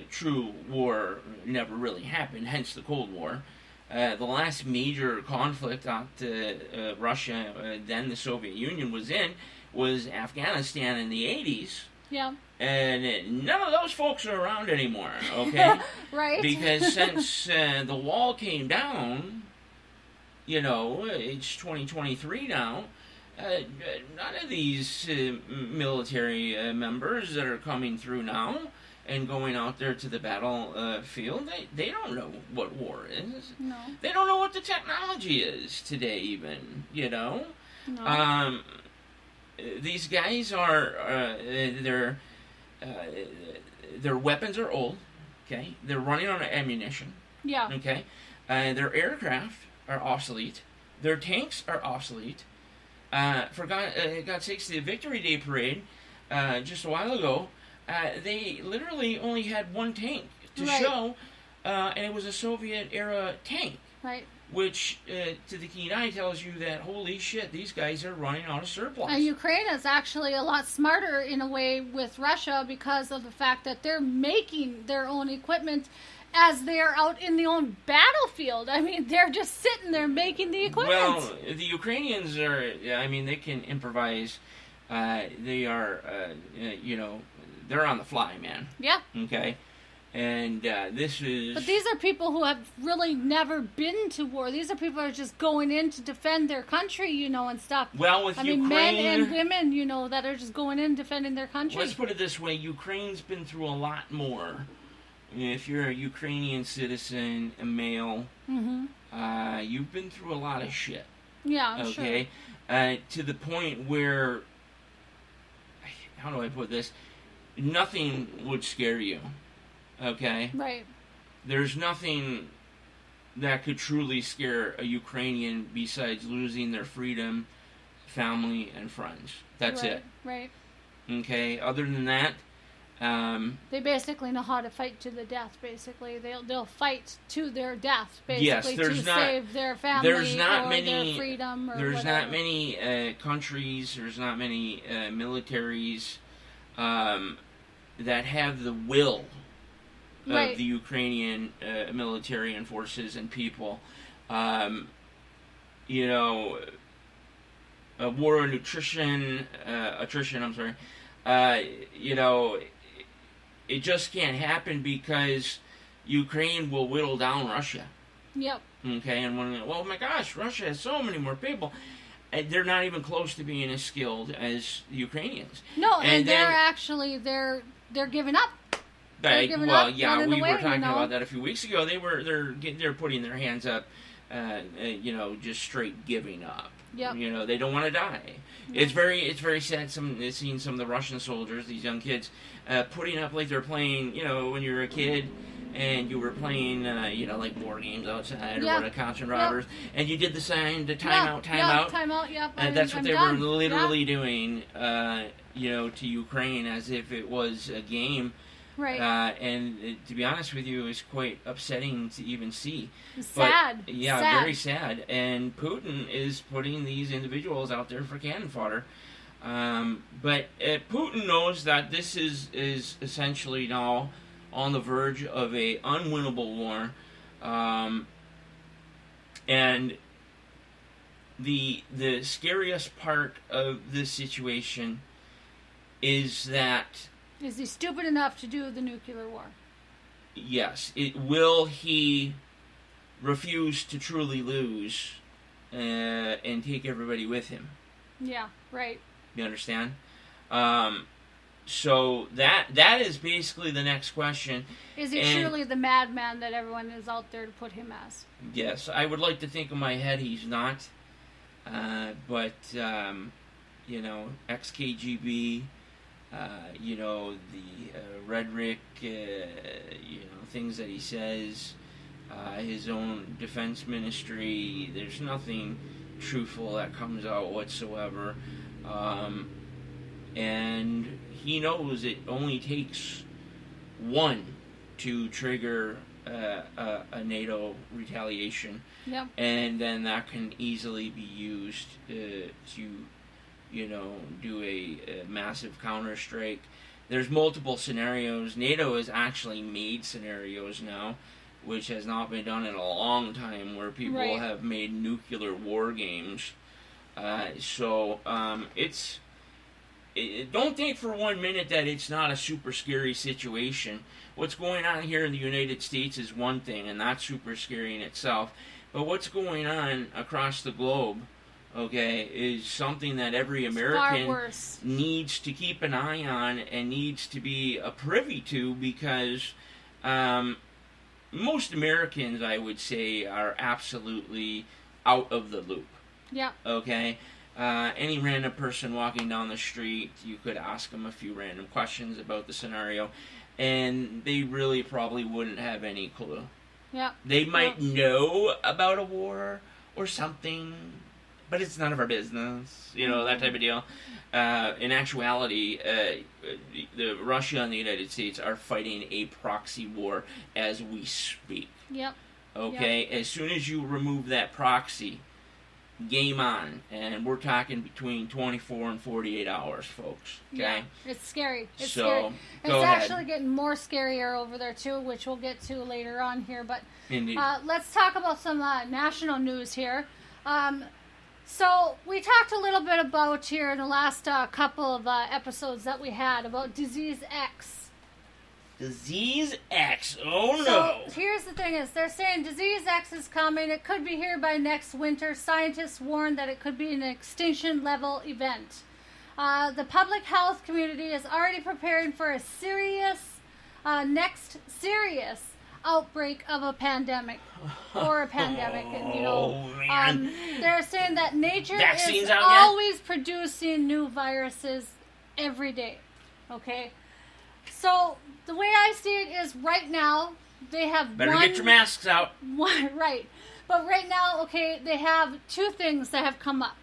true war never really happened, hence the Cold War. The last major conflict that Russia, then the Soviet Union, was in was Afghanistan in the 80s. Yeah. And none of those folks are around anymore, okay? Right. Because since the wall came down, you know, it's 2023 now, none of these military members that are coming through now and going out there to the battlefield, they don't know what war is. No. They don't know what the technology is today, even, you know? No. These guys are, their weapons are old, okay? They're running on ammunition, Yeah. okay? Their aircraft are obsolete. Their tanks are obsolete. For God's sakes, the Victory Day parade, just a while ago, they literally only had one tank to show, and it was a Soviet-era tank. Right. Which, to the keen eye, tells you that, holy shit, these guys are running out of surplus. And Ukraine is actually a lot smarter in a way with Russia because of the fact that they're making their own equipment as they're out in the own battlefield. I mean, they're just sitting there making the equipment. Well, the Ukrainians are, I mean, they can improvise. They are, you know, they're on the fly, man. Yeah. Okay? And this is... But these are people who have really never been to war. These are people who are just going in to defend their country, you know, and stuff. Well, with Ukraine... men and women, you know, that are just going in defending their country. Let's put it this way. Ukraine's been through a lot more. If you're a Ukrainian citizen, a male, you've been through a lot of shit. Yeah, okay? Sure. To the point where... How do I put this? Nothing would scare you. Okay? Right. There's nothing that could truly scare a Ukrainian besides losing their freedom, family, and friends. That's right, it. Right. Okay? Other than that, they basically know how to fight to the death, basically. They'll fight to their death, basically, yes, to save their family their freedom or There's whatever. not many countries, there's not many militaries that have the will of the Ukrainian military and forces and people. You know, a war on attrition, you know, it just can't happen because Ukraine will whittle down Russia. Yep. Okay, and when, well, my gosh, Russia has so many more people. They're not even close to being as skilled as the Ukrainians. No, and then, they're actually, they're giving up. Well, yeah, we were talking you know? about that a few weeks ago. They're putting their hands up, you know, just straight giving up. Yep. You know, they don't want to die. It's very sad. Seeing some of the Russian soldiers, these young kids, putting up like they're playing. You know, when you were a kid and you were playing, you know, like board games outside or what, cops and robbers, and you did the sign, the timeout. Timeout. Yep. That's what I'm they done. were literally doing. You know, to Ukraine as if it was a game. Right. And to be honest with you, it was quite upsetting to even see. Sad. But, yeah, sad. very sad. And Putin is putting these individuals out there for cannon fodder. But Putin knows that this is essentially now on the verge of a unwinnable war. And the scariest part of this situation is that... Is he stupid enough to do the nuclear war? Yes. Will he refuse to truly lose and take everybody with him. Yeah, right. You understand? So that is basically the next question. Is he truly the madman that everyone is out there to put him as? Yes, I would like to think in my head he's not. But, you know, ex-KGB, you know, the rhetoric, you know, things that he says, his own defense ministry, there's nothing truthful that comes out whatsoever. And he knows it only takes one to trigger a NATO retaliation. Yep. And then that can easily be used to, you know, do a massive counterstrike. There's multiple scenarios. NATO has actually made scenarios now, which has not been done in a long time, where people Right. have made nuclear war games. So don't think for 1 minute that it's not a super scary situation. What's going on here in the United States is one thing, and that's super scary in itself. But what's going on across the globe, okay, is something that every American needs to keep an eye on and needs to be privy to, because most Americans, I would say, are absolutely out of the loop. Yeah. Okay? Any random person walking down the street, you could ask them a few random questions about the scenario, and they really probably wouldn't have any clue. Yeah. They might know about a war or something, but it's none of our business. You know, that type of deal. In actuality, Russia and the United States are fighting a proxy war as we speak. Yep. Okay? Yep. As soon as you remove that proxy, game on. And we're talking between 24 and 48 hours, folks. Okay? Yeah, it's scary. It's So, scary. go It's ahead. actually getting more scarier over there, too, which we'll get to later on here. But Indeed. let's talk about some national news here. So we talked a little bit about here in the last couple of episodes that we had about Disease X. Disease X. Oh, no. So here's the thing is, they're saying Disease X is coming. It could be here by next winter. Scientists warn that it could be an extinction-level event. The public health community is already preparing for a next serious outbreak of a pandemic. Or a pandemic. And, you know, man. they're saying that nature Vaccines is out yet? always producing new viruses every day. Okay? So the way I see it is right now they have Better get your masks out. Right. But right now, okay, they have two things that have come up.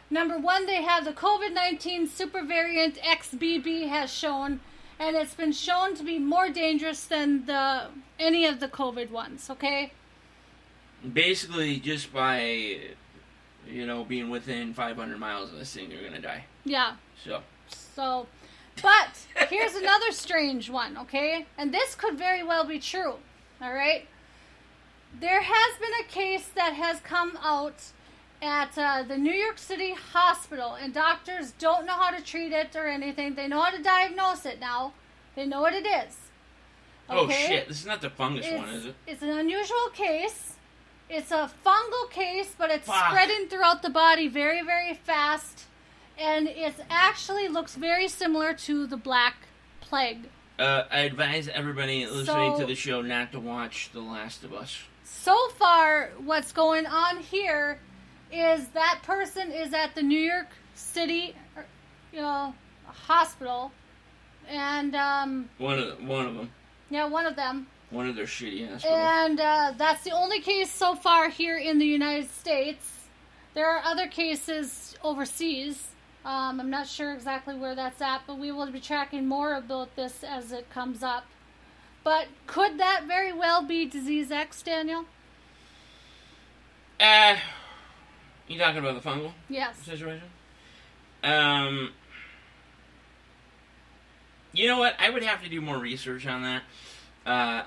Number one, they have the COVID-19 super variant XBB has shown, and it's been shown to be more dangerous than any of the COVID ones, okay? Basically, just by, you know, being within 500 miles of this thing, you're going to die. Yeah. So, but here's another strange one, okay? And this could very well be true, all right? There has been a case that has come out at the New York City hospital, and doctors don't know how to treat it or anything. They know how to diagnose it now. They know what it is. Oh, Okay? shit. This is not the fungus one, is it? It's an unusual case. It's a fungal case, but it's Fuck. spreading throughout the body very, very fast. And it actually looks very similar to the Black Plague. I advise everybody listening to the show not to watch The Last of Us. So far, what's going on here is that person is at the New York City, hospital, and One of them. yeah, one of them. One of their shitty hospitals. And that's the only case so far here in the United States. There are other cases overseas. I'm not sure exactly where that's at, but we will be tracking more about this as it comes up. But could that very well be Disease X, Daniel? You talking about the fungal Yes. situation? You know what? I would have to do more research on that.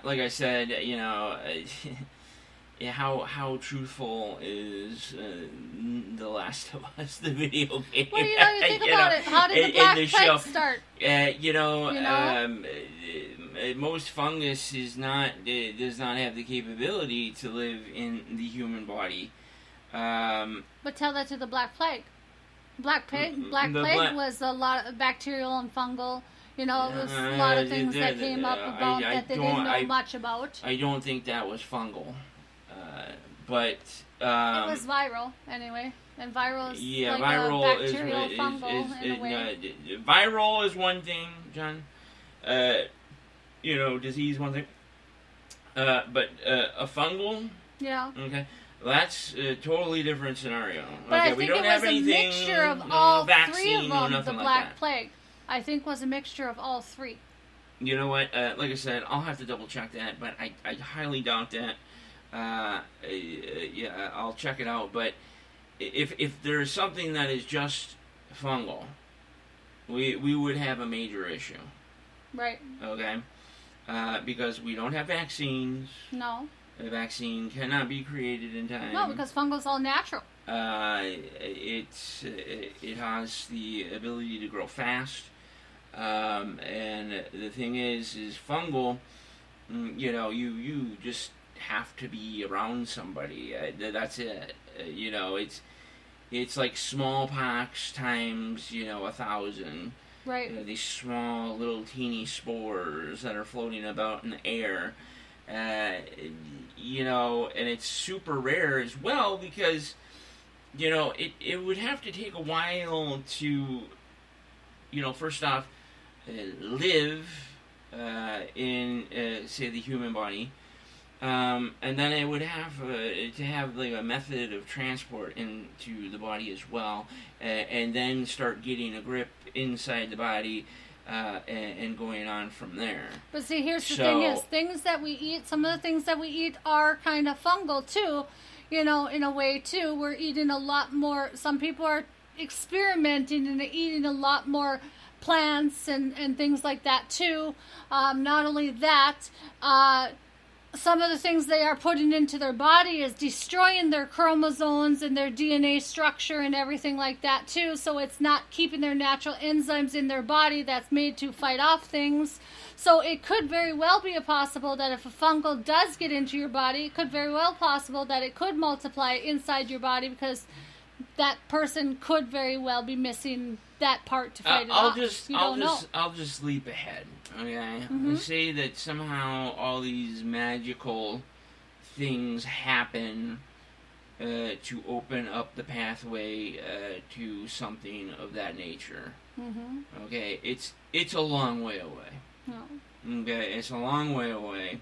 Like I said, you know, how truthful is The Last of Us, the video game? Well, you think about it. How did the Black Plague start? most fungus does not have the capability to live in the human body. But tell that to the Black Plague. Black Plague was a lot of bacterial and fungal. You know, it was a lot of things that came up about that they didn't know much about. I don't think that was fungal, but it was viral anyway. And viral is like viral a bacterial fungal in a way. Viral is one thing, John. Disease one thing. But a fungal. Yeah. Okay. That's a totally different scenario. But okay, I think we don't it was have a anything, mixture of all vaccine, three of them. The Black like Plague, I think, was a mixture of all three. You know what? Like I said, I'll have to double check that, but I highly doubt that. I'll check it out. But if there's something that is just fungal, we would have a major issue. Right. Okay. Because we don't have vaccines. No. A vaccine cannot be created in time. No, because fungal's all natural. It has the ability to grow fast, and the thing is fungal. You just have to be around somebody. That's it. It's like smallpox times 1,000. Right. These small little teeny spores that are floating about in the air. And it's super rare as well because, it would have to take a while to, first off, live in, say, the human body. And then it would have to have like a method of transport into the body as well, and then start getting a grip inside the body. And going on from there. But see, here's the thing is, things that we eat, some of the things that we eat are kind of fungal too, in a way too. We're eating a lot more, some people are experimenting and eating a lot more plants and things like that too. Not only that, some of the things they are putting into their body is destroying their chromosomes and their DNA structure and everything like that too. So it's not keeping their natural enzymes in their body that's made to fight off things. So it could very well be possible that if a fungal does get into your body, it could very well possible that it could multiply inside your body because that person could very well be missing that part to fight it off. I'll just leap ahead. Okay, I say that somehow all these magical things happen to open up the pathway to something of that nature. Mm-hmm. Okay, it's a long way away. No. Okay, it's a long way away.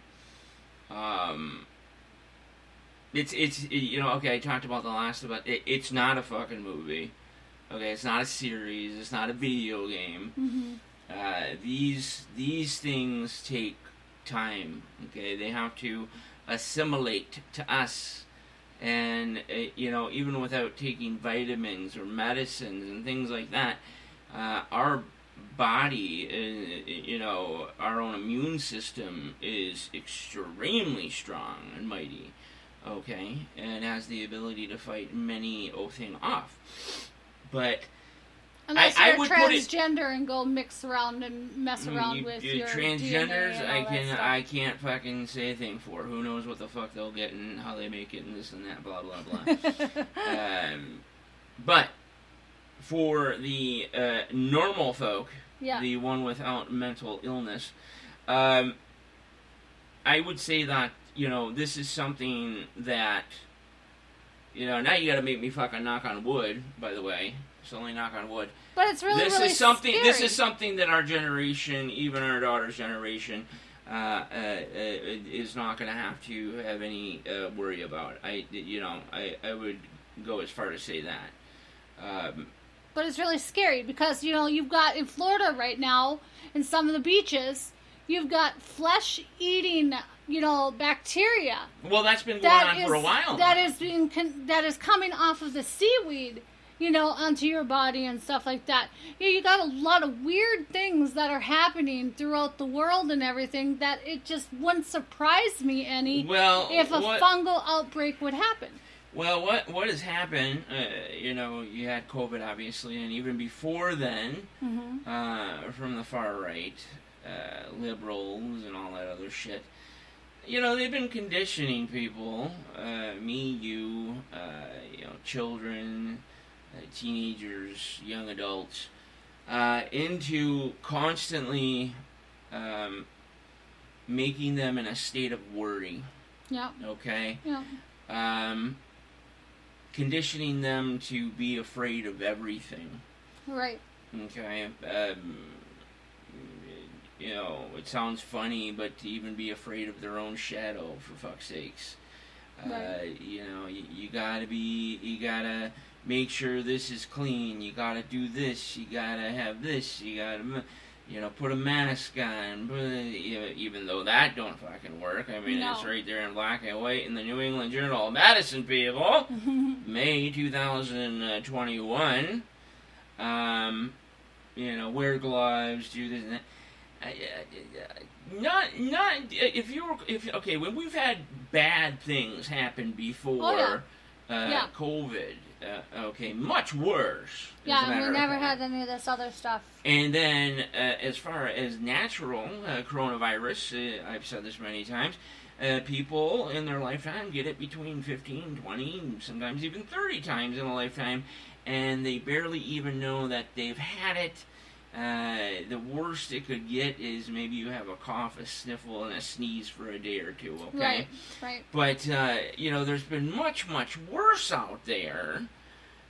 Okay, I talked about the last about it. It's not a fucking movie. Okay, it's not a series. It's not a video game. Mm-hmm. These things take time. Okay, they have to assimilate to us, and even without taking vitamins or medicines and things like that, our body, our own immune system is extremely strong and mighty. Okay, and has the ability to fight many things off, but. Unless you're transgender and go mix around and mess around with your transgenders, DNA I can't fucking say a thing for. Who knows what the fuck they'll get and how they make it and this and that, blah blah blah. But for the normal folk, the one without mental illness, I would say that this is something that now you got to make me fucking knock on wood. By the way. It's only knock on wood. But it's really scary. This is something that our generation, even our daughter's generation, is not going to have to have any worry about. I would go as far to say that. But it's really scary because you've got in Florida right now, in some of the beaches, you've got flesh-eating bacteria. Well, that's been going on for a while. That is coming off of the seaweed. Onto your body and stuff like that. You got a lot of weird things that are happening throughout the world and everything that it just wouldn't surprise me any if a fungal outbreak would happen. Well, what has happened, you had COVID, obviously, and even before then, from the far right, liberals and all that other shit. You know, they've been conditioning people, me, you, children, teenagers, young adults, into constantly making them in a state of worry. Yeah. Okay? Yeah. Conditioning them to be afraid of everything. Right. Okay? It sounds funny, but to even be afraid of their own shadow, for fuck's sakes. Right. You gotta make sure this is clean. You gotta do this. You gotta have this. You gotta, put a mask on. Even though that don't fucking work. I mean, No. It's right there in black and white in the New England Journal of Medicine, people. May 2021. Wear gloves, do this and that. When we've had bad things happen before COVID, much worse. Yeah, and we never had any of this other stuff. And then, as far as natural coronavirus, I've said this many times, people in their lifetime get it between 15, 20, sometimes even 30 times in a lifetime, and they barely even know that they've had it. The worst it could get is maybe you have a cough, a sniffle, and a sneeze for a day or two, okay? Right. But, there's been much, much worse out there.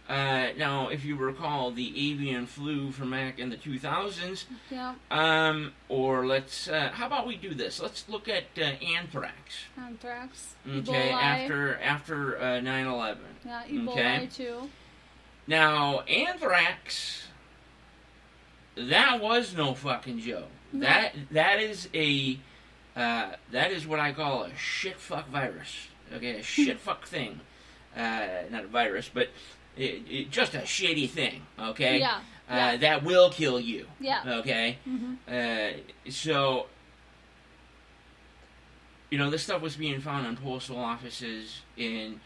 Now, if you recall the avian flu from back in the 2000s, yeah. Or how about we do this? Let's look at anthrax. Anthrax. Okay, Ebola. after 9/11. Yeah, Ebola okay? too. Now, anthrax, that was no fucking joke. No. That is what I call a shit fuck virus. Okay, a shit fuck thing. Not a virus, but just a shitty thing. Okay. Yeah. That will kill you. Yeah. Okay. Mm-hmm. So, this stuff was being found in postal offices, in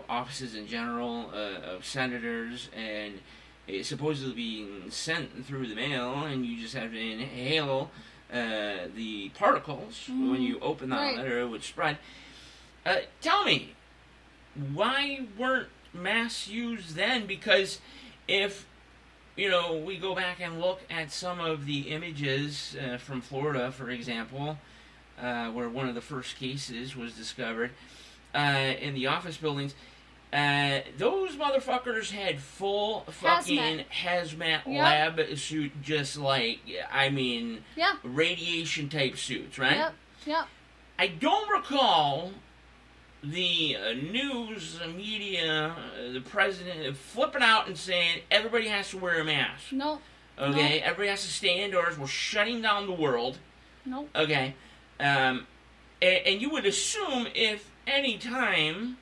offices in general of senators, and it's supposedly being sent through the mail, and you just have to inhale the particles when you open that letter, it would spread. Tell me, why weren't masks used then? Because if we go back and look at some of the images from Florida, for example, where one of the first cases was discovered in the office buildings, those motherfuckers had full fucking hazmat lab suit, just like, radiation type suits, right? Yep. I don't recall the news media, the president flipping out and saying everybody has to wear a mask. No. Okay, everybody has to stay indoors. We're shutting down the world. No. Okay, and you would assume if any time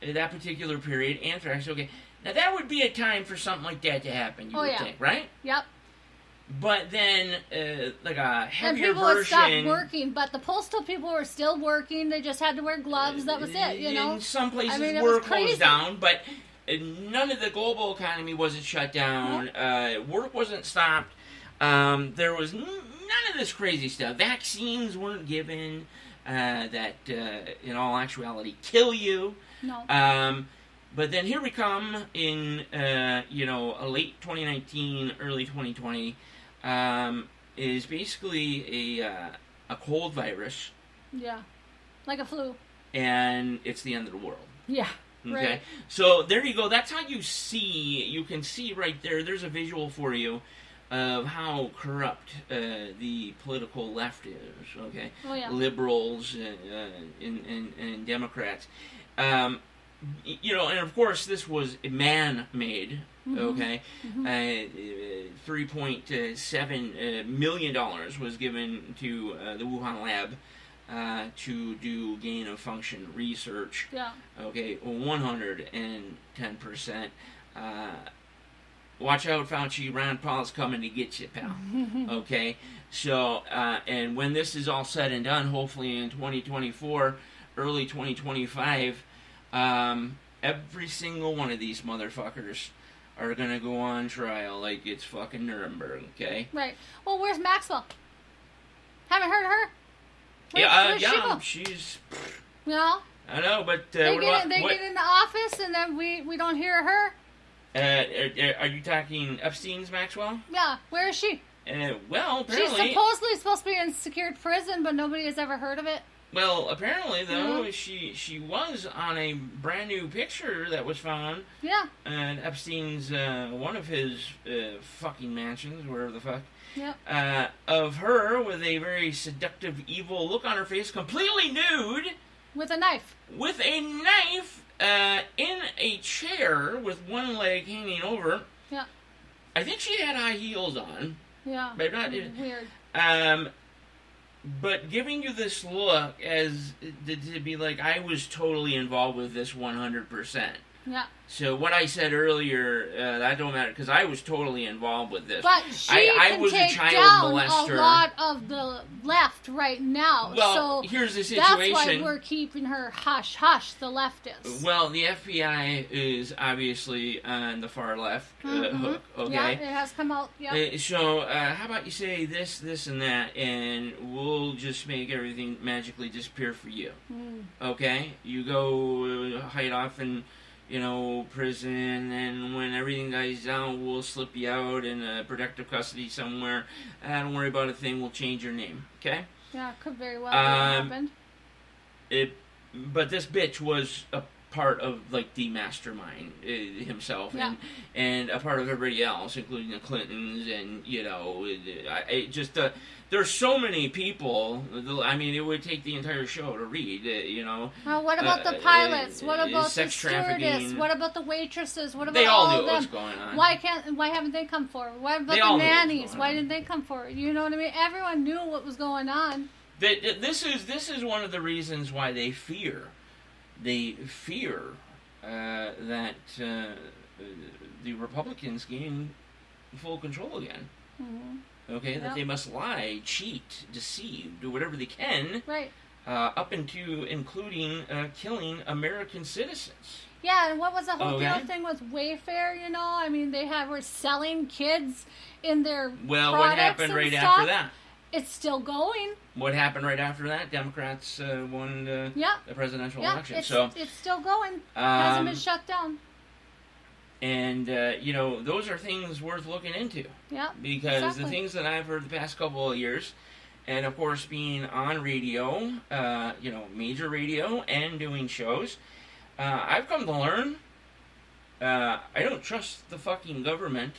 in that particular period, anthrax, okay, now that would be a time for something like that to happen, you would think, right? Yep. But then, like a heavier and people version... would stop working, but the postal people were still working. They just had to wear gloves. That was it, In some places were closed down, but none of the global economy wasn't shut down. Work wasn't stopped. There was none of this crazy stuff. Vaccines weren't given that, in all actuality, kill you. No. But then here we come in, late 2019, early 2020, is basically a cold virus. Yeah. Like a flu. And it's the end of the world. Yeah. Okay. Right. So there you go. That's how you can see right there. There's a visual for you of how corrupt the political left is. Okay. Oh, yeah. Liberals and Democrats. And of course, this was man-made, okay? $3.7 million was given to the Wuhan lab to do gain-of-function research. Yeah. Okay, 110%. Watch out, Fauci. Ron Paul's coming to get you, pal. Okay? So, and when this is all said and done, hopefully in 2024, early 2025, every single one of these motherfuckers are going to go on trial like it's fucking Nuremberg, okay? Right. Well, where's Maxwell? Haven't heard of her? Where's she go? She's... You know? I know, but... They get in the office and then we don't hear her? Are you talking Epstein's Maxwell? Yeah. Where is she? Well, apparently... She's supposedly supposed to be in secured prison, but nobody has ever heard of it. Well, apparently, though, she was on a brand new picture that was found. Yeah. And Epstein's, one of his fucking mansions, wherever the fuck. Yep. Of her with a very seductive, evil look on her face, completely nude. With a knife. With a knife in a chair with one leg hanging over. Yeah. I think she had high heels on. Yeah. But not weird. But giving you this look as to be like, I was totally involved with this 100%. Yeah. So what I said earlier, that don't matter, because I was totally involved with this. But she I was take a child down molester. A lot of the left right now. Well, so here's the situation. That's why we're keeping her hush-hush, the leftists. Well, the FBI is obviously on the far left hook, okay? Yeah, it has come out, yeah. So how about you say this, and that, and we'll just make everything magically disappear for you. Okay? You go hide off in... prison, and when everything dies down, we'll slip you out in protective custody somewhere. Don't worry about a thing, we'll change your name, okay? Yeah, could very well have happened. But this bitch was a part of, like, the mastermind himself, and a part of everybody else, including the Clintons, and, there's so many people. I mean, it would take the entire show to read, what about the pilots? What about the sex stewardess? What about the waitresses? What about they all knew of them? What's going on. Why haven't they come forward? What about the nannies? Why didn't they come forward? You know what I mean? Everyone knew what was going on. This is one of the reasons why they fear. They fear that the Republicans gain full control again. Okay, that they must lie, cheat, deceive, do whatever they can, right? Up into including killing American citizens. Yeah, and what was the whole deal thing with Wayfair? I mean, were selling kids in their well. Products What happened and right stuff? after that? It's still going. What happened right after that? Democrats won the presidential election. It's still going. Hasn't been shut down. And, those are things worth looking into. Yeah, because the things that I've heard the past couple of years, and, of course, being on radio, major radio, and doing shows, I've come to learn I don't trust the fucking government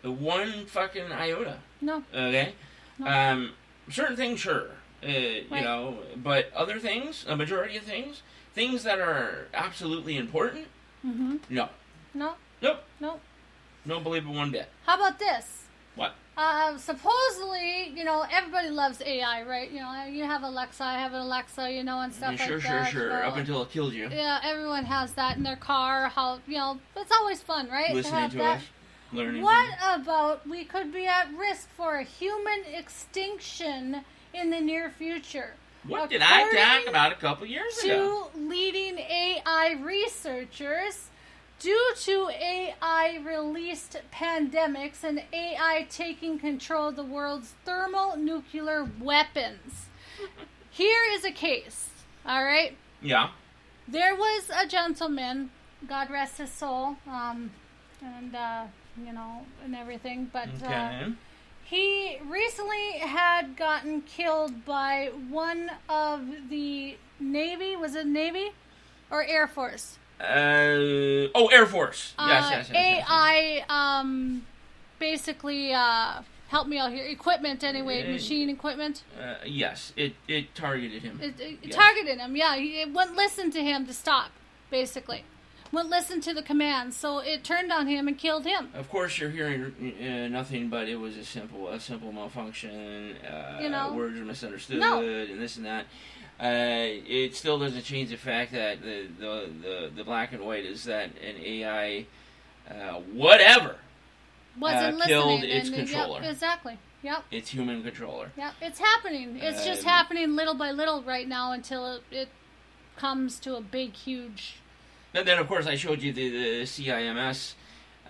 one fucking iota. No. Okay? No. Certain things, sure. Right. But other things, a majority of things that are absolutely important, no. No? Nope. Nope. Don't believe it one bit. How about this? What? Supposedly, everybody loves AI, right? You have Alexa, I have an Alexa, and stuff like that. Sure. Up until it kills you. Yeah, everyone has that in their car. It's always fun, right? Listening to us. Learning. What about we could be at risk for a human extinction in the near future? What did I talk about a couple years ago? To leading AI researchers, due to AI-released pandemics and AI taking control of the world's thermonuclear weapons. Here is a case, all right? Yeah. There was a gentleman, God rest his soul, and everything, but he recently had gotten killed by one of the Navy, was it Navy or Air Force? Air Force. Yes. AI, basically, help me out here. Equipment, anyway, machine equipment. Yes, it targeted him. It targeted him, yeah. It wouldn't listen to him to stop, basically. Wouldn't listen to the commands, so it turned on him and killed him. Of course, you're hearing nothing but it was a simple malfunction. Words were misunderstood, and this and that. It still doesn't change the fact that the black and white is that an AI, whatever, wasn't killed listening, its controller. Yep, exactly. Yep. Its human controller. Yep, it's happening. It's just happening little by little right now until it comes to a big, huge. And then, of course, I showed you the CIMS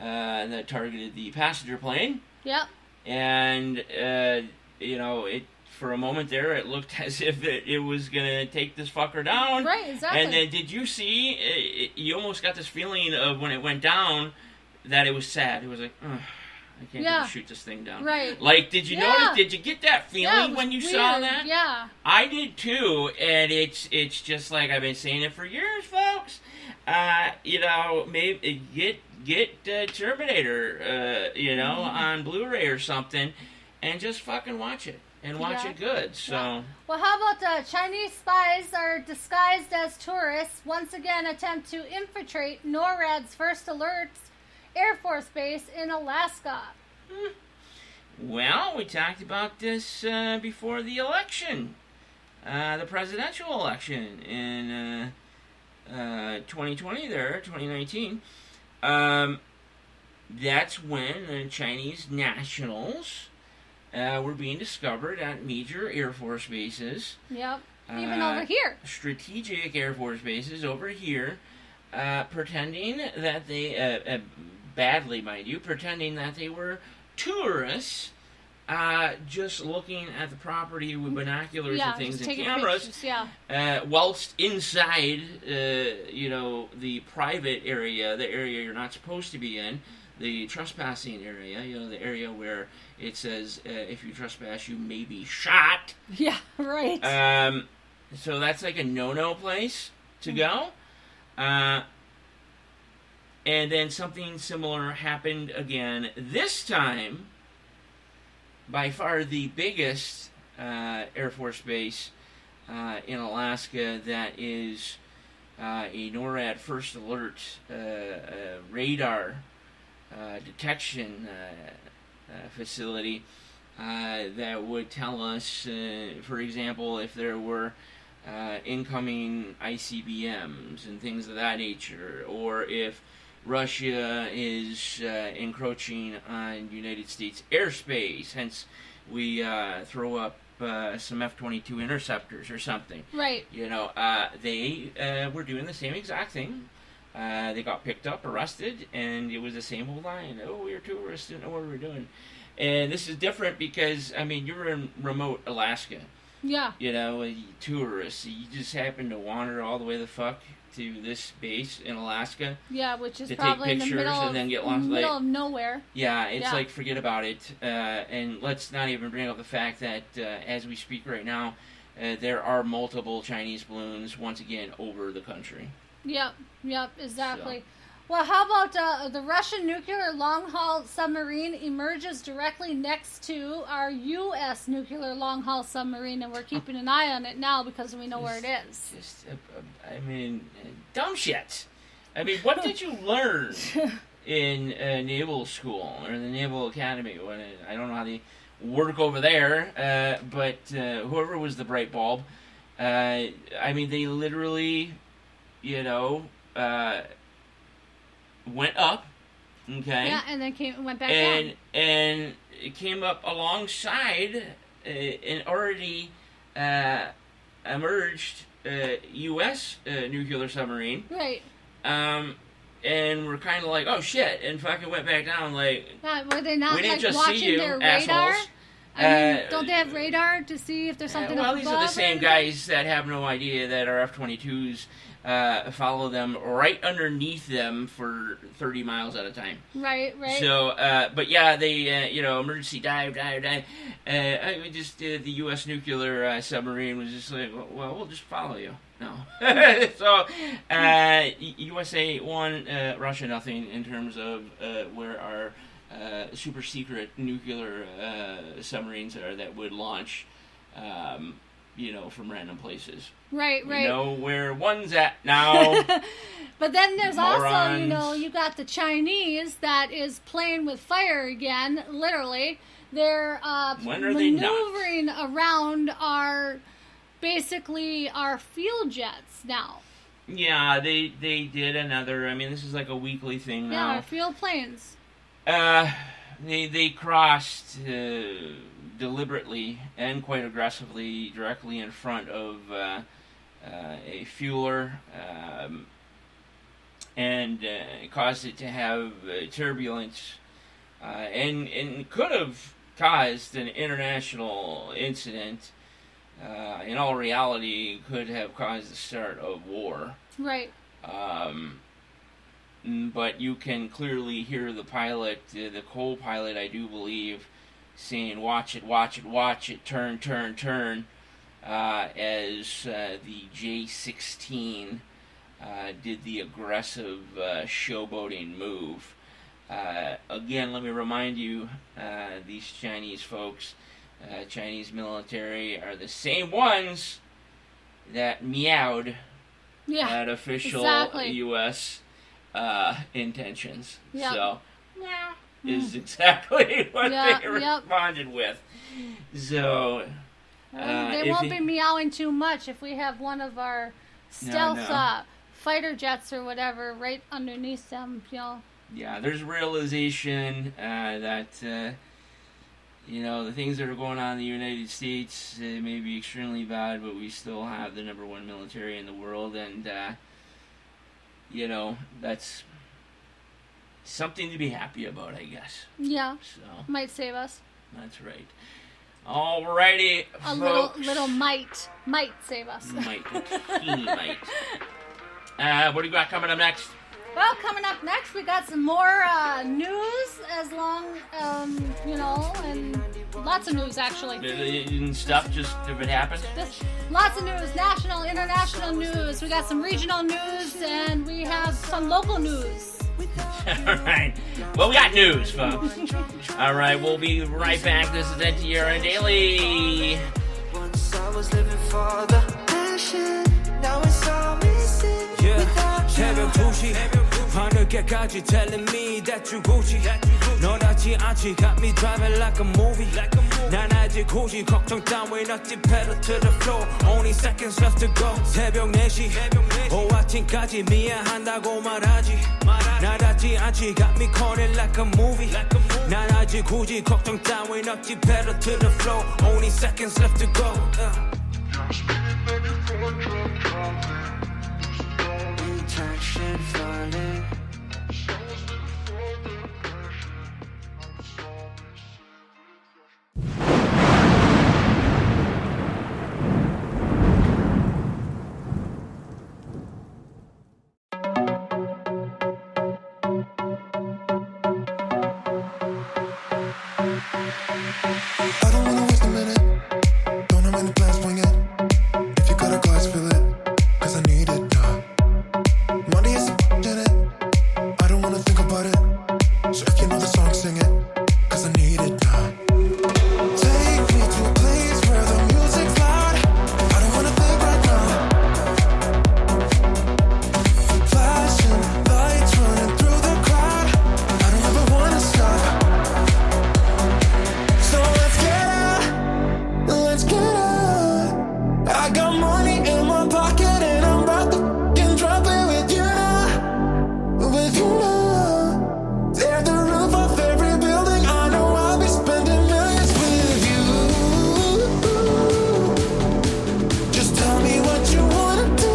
that targeted the passenger plane. Yep. And, it for a moment there, it looked as if it was going to take this fucker down. Right, exactly. And then did you see, you almost got this feeling of when it went down that it was sad. It was like, ugh, I can't even shoot this thing down. Right. Like, did you notice, did you get that feeling when you weird. saw that? Yeah. I did too, and it's just like I've been saying it for years, folks. Maybe get Terminator, on Blu-ray or something, and just fucking watch it. And watch it good, so... Yeah. Well, how about Chinese spies are disguised as tourists once again attempt to infiltrate NORAD's First Alerts Air Force Base in Alaska? Well, we talked about this before the election. The presidential election in 2020 there, 2019. That's when the Chinese nationals... were being discovered at major Air Force bases. Yep. Even over here. Strategic Air Force bases over here, pretending that they, badly mind you, pretending that they were tourists, just looking at the property with binoculars and things and cameras, pictures, whilst inside, the private area, the area you're not supposed to be in, the trespassing area, the area where it says if you trespass, you may be shot. Yeah, right. So that's like a no-no place to go. And then something similar happened again. This time, by far the biggest Air Force base in Alaska that is a NORAD First Alert radar detection facility that would tell us, for example, if there were incoming ICBMs and things of that nature, or if Russia is encroaching on United States airspace, hence we throw up some F-22 interceptors or something. Right. They were doing the same exact thing. They got picked up, arrested, and it was the same old line. Oh, we were tourists, didn't know what we were doing. And this is different because, you're in remote Alaska. Yeah. Tourists. You just happen to wander all the way the fuck to this base in Alaska. Yeah, which is to probably take pictures in the middle, and then get lost. Middle of nowhere. Yeah, it's like, forget about it. And let's not even bring up the fact that as we speak right now, there are multiple Chinese balloons, once again, over the country. Yep, exactly. So. Well, how about the Russian nuclear long-haul submarine emerges directly next to our U.S. nuclear long-haul submarine, and we're keeping an eye on it now because we know where it is. Dumb shit. What did you learn in naval school or the Naval Academy? I don't know how they work over there, but whoever was the bright bulb, they literally... went up, okay? Yeah, and then went back down. And it came up alongside an already emerged U.S. Nuclear submarine. Right. And we're kind of like, oh shit, and fucking went back down like... were they not we didn't just watching see you, their radar? Assholes. Don't they have radar to see if there's something well, above? These are the same guys that have no idea that our F-22s follow them right underneath them for 30 miles at a time. Right. So, but yeah, they, emergency dive. The U.S. nuclear submarine was just like, well, we'll just follow you. No. So, USA 1, Russia nothing in terms of where our super secret nuclear submarines are that would launch, from random places. Right. We know where one's at now. But then there's Morons. also, you got the Chinese that is playing with fire again, literally. They're maneuvering around our field jets now. Yeah, they did another, this is like a weekly thing now. Yeah, our field planes. They crossed deliberately and quite aggressively directly in front of a fueler and caused it to have turbulence, and could have caused an international incident. In all reality, could have caused the start of war. Right. But you can clearly hear the pilot, the co-pilot, I do believe, saying, "Watch it, watch it, watch it, turn, turn, turn," as the J-16 did the aggressive showboating move. Again, let me remind you, these Chinese folks, Chinese military, are the same ones that meowed at official U.S. Intentions. Yep. So, is exactly what they responded with. So, they won't be meowing too much if we have one of our stealth fighter jets or whatever right underneath them, you know. Yeah, there's realization that, the things that are going on in the United States may be extremely bad, but we still have the number one military in the world, and, that's something to be happy about, I guess. Yeah, so might save us. That's right. Alrighty, folks. Little might save us. Teeny might. What do you got coming up next? Well, coming up next, we got some more news, and lots of news, actually. And stuff, just if it happens? Lots of news, national, international news. We got some regional news, and we have some local news. All right. Well, we got news, folks. All right, we'll be right back. This is NTRN Daily. Once I was living for the passion, now it's all missing without 새벽 2시 하늘께까지 telling me that you Gucci 너답지 않지 got me driving like a movie 난 아직 고시 걱정 따윈 없지 pedal to the floor only seconds left to go 새벽 4시 오후 아침까지 미안한다고 말하지 나답지 않지 got me calling like a movie 난 아직 굳이 걱정 따윈 없지 pedal to the floor only seconds left to go intention falling. I don't wanna waste a minute. Don't have many plans, wing it. If you got a glass, fill it. 'Cause I need it now. Money is in it. I don't wanna think about it. So if you know the song, sing it. 'Cause I need it now. Take me to a place where the music's loud. I don't wanna think right now. Flashing lights running through the crowd. I don't ever wanna stop. So let's get out. Let's get out. I got money in my pocket and I'm about to f***ing drop it with you now. With you now. Tear the roof off every building. I know I'll be spending millions with you. Just tell me what you wanna do.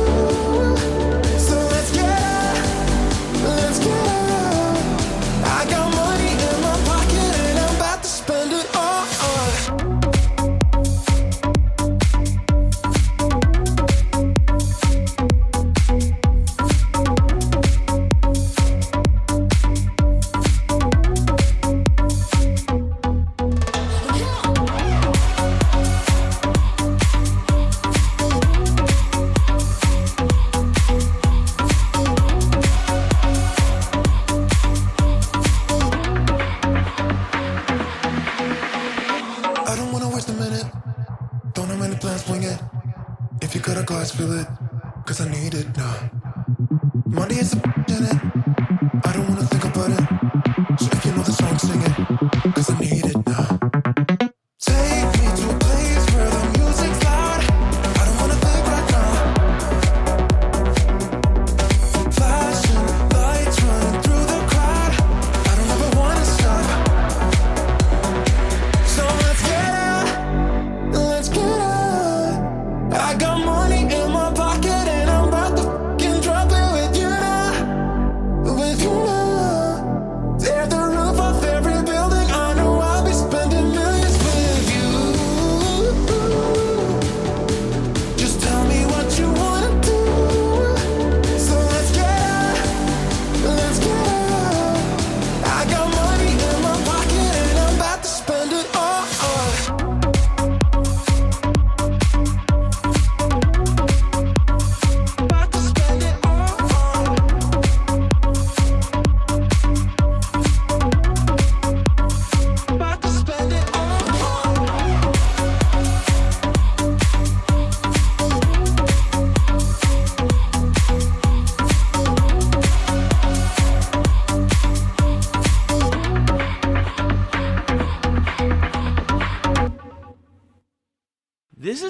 So let's get out. Let's get out. I got money in my pocket and I'm about to spend it all. I don't wanna waste a minute. Don't have many plans, wing it. If you got a glass, fill it. 'Cause I need it now. Money is in it. I don't wanna think about it. So if you know the song, sing it. 'Cause I need it now. Take me to a place where the music's loud. I don't wanna think right now. Flashing lights running through the crowd. I don't ever wanna stop. So let's get out. Let's get out. I got money in my pocket and I'm about to f***ing drop it with you now.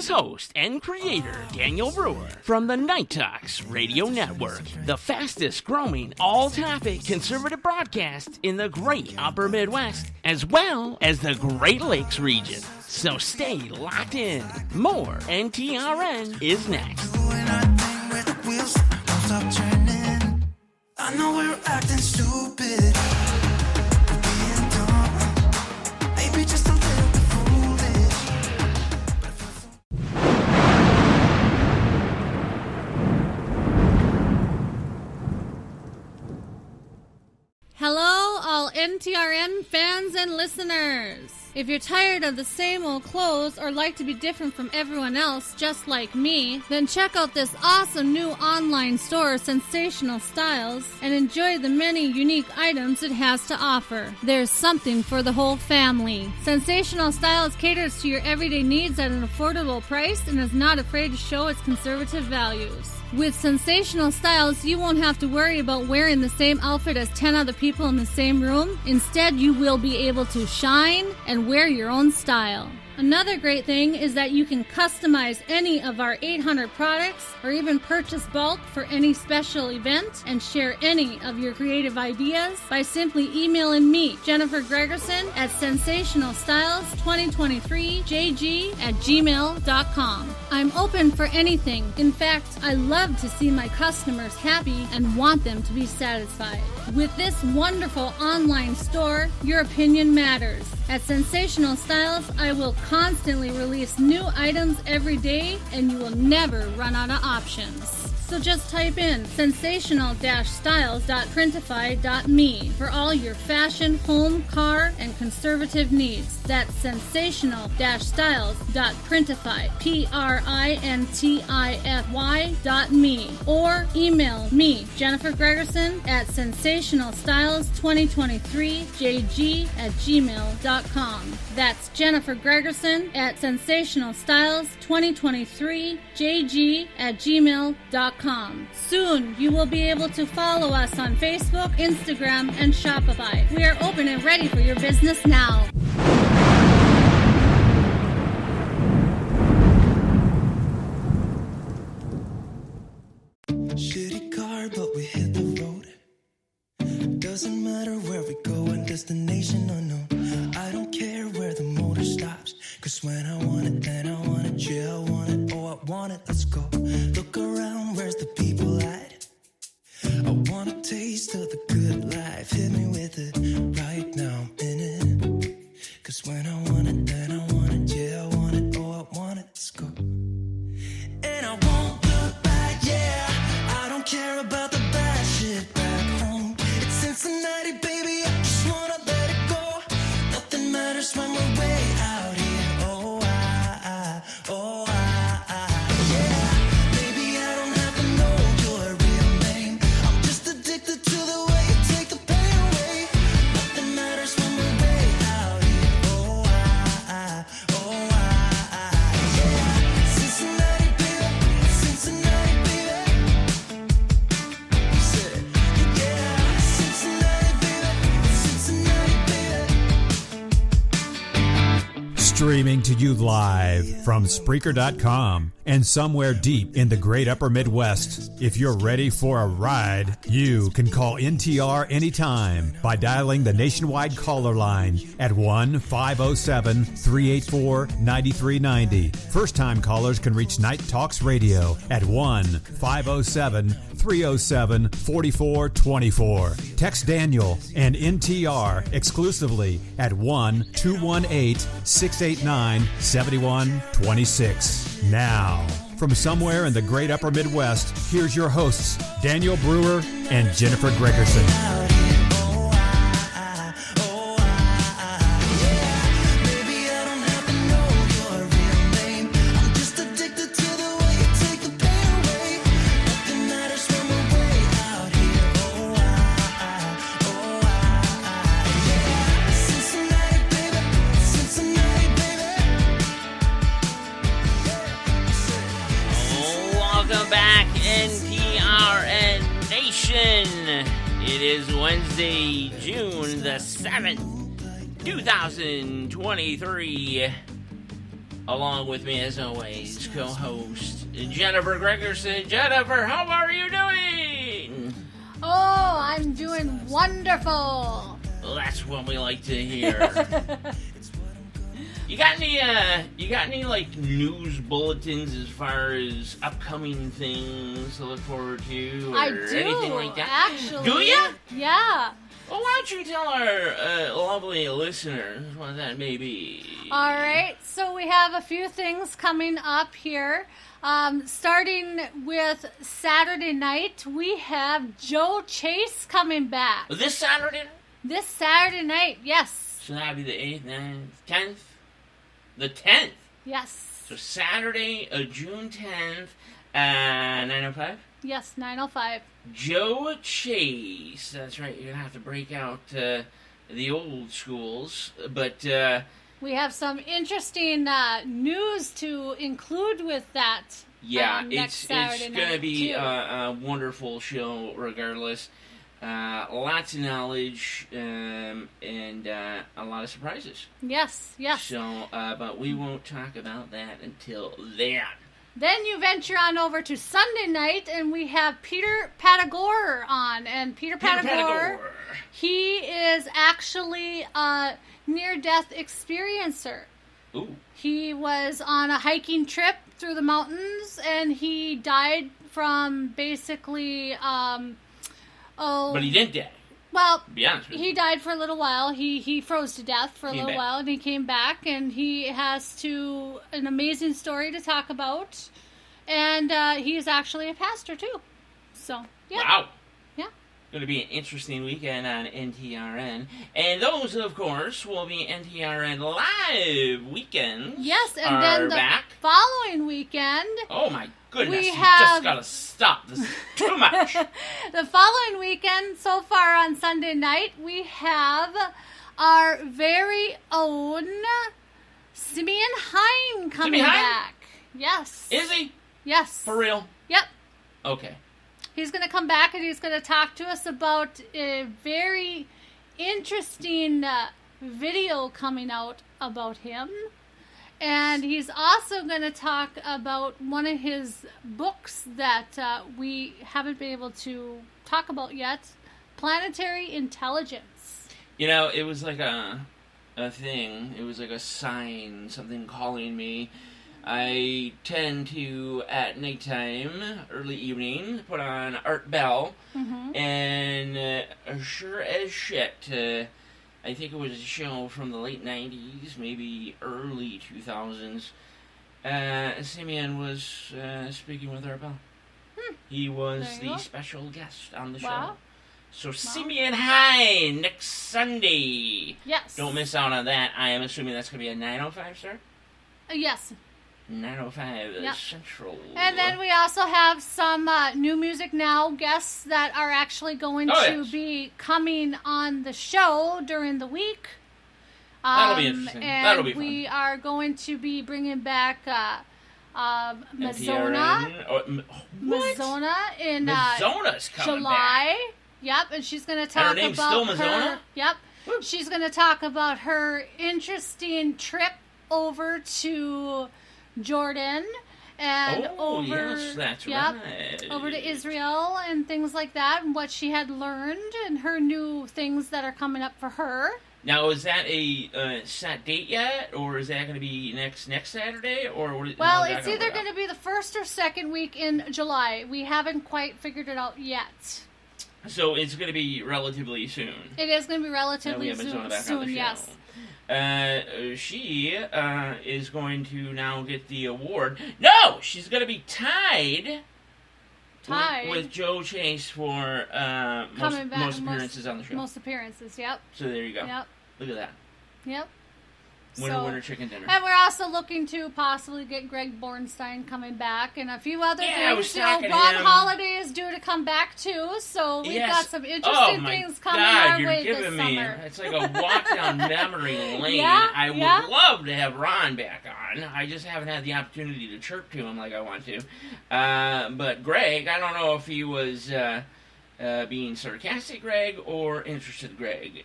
is host and creator Daniel Brewer from the Night Talks Radio Network, the fastest growing all-topic conservative broadcast in the great upper Midwest, as well as the Great Lakes region. So stay locked in. More NTRN is next. I know we're acting stupid. Maybe just a little bit foolish. Hello, all NTRN fans and listeners. If you're tired of the same old clothes or like to be different from everyone else, just like me, then check out this awesome new online store, Sensational Styles, and enjoy the many unique items it has to offer. There's something for the whole family. Sensational Styles caters to your everyday needs at an affordable price and is not afraid to show its conservative values. With Sensational Styles, you won't have to worry about wearing the same outfit as 10 other people in the same room. Instead, you will be able to shine and wear your own style. Another great thing is that you can customize any of our 800 products or even purchase bulk for any special event and share any of your creative ideas by simply emailing me, Jennifer Gregerson, at sensationalstyles2023jg@gmail.com. I'm open for anything. In fact, I love to see my customers happy and want them to be satisfied. With this wonderful online store, your opinion matters. At Sensational Styles, I will constantly release new items every day, and you will never run out of options. So just type in sensational-styles.printify.me for all your fashion, home, car, and conservative needs. That's sensational-styles.printify.me or email me, Jennifer Gregerson, at sensationalstyles2023jg@gmail.com. That's Jennifer Gregerson at sensationalstyles2023jg@gmail.com. Soon, you will be able to follow us on Facebook, Instagram, and Shopify. We are open and ready for your business now. Shitty car, but we hit the road. Doesn't matter where we go and destination unknown. I don't care where the motor stops. Cause when I want it, then I want it. Yeah, I want it. Oh, I want it. Let's go. Look around, where's the people at? I want a taste of the good life. Hit me with it. Right now I'm in it. Cause when I want it, then I want it. Yeah, I want it. Oh, I want it. Let's go. And I won't look back, yeah. I don't care about the bad shit back home. It's Cincinnati, baby. I just wanna let it go. Nothing matters when we're way out here. Yeah. Baby, I don't have to know your real name. I'm just addicted to the way you take the pain away. Nothing matters when we're way out here. Yeah. Cincinnati, baby. Cincinnati, baby. Yeah. Cincinnati, baby. Cincinnati, baby. Streaming to you live from Spreaker.com and somewhere deep in the great upper Midwest. If you're ready for a ride, you can call NTR anytime by dialing the nationwide caller line at 1-507-384-9390. First-time callers can reach Night Talks Radio at 1-507-307-4424. Text Daniel and NTR exclusively at 1-218-689-7126. Now, from somewhere in the great upper Midwest, here's your hosts, Daniel Brewer and Jennifer Gregerson. It is Wednesday, June the 7th, 2023. Along with me, as always, co-host Jennifer Gregerson. Jennifer, how are you doing? Oh, I'm doing wonderful. Well, that's what we like to hear. You got any like news bulletins as far as upcoming things to look forward to, or I do, anything like that? Actually. Do you? Yeah. Well, why don't you tell our lovely listeners what that may be? All right. So we have a few things coming up here. Starting with Saturday night, we have Joe Chase coming back. This Saturday? This Saturday night, yes. So that'd be the 8th, 9th, 10th? The 10th? Yes. So Saturday, June 10th, 9:05? Yes, 9:05. Joe Chase. That's right, you're going to have to break out the old schools. But we have some interesting news to include with that. Yeah, next it's going to be too. a wonderful show regardless. Lots of knowledge and a lot of surprises. Yes, yes. So, but we won't talk about that until then. Then you venture on over to Sunday night, and we have Peter Patagore on. And Peter Patagore, he is actually a near-death experiencer. Ooh. He was on a hiking trip through the mountains, and he died from basically... But he didn't die. Well, to be honest with you. he died for a little while. He froze to death for a little while, and he came back, and he has an amazing story to talk about. And he's actually a pastor, too. So, yeah. Wow. Yeah. Going to be an interesting weekend on NTRN. And those, of course, will be NTRN live weekends. Yes, and then the following weekend... Oh, my goodness. We You have... just got to stop. This is too much. The following weekend, so far on Sunday night, we have our very own Simeon Hine coming back. Yes. Is he? Yes. For real? Yep. Okay. He's going to come back and he's going to talk to us about a very interesting video coming out about him. And he's also going to talk about one of his books that we haven't been able to talk about yet, Planetary Intelligence. You know, it was like a thing. It was like a sign, something calling me. I tend to, at nighttime, early evening, put on Art Bell. Mm-hmm. And sure as shit... I think it was a show from the late 90s, maybe early 2000s. Simeon was speaking with Art Bell. He was the special guest on the show. So Simeon Hine next Sunday. Yes. Don't miss out on that. I am assuming that's going to be a 9:05 start? Yes. 9:05 Central. And then we also have some New Music Now guests that are actually going to be coming on the show during the week. That'll be interesting. And That'll be fun. we are going to be bringing back Mazzona. Mazzona in Mazzona's coming July. Back. Yep, and she's going to talk and her name's about still Mazzona? Yep. Woo. She's going to talk about her interesting trip over to Jordan and over to Israel and things like that, and what she had learned and her new things that are coming up for her. Now, is that a set date yet, or is that going to be next Saturday, or what? Well, it's either going to be the first or second week in July. We haven't quite figured it out yet. So it's going to be relatively soon. It is going to be relatively soon. Yes. She is going to now get the award. No, she's going to be tied with Joe Chase for most appearances on the show. Most appearances, yep. So there you go. Yep. Look at that. Yep. Winner, chicken dinner. And we're also looking to possibly get Greg Bornstein coming back and a few other things. Ron Holiday is due to come back too, so we've got some interesting things coming our way this summer. It's like a walk down memory lane. I would love to have Ron back on. I just haven't had the opportunity to chirp to him like I want to. But Greg, I don't know if he was being sarcastic Greg or interested Greg.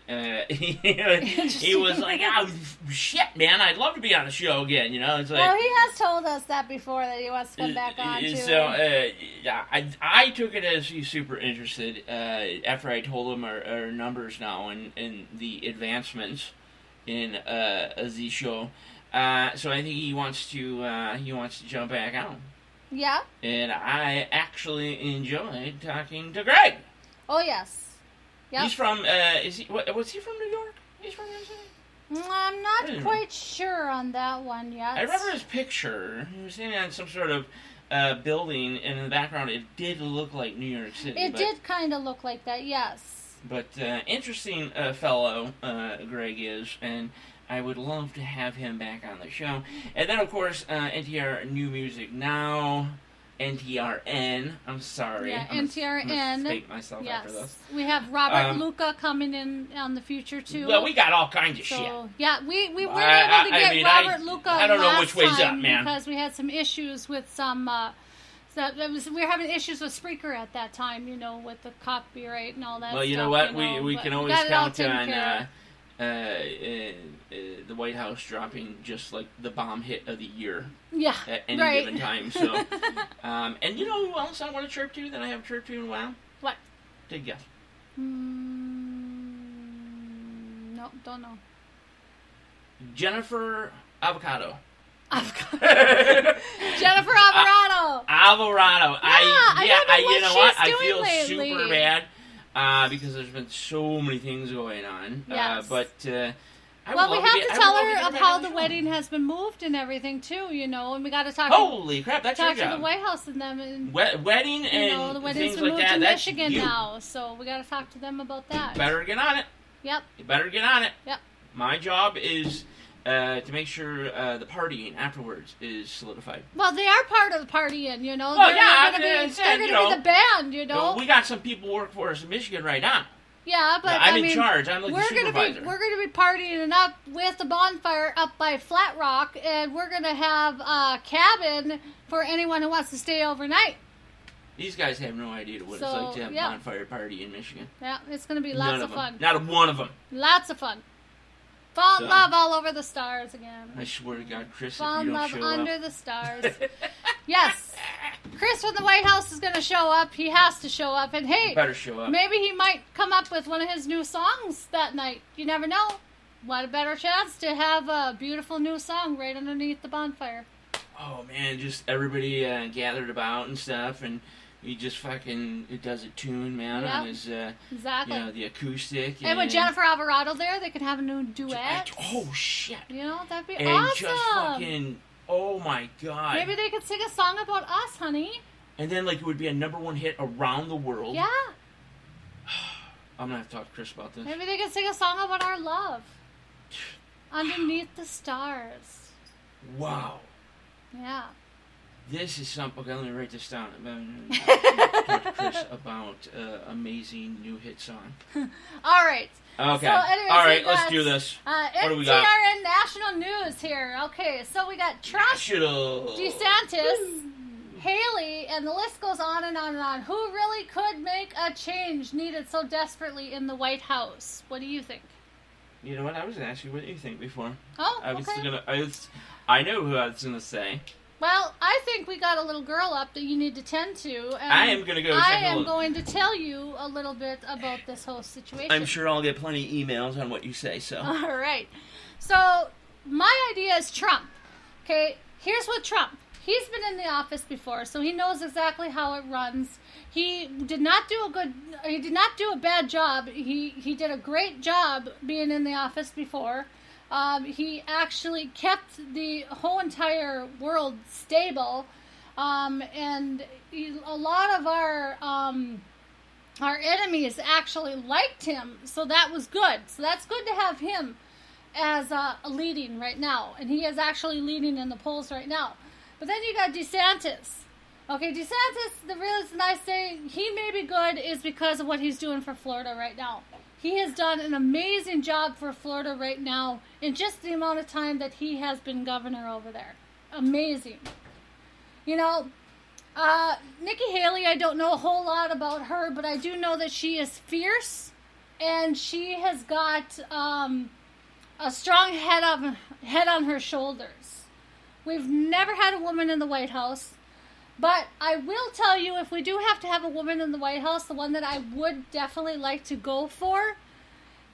He was like, oh, shit, man, I'd love to be on the show again, you know? It's like, well, he has told us that before, that he wants to come back on, too. So, yeah, I took it as he's super interested after I told him our numbers now and the advancements in the show. So I think he wants to jump back on. Yeah? And I actually enjoyed talking to Greg. Oh, yes. Yep. He's from, was he from New York? He's from New York? I'm not quite sure on that one yet. I remember his picture. He was standing on some sort of building, and in the background it did look like New York City. It did kind of look like that, yes. But interesting fellow Greg is, and I would love to have him back on the show. And then, of course, NTR New Music Now, NTRN. I'm sorry. Yeah, I'm NTRN. gonna fake myself after this. We have Robert Luca coming in on the future, too. Well, we got all kinds of shit. Yeah, we weren't able to get Robert Luca I don't know which way's last up, time man. because we had some issues with some... we were having issues with Spreaker at that time, you know, with the copyright and all that Well, stuff. you know what? You know, we can always got it all count taken on care of. the White House dropping just like the bomb hit of the year Yeah, at any right. given time. So, and you know who else I want to chirp to that I haven't chirped to in a while? What? Take a guess. No, don't know. Jennifer Avocado. Jennifer Alvarado. Alvarado. I don't know you know she's what? I doing feel lately. super bad because there's been so many things going on. Yes. But I Well, we would love have to to get- tell I would her love of to get how back the on wedding has been moved and everything too, you know, and we got to talk. Holy crap! That's talk your to job. the White House and them, and Wedding you and know, the wedding's things been like moved that. to That's Michigan you. now, so we got to talk to them about that. Better get on it. Yep. You better get on it. Yep. My job is to make sure the partying afterwards is solidified. Well, they are part of the partying, you know. Well, they're yeah, going I to mean, said, be you know, the band, you know. We got some people work for us in Michigan right now. Yeah, but I'm I in mean, charge. I'm like the supervisor. We're gonna be partying up with the bonfire up by Flat Rock, and we're gonna have a cabin for anyone who wants to stay overnight. These guys have no idea what it's So, like to have yeah. a bonfire party in Michigan. Yeah, it's gonna be lots None of them. fun. Not a one of them. Lots of fun. Fall in So- love all over the stars again. I swear to God, Chris, Fall if you in don't love show under up. the stars. Yes. Chris from the White House is going to show up. He has to show up. And hey, Better show up. maybe he might come up with one of his new songs that night. You never know. What a better chance to have a beautiful new song right underneath the bonfire. Oh man, just everybody gathered about and stuff, and he just fucking does a tune, man, Yep. on his Exactly. you know, the acoustic. And with Jennifer Alvarado there, they could have a new duet. Oh shit! You know, that'd be And awesome. just fucking, oh my god! Maybe they could sing a song about us, honey. And then like it would be a #1 hit around the world. Yeah. I'm gonna have to talk to Chris about this. Maybe they could sing a song about our love. Underneath the stars. Wow. Yeah. This is something. Okay, let me write this down. Talk to Chris about amazing new hit song. All right. Okay. So anyways, All right, we let's got, do this. What do we got? NTRN National News here. Okay, so we got Trump, National. DeSantis, Haley, and the list goes on and on and on. Who really could make a change needed so desperately in the White House? What do you think? You know what? I was gonna ask you what you think before. Oh, I was okay. I know who I was gonna say. Well, I think we got a little girl up that you need to tend to. And I am gonna go I take a am look. going to tell you a little bit about this whole situation. I'm sure I'll get plenty of emails on what you say. So. All right. So my idea is Trump. Okay, here's what Trump. He's been in the office before, so he knows exactly how it runs. He did not do a bad job. He did a great job being in the office before. He actually kept the whole entire world stable, and a lot of our enemies actually liked him, so that was good. So that's good to have him as leading right now, and he is actually leading in the polls right now. But then you got DeSantis. Okay, DeSantis, the reason I say he may be good is because of what he's doing for Florida right now. He has done an amazing job for Florida right now in just the amount of time that he has been governor over there. Amazing. You know, Nikki Haley, I don't know a whole lot about her, but I do know that she is fierce, and she has got a strong head on her shoulders. We've never had a woman in the White House, but I will tell you, if we do have to have a woman in the White House, the one that I would definitely like to go for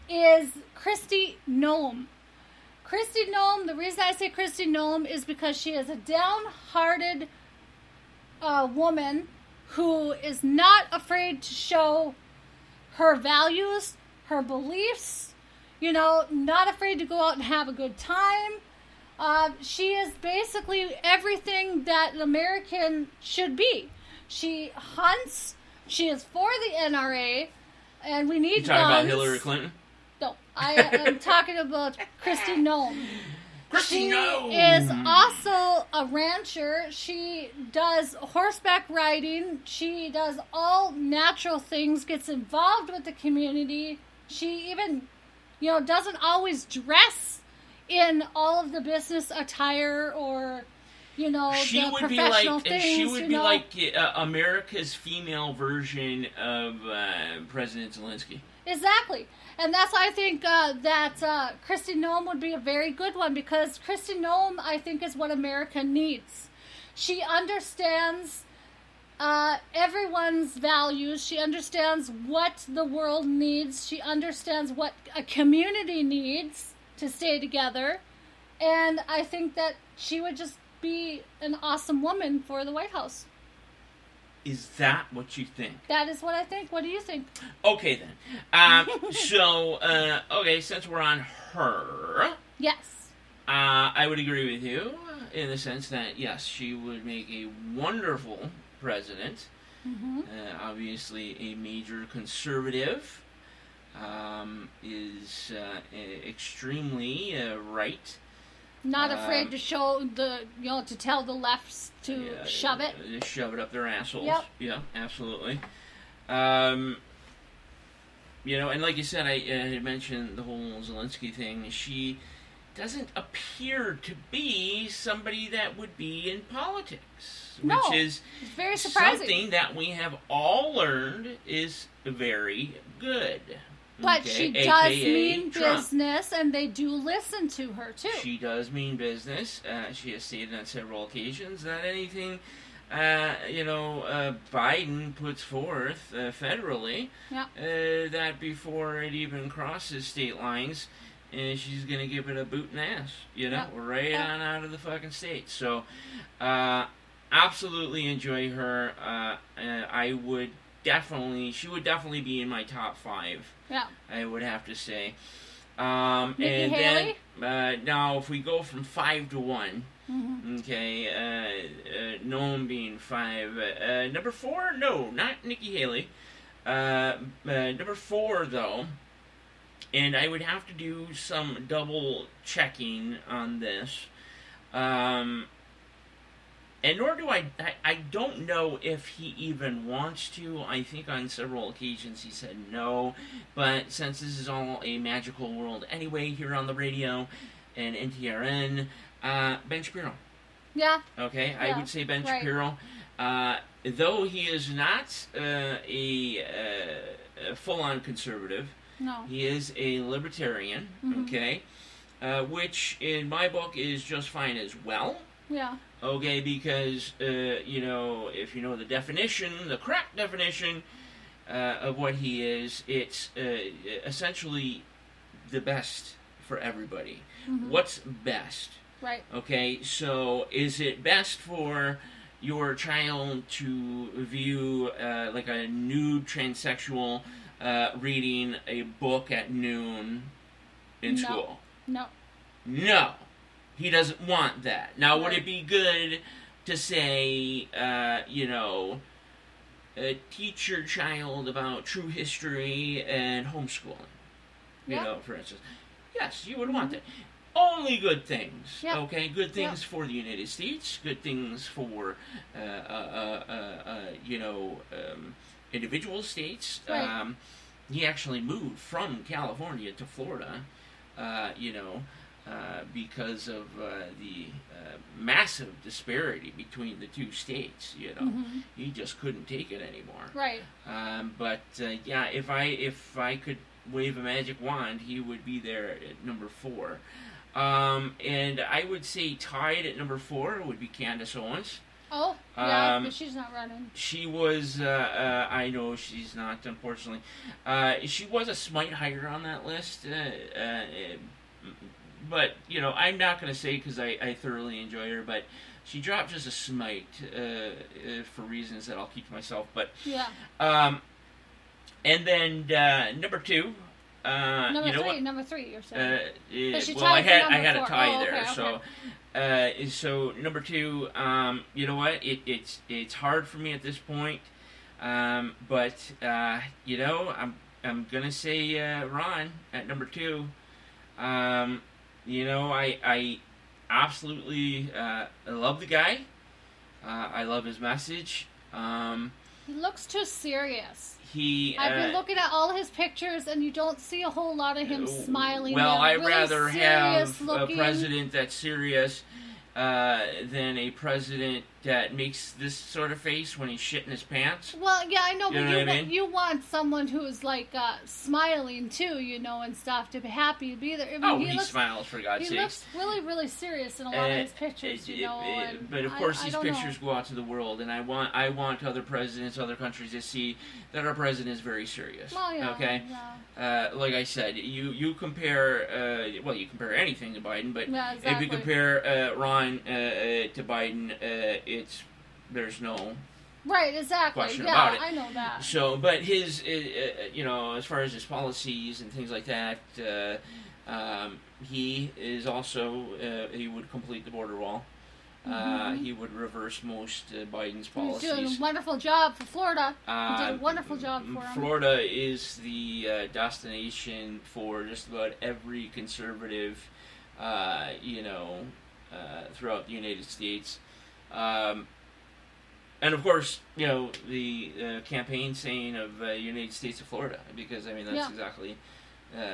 is Kristi Noem. Kristi Noem, the reason I say Kristi Noem is because she is a downhearted woman who is not afraid to show her values, her beliefs, not afraid to go out and have a good time. She is basically everything that an American should be. She hunts, she is for the NRA, and we need You talking guns. about Hillary Clinton? No, I am talking about Kristi Noem. Kristi Noem! She is also a rancher. She does horseback riding. She does all natural things, gets involved with the community. She even, doesn't always dress in all of the business attire or, the professional things. She would be like America's female version of President Zelensky. Exactly. And that's why I think that Kristi Noem would be a very good one, because Kristi Noem, I think, is what America needs. She understands everyone's values. She understands what the world needs. She understands what a community needs to stay together. And I think that she would just be an awesome woman for the White House. Is that what you think? That is what I think. What do you think? Okay, then. Since we're on her... Yes. I would agree with you in the sense that, yes, she would make a wonderful president. Mm-hmm. Obviously, a major conservative. Is extremely right. Not afraid to show to tell the lefts to shove it. Shove it up their assholes. Yep. Yeah, absolutely. And like you said, I had mentioned the whole Zelensky thing. She doesn't appear to be somebody that would be in politics, which is very surprising. Something that we have all learned is very good. But she does mean Trump. business, and they do listen to her, too. She does mean business. She has stated on several occasions that anything, Biden puts forth federally, that before it even crosses state lines, she's going to give it a boot in the ass, right on out of the fucking state. So, absolutely enjoy her. She would definitely be in my top 5. Yeah. I would have to say. Nikki and Haley? then, now if we go from 5 to 1, Noam being 5. Number 4, no, not Nikki Haley. Number 4, though, and I would have to do some double checking on this. And nor do I don't know if he even wants to. I think on several occasions he said no. But since this is all a magical world anyway here on the radio and NTRN, Ben Shapiro. Yeah. Okay, I would say Ben Shapiro. Though he is not a full-on conservative, no, he is a libertarian, okay, which in my book is just fine as well. Yeah. Okay, because, if you know the definition, the correct definition of what he is, it's essentially the best for everybody. What's best? Right. Okay, so is it best for your child to view like a nude transsexual reading a book at noon in school? No. No. He doesn't want that. Now, would it be good to say, teach your child about true history and homeschooling? For instance. Yes, you would want that. Only good things, okay? Good things for the United States, good things for, individual states. He actually moved from California to Florida, because of the massive disparity between the two states. He just couldn't take it anymore. Right. But yeah, if I could wave a magic wand, he would be there at number 4. And I would say tied at number 4 would be Candace Owens. Oh, yeah, but she's not running. She was, I know she's not, unfortunately. She was a slight higher on that list. But, I'm not going to say because I thoroughly enjoy her, but she dropped just a smite for reasons that I'll keep to myself. But yeah. And then number 2. Number three, you're saying. Well, I had a tie okay, there, okay. So number 2. You know what? It's hard for me at this point, but I'm gonna say Ron at number 2. I absolutely love the guy. I love his message. He looks too serious. I've been looking at all his pictures, and you don't see a whole lot of him smiling. Well, I'd really rather have looking. a president that's serious than a president that makes this sort of face when he's shitting his pants. Well, yeah, I know, You but know what I mean? you want someone who's like smiling too, and stuff, to be happy to be there. I mean, he smiles, for God's He sakes. looks really, really serious in a lot of his pictures, and but of course, I these don't pictures know. go out to the world, and I want other presidents, other countries to see that our president is very serious. Well, yeah, okay, yeah. like I said, you compare you compare anything to Biden, but Yeah, if exactly. you compare Ron to Biden, there's no Right, exactly. question Yeah, about it. I know that. So, but his, as far as his policies and things like that, he is also, he would complete the border wall. He would reverse most Biden's policies. He's doing a wonderful job for Florida. He did a wonderful job for him. Florida is the destination for just about every conservative, throughout the United States. And of course, the campaign saying of United States of Florida, because that's exactly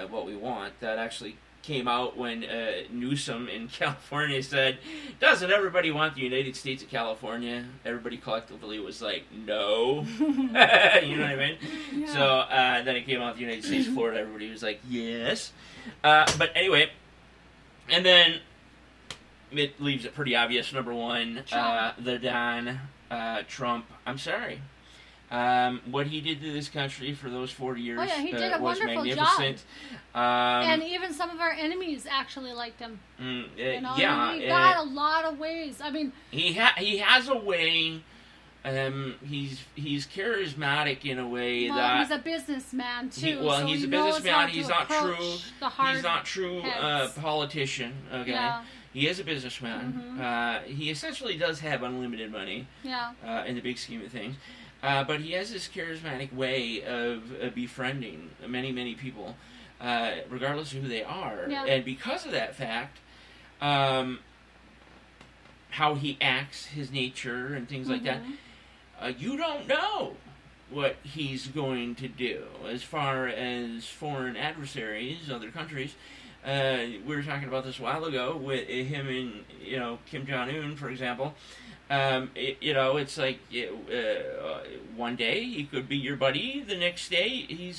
what we want. That actually came out when Newsom in California said, "Doesn't everybody want the United States of California?" Everybody collectively was like, "No." You know what I mean? Yeah. So then it came out the United States of Florida. Everybody was like, "Yes." But anyway, and then it leaves it pretty obvious. Number 1, the Don. Trump, I'm sorry. What he did to this country for those 40 years he did a was wonderful magnificent. And even some of our enemies actually liked him. He got a lot of ways. I mean, he has a way. He's charismatic in a way that he's a businessman too. He's a businessman. He's not true. He's not true politician. Okay. Yeah. He is a businessman. He essentially does have unlimited money. Yeah. In the big scheme of things, but he has this charismatic way of befriending many, many people, regardless of who they are. Yeah. And because of that fact, how he acts, his nature, and things like that, you don't know what he's going to do as far as foreign adversaries, other countries. We were talking about this a while ago with him and Kim Jong-un, for example. It's like one day he could be your buddy, the next day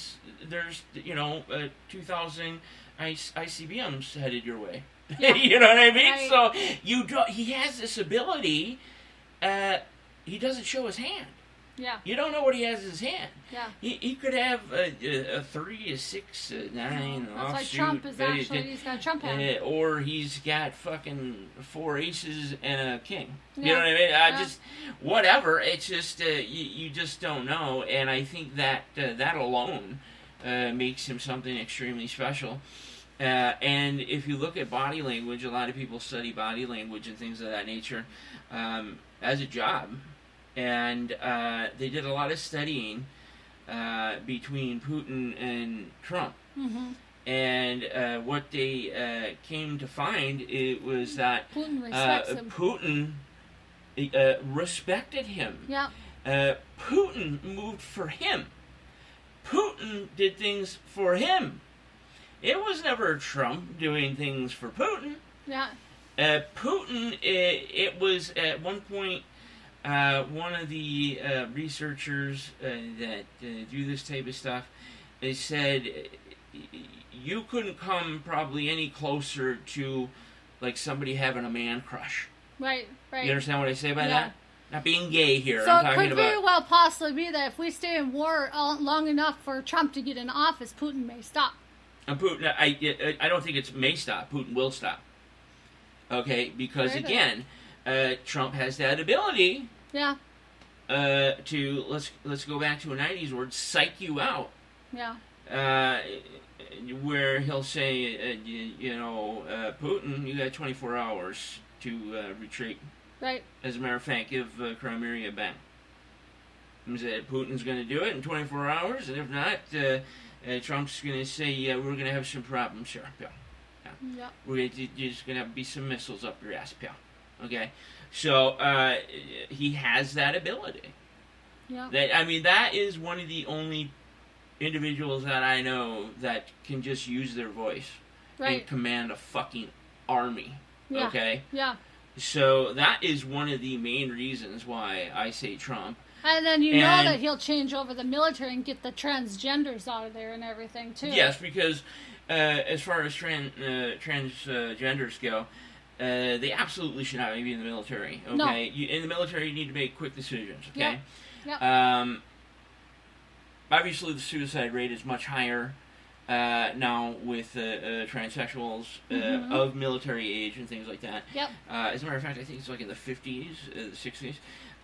there's 2,000 ICBMs headed your way. Yeah. You know what I mean? Right. So he has this ability. He doesn't show his hand. Yeah. You don't know what he has in his hand. Yeah. He could have a 3, a 6, a 9 That's why offsuit. Trump is he's got a Trump hand. Or he's got fucking 4 aces and a king. Yeah. You know what I mean? Yeah. Just whatever. It's just you just don't know, and I think that that alone makes him something extremely special. And if you look at body language, a lot of people study body language and things of that nature as a job. And they did a lot of studying between Putin and Trump. And what they came to find was that Putin respects him. Putin respected him. Yeah. Putin moved for him. Putin did things for him. It was never Trump doing things for Putin. Yeah. Putin, it was at one point one of the researchers that do this type of stuff, they said you couldn't come probably any closer to like somebody having a man crush. Right. You understand what I say by that? Not being gay here. So I'm it talking could about. very well possibly be that if we stay in war long enough for Trump to get in office, Putin may stop. Putin, I don't think it may stop. Putin will stop. Okay, because Very again, Trump has that ability. Yeah. To let's go back to a '90s word, psych you out. Yeah. Where he'll say, Putin, you got 24 hours to retreat. Right. As a matter of fact, give Crimea back. He said Putin's going to do it in 24 hours, and if not, Trump's going to say, we're going to have some problems here, pal. Yeah. There's going to be some missiles up your ass, pal. Okay? So, he has that ability. Yeah. That is one of the only individuals that I know that can just use their voice and command a fucking army. Yeah. Okay? Yeah. So, that is one of the main reasons why I say Trump. And then you know that he'll change over the military and get the transgenders out of there and everything, too. Yes, because as far as transgenders go, they absolutely should not be in the military. Okay, No. In the military, you need to make quick decisions. Okay. Yep. Obviously, the suicide rate is much higher now with transsexuals of military age and things like that. Yep. As a matter of fact, I think it's like in the 50s, the 60s.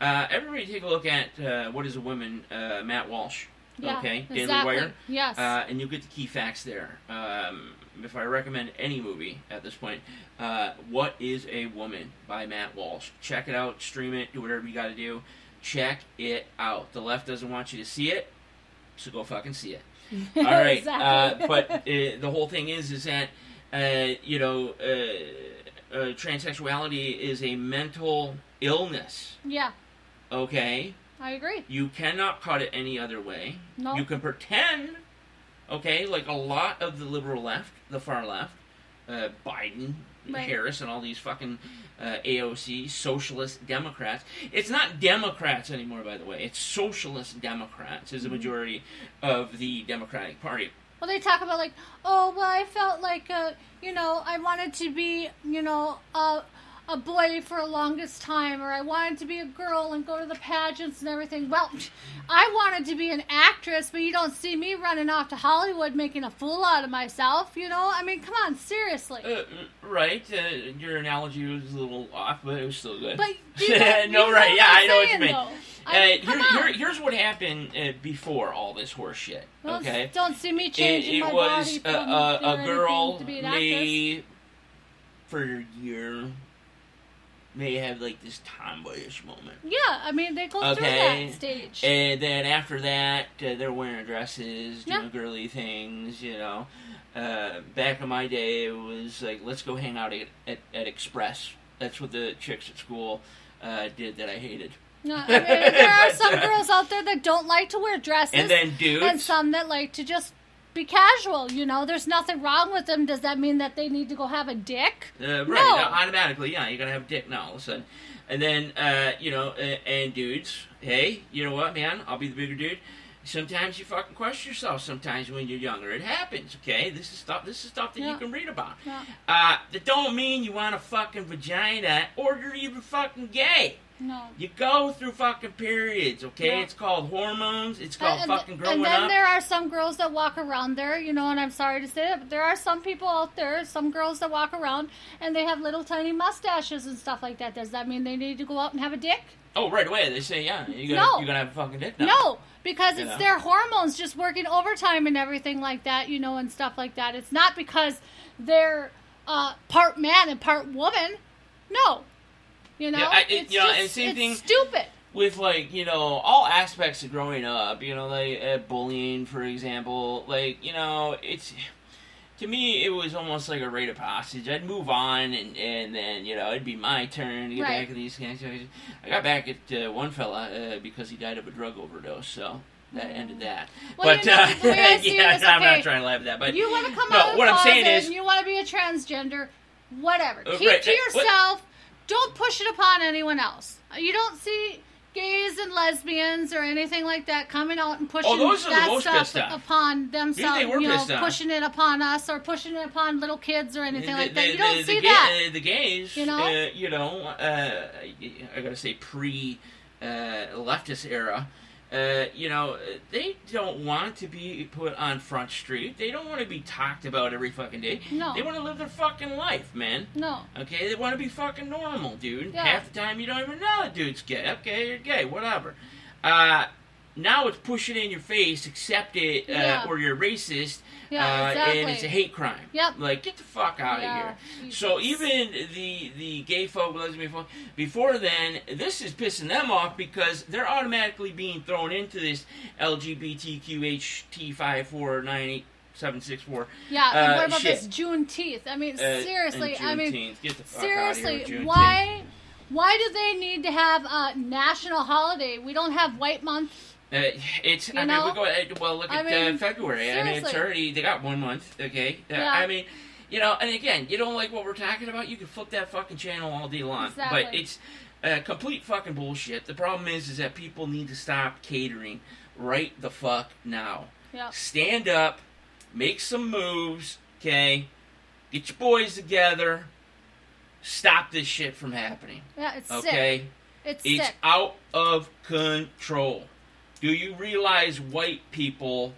Everybody take a look at What is a Woman, Matt Walsh. Yeah, Okay, exactly. Daily Wire. Yes. And you'll get the key facts there. If I recommend any movie at this point, What is a Woman by Matt Walsh. Check it out, stream it, do whatever you got to do. Check it out. The left doesn't want you to see it, so go fucking see it. All right. Exactly. But the whole thing is that transsexuality is a mental illness. Yeah. Okay. I agree. You cannot cut it any other way. No. You can pretend, okay, like a lot of the liberal left, the far left, Biden, Harris, and all these fucking AOC, socialist Democrats. It's not Democrats anymore, by the way. It's socialist Democrats is the majority of the Democratic Party. Well, they talk about like, oh, well, I felt like, I wanted to be, a boy for the longest time, or I wanted to be a girl and go to the pageants and everything. Well, I wanted to be an actress, but you don't see me running off to Hollywood making a fool out of myself, Come on, seriously. Right. Your analogy was a little off, but it was still good. But I know what you mean. Here's what happened before all this horse shit. Well, Okay, don't see me changing my was body from a girl to be an may for a year may have like this tomboyish moment. Yeah, they go through that stage. And then after that, they're wearing dresses, doing girly things. Back in my day, it was like, let's go hang out at Express. That's what the chicks at school did that I hated. No, there are some girls out there that don't like to wear dresses. And then dudes. And some that like to just be casual, There's nothing wrong with them. Does that mean that they need to go have a dick? Right, no. Automatically, yeah, you're going to have a dick now all of a sudden. And then, and dudes, hey, you know what, man? I'll be the bigger dude. Sometimes you fucking question yourself sometimes when you're younger. It happens, okay? This is stuff that you can read about. Yeah. That don't mean you want a fucking vagina or you're even fucking gay. No. You go through fucking periods, okay? Yeah. It's called hormones. It's called fucking growing up. And then there are some girls that walk around there, and I'm sorry to say that, but there are some people out there, some girls that walk around, and they have little tiny mustaches and stuff like that. Does that mean they need to go out and have a dick? Oh, right away. They say, yeah, you're gonna have a fucking dick now. No, because it's their hormones just working overtime and everything like that, and stuff like that. It's not because they're part man and part woman. No. And same thing stupid. With, all aspects of growing up, bullying, for example, it's, to me, it was almost like a rite of passage. I'd move on, and then, it'd be my turn to get back at these guys. I got back at one fella because he died of a drug overdose, so that ended that. Well, but you know, the way I see yeah, it is, I'm okay, not trying to laugh at that. But you want to come no, out of what the I'm saying closet is, and you want to be a transgender, whatever. Right, Keep to what- yourself. Don't push it upon anyone else. You don't see gays and lesbians or anything like that coming out and pushing those are the that most stuff pissed off. upon themselves. They were pissed off. Pushing it upon us or pushing it upon little kids or anything like that. You the- don't the see ga- that. The gays, You know? I gotta say pre-leftist era. They don't want to be put on Front Street. They don't want to be talked about every fucking day. No. They want to live their fucking life, man. No. Okay? They want to be fucking normal, dude. Yeah. Half the time you don't even know a dude's gay. Okay, you're gay, whatever. Now it's push it in your face, accept it, Yeah. or you're racist. Yeah, exactly. And it's a hate crime. Yep. Like, get the fuck out Yeah, of here. Jesus. So even the gay folk, lesbian folk, before then, this is pissing them off because they're automatically being thrown into this LGBTQHT5498764. Yeah, and what about shit. this Juneteenth? I mean, And seriously, Juneteenth. Get the fuck seriously, out of here with why do they need to have a national holiday? We don't have White Month. It's. You I mean, know? we go. Well, look I at mean, February. I mean, it's seriously. already. They got 1 month. Okay. Yeah. I mean, and again, you don't like what we're talking about. You can flip that fucking channel all day long. Exactly. But it's complete fucking bullshit. The problem is that people need to stop catering right the fuck now. Yep. Stand up, make some moves. Okay. Get your boys together. Stop this shit from happening. Yeah, it's Okay. sick. It's It's sick. out of control. Do you realize white people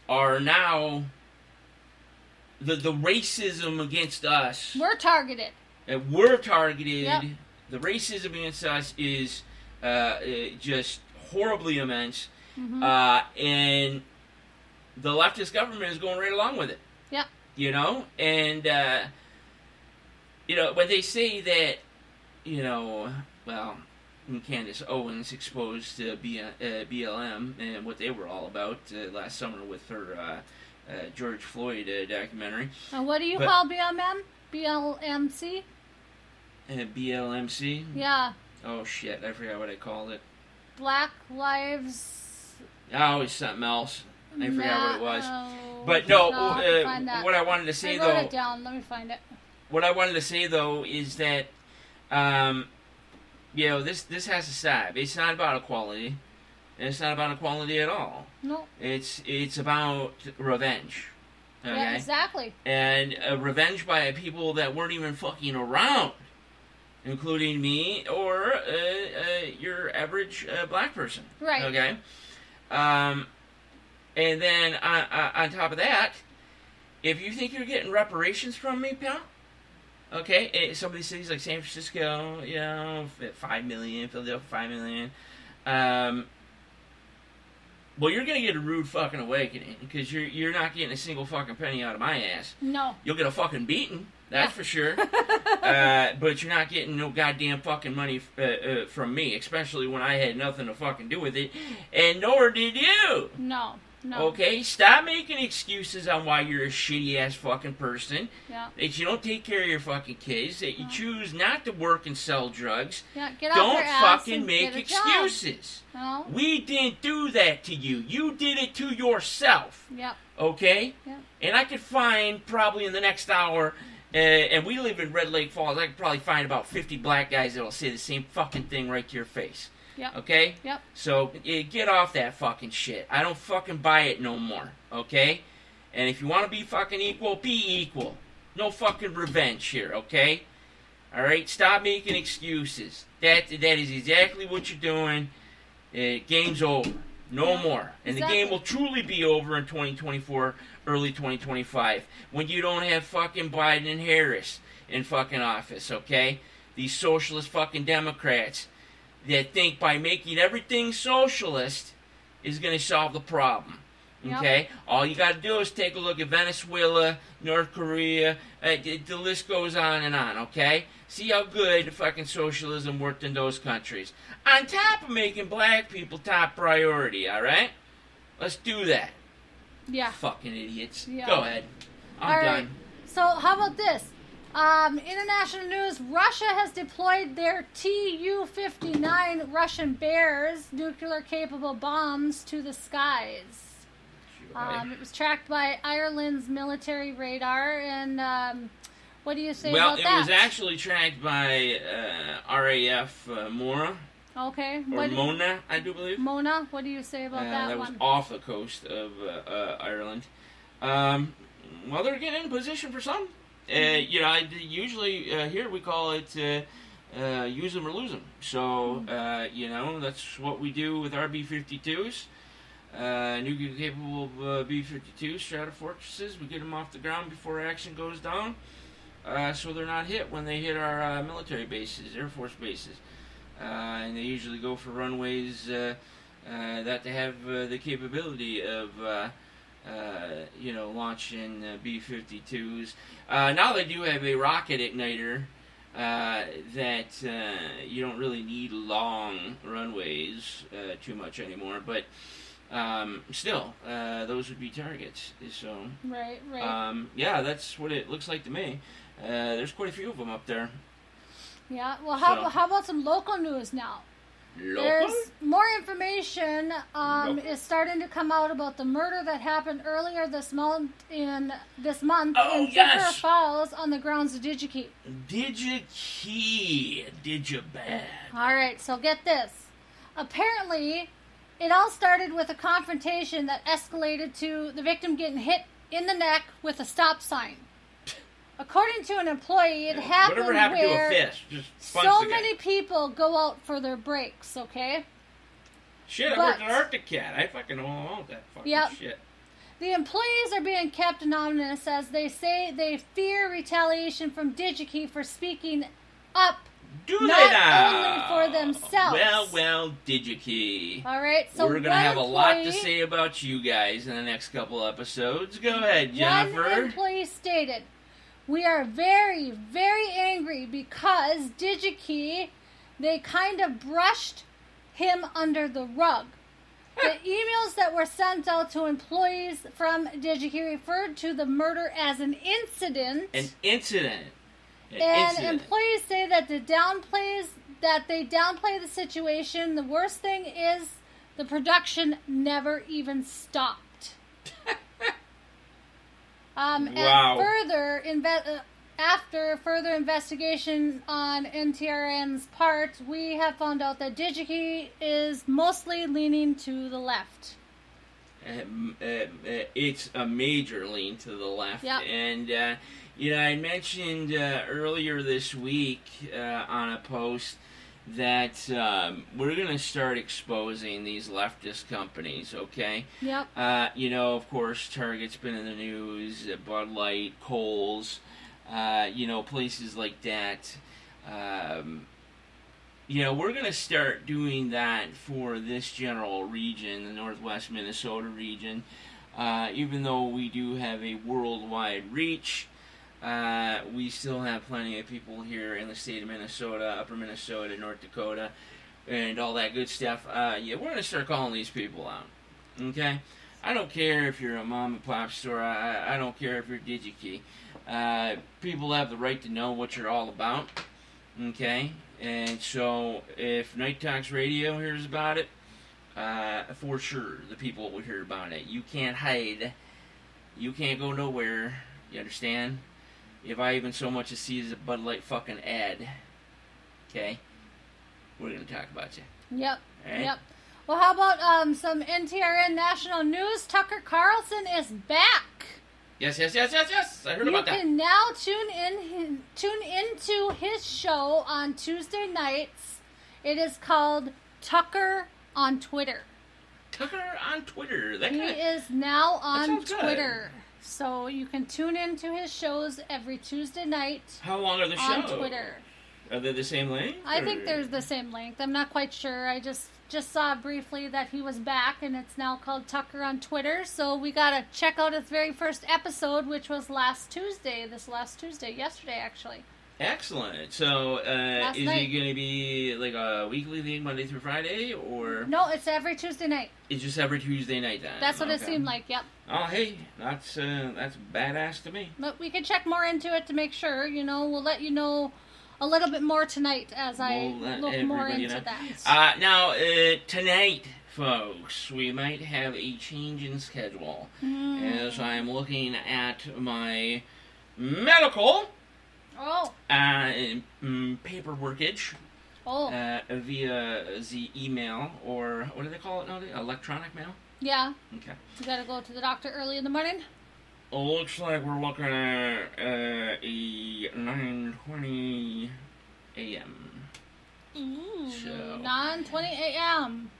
are now the racism against us? We're targeted. And we're targeted. Yep. The racism against us is just horribly immense, Mhm. and the leftist government is going right along with it. Yep. And when they say that, well, Candace Owens exposed BLM and what they were all about last summer with her George Floyd documentary. And what do you But- call BLM? BLMC? BLMC? Yeah. Oh, shit. I forgot what I called it. Black Lives... Oh, it was something else. I forgot what it was. Oh, But no, I have to find that. what I wanted to say, I wrote though... it down. Let me find it. What I wanted to say, though, is that, this has to stop. It's not about equality. It's not about equality at all. No. It's about revenge. Okay? Yeah, exactly. And revenge by people that weren't even fucking around, including me or your average black person. Right. Okay? And then on top of that, if you think you're getting reparations from me, pal, okay, some of these cities like San Francisco, 5 million, Philadelphia, 5 million, well, you're going to get a rude fucking awakening because you're not getting a single fucking penny out of my ass. No. You'll get a fucking beating, that's for sure. But you're not getting no goddamn fucking money from me, especially when I had nothing to fucking do with it, and nor did you. No. Okay, stop making excuses on why you're a shitty ass fucking person. Yeah. That you don't take care of your fucking kids. That you choose not to work and sell drugs. Yeah, get off Don't your ass fucking and make get a job. excuses. No. We didn't do that to you. You did it to yourself. Yep. Okay? Yep. And I could find probably in the next hour, and we live in Red Lake Falls, I could probably find about 50 black guys that'll say the same fucking thing right to your face. Yep. Okay? Yep. So, get off that fucking shit. I don't fucking buy it no more. Okay? And if you want to be fucking equal, be equal. No fucking revenge here, okay? Alright? Stop making excuses. That is exactly what you're doing. Game's over. No more. And exactly. the game will truly be over in 2024, early 2025, when you don't have fucking Biden and Harris in fucking office, okay? These socialist fucking Democrats that think by making everything socialist is going to solve the problem. Okay? Yep. All you got to do is take a look at Venezuela, North Korea, the list goes on and on, okay? See how good fucking socialism worked in those countries. On top of making black people top priority, alright? Let's do that. Yeah. Fucking idiots. Yeah. Go ahead. I'm All done. right. So how about this? International news, Russia has deployed their Tu-59 Russian Bears nuclear-capable bombs to the skies. It was tracked by Ireland's military radar, and what do you say about that? Well, it was actually tracked by RAF Mora. Okay. Or Mona, I do believe. Mona, what do you say about that one? That was off the coast of Ireland. Well, they're getting in position for some. Usually here we call it use them or lose them. So, that's what we do with our B-52s. Nuclear-capable B-52 Stratofortresses. We get them off the ground before action goes down, so they're not hit when they hit our military bases, Air Force bases. And they usually go for runways that they have the capability of launching B-52s. Now they do have a rocket igniter that you don't really need long runways too much anymore, but still, those would be targets. So, right. Yeah, that's what it looks like to me. There's quite a few of them up there. Yeah. Well, how about some local news now? There's more information is starting to come out about the murder that happened earlier this month in Niagara Falls on the grounds of DigiKey. Digibad. All right, so get this. Apparently, it all started with a confrontation that escalated to the victim getting hit in the neck with a stop sign. According to an employee, it happened where to a fist? Just so many people go out for their breaks, okay? Shit, I worked at Arctic Cat. I fucking know all that fucking shit. The employees are being kept anonymous as they say they fear retaliation from DigiKey for speaking up. Not only for themselves. Well, DigiKey. All right, so we're gonna have a lot to say about you guys in the next couple episodes. Go ahead, Jennifer. One employee stated, "We are very, very angry because DigiKey, they kind of brushed him under the rug. The emails that were sent out to employees from DigiKey referred to the murder as an incident. An incident. And employees say that they downplay the situation. The worst thing is the production never even stopped." Wow. And after further investigation on NTRN's part, we have found out that DigiKey is mostly leaning to the left. It's a major lean to the left. Yep. And, I mentioned earlier this week on a post that we're going to start exposing these leftist companies, okay? Yep. Of course, Target's been in the news, Bud Light, Kohl's, places like that. We're going to start doing that for this general region, the Northwest Minnesota region. Even though we do have a worldwide reach, we still have plenty of people here in the state of Minnesota, Upper Minnesota, North Dakota, and all that good stuff. We're going to start calling these people out, okay? I don't care if you're a mom and pop store. I don't care if you're DigiKey. People have the right to know what you're all about, okay? And so if Night Talks Radio hears about it, for sure the people will hear about it. You can't hide. You can't go nowhere. You understand? If I even so much as see as a Bud Light fucking ad, okay, we're going to talk about you. Yep, right? Yep. Well, how about some NTRN national news? Tucker Carlson is back. Yes. I heard about that. You can now tune into his show on Tuesday nights. It is called Tucker on Twitter. Tucker on Twitter. He is now on Twitter. So you can tune into his shows every Tuesday night. How long are the shows? On Twitter. Are they the same length? I think they're the same length. I'm not quite sure. I just saw briefly that he was back, and it's now called Tucker on Twitter. So we got to check out his very first episode, which was yesterday actually. Excellent. So, Last is night. it going to be like a weekly thing, Monday through Friday, or No, it's every Tuesday night. it's just every Tuesday night then? That's what it Okay. seemed like. Yep. Oh, hey, that's badass to me. But we can check more into it to make sure. We'll let you know a little bit more tonight as I We'll let look more everybody into know. that. Now, tonight, folks, we might have a change in schedule as I'm looking at my medical paperworkage via the email, or what do they call it nowadays? Electronic mail? Yeah. Okay. You gotta go to the doctor early in the morning. Looks like we're looking at a 9:20 a.m. So 9:20 a.m.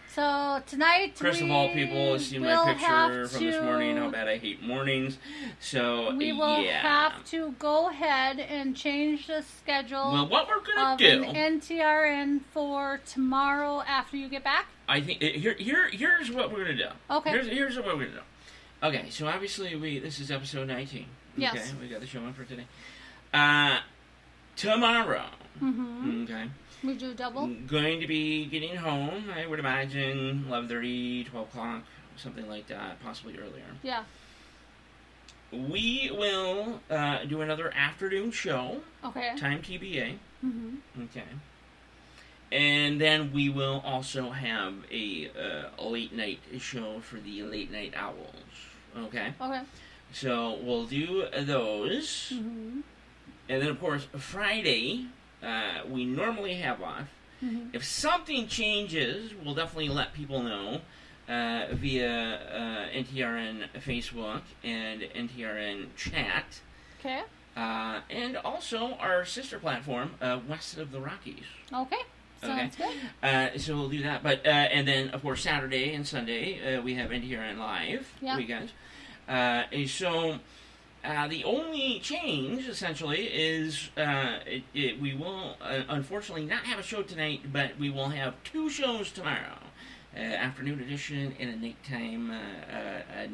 So tonight, Chris of all people has seen my picture from this morning, how to, bad I hate mornings. So, we will yeah. have to go ahead and change the schedule. Well, what we're going of to do... an NTRN for tomorrow after you get back. I think, here's what we're going to do. Okay. Here's what we're going to do. Okay, so obviously this is episode 19. Yes. Okay, we got the show on for today. Tomorrow. Mm-hmm. Okay. We do double. Going to be getting home, I would imagine 11:30, 12 o'clock, something like that, possibly earlier. Yeah. We will do another afternoon show. Okay. Time TBA. Mm-hmm. Okay. And then we will also have a late night show for the late night owls. Okay? Okay. So we'll do those. Mm-hmm. And then, of course, Friday, we normally have off. Mm-hmm. If something changes, we'll definitely let people know via NTRN Facebook and NTRN Chat. Okay. And also our sister platform, West of the Rockies. Okay. Sounds good. So we'll do that. But and then, of course, Saturday and Sunday, we have NTRN Live weekends. So... the only change, essentially, is we will, unfortunately, not have a show tonight, but we will have two shows tomorrow. Afternoon edition and a nighttime,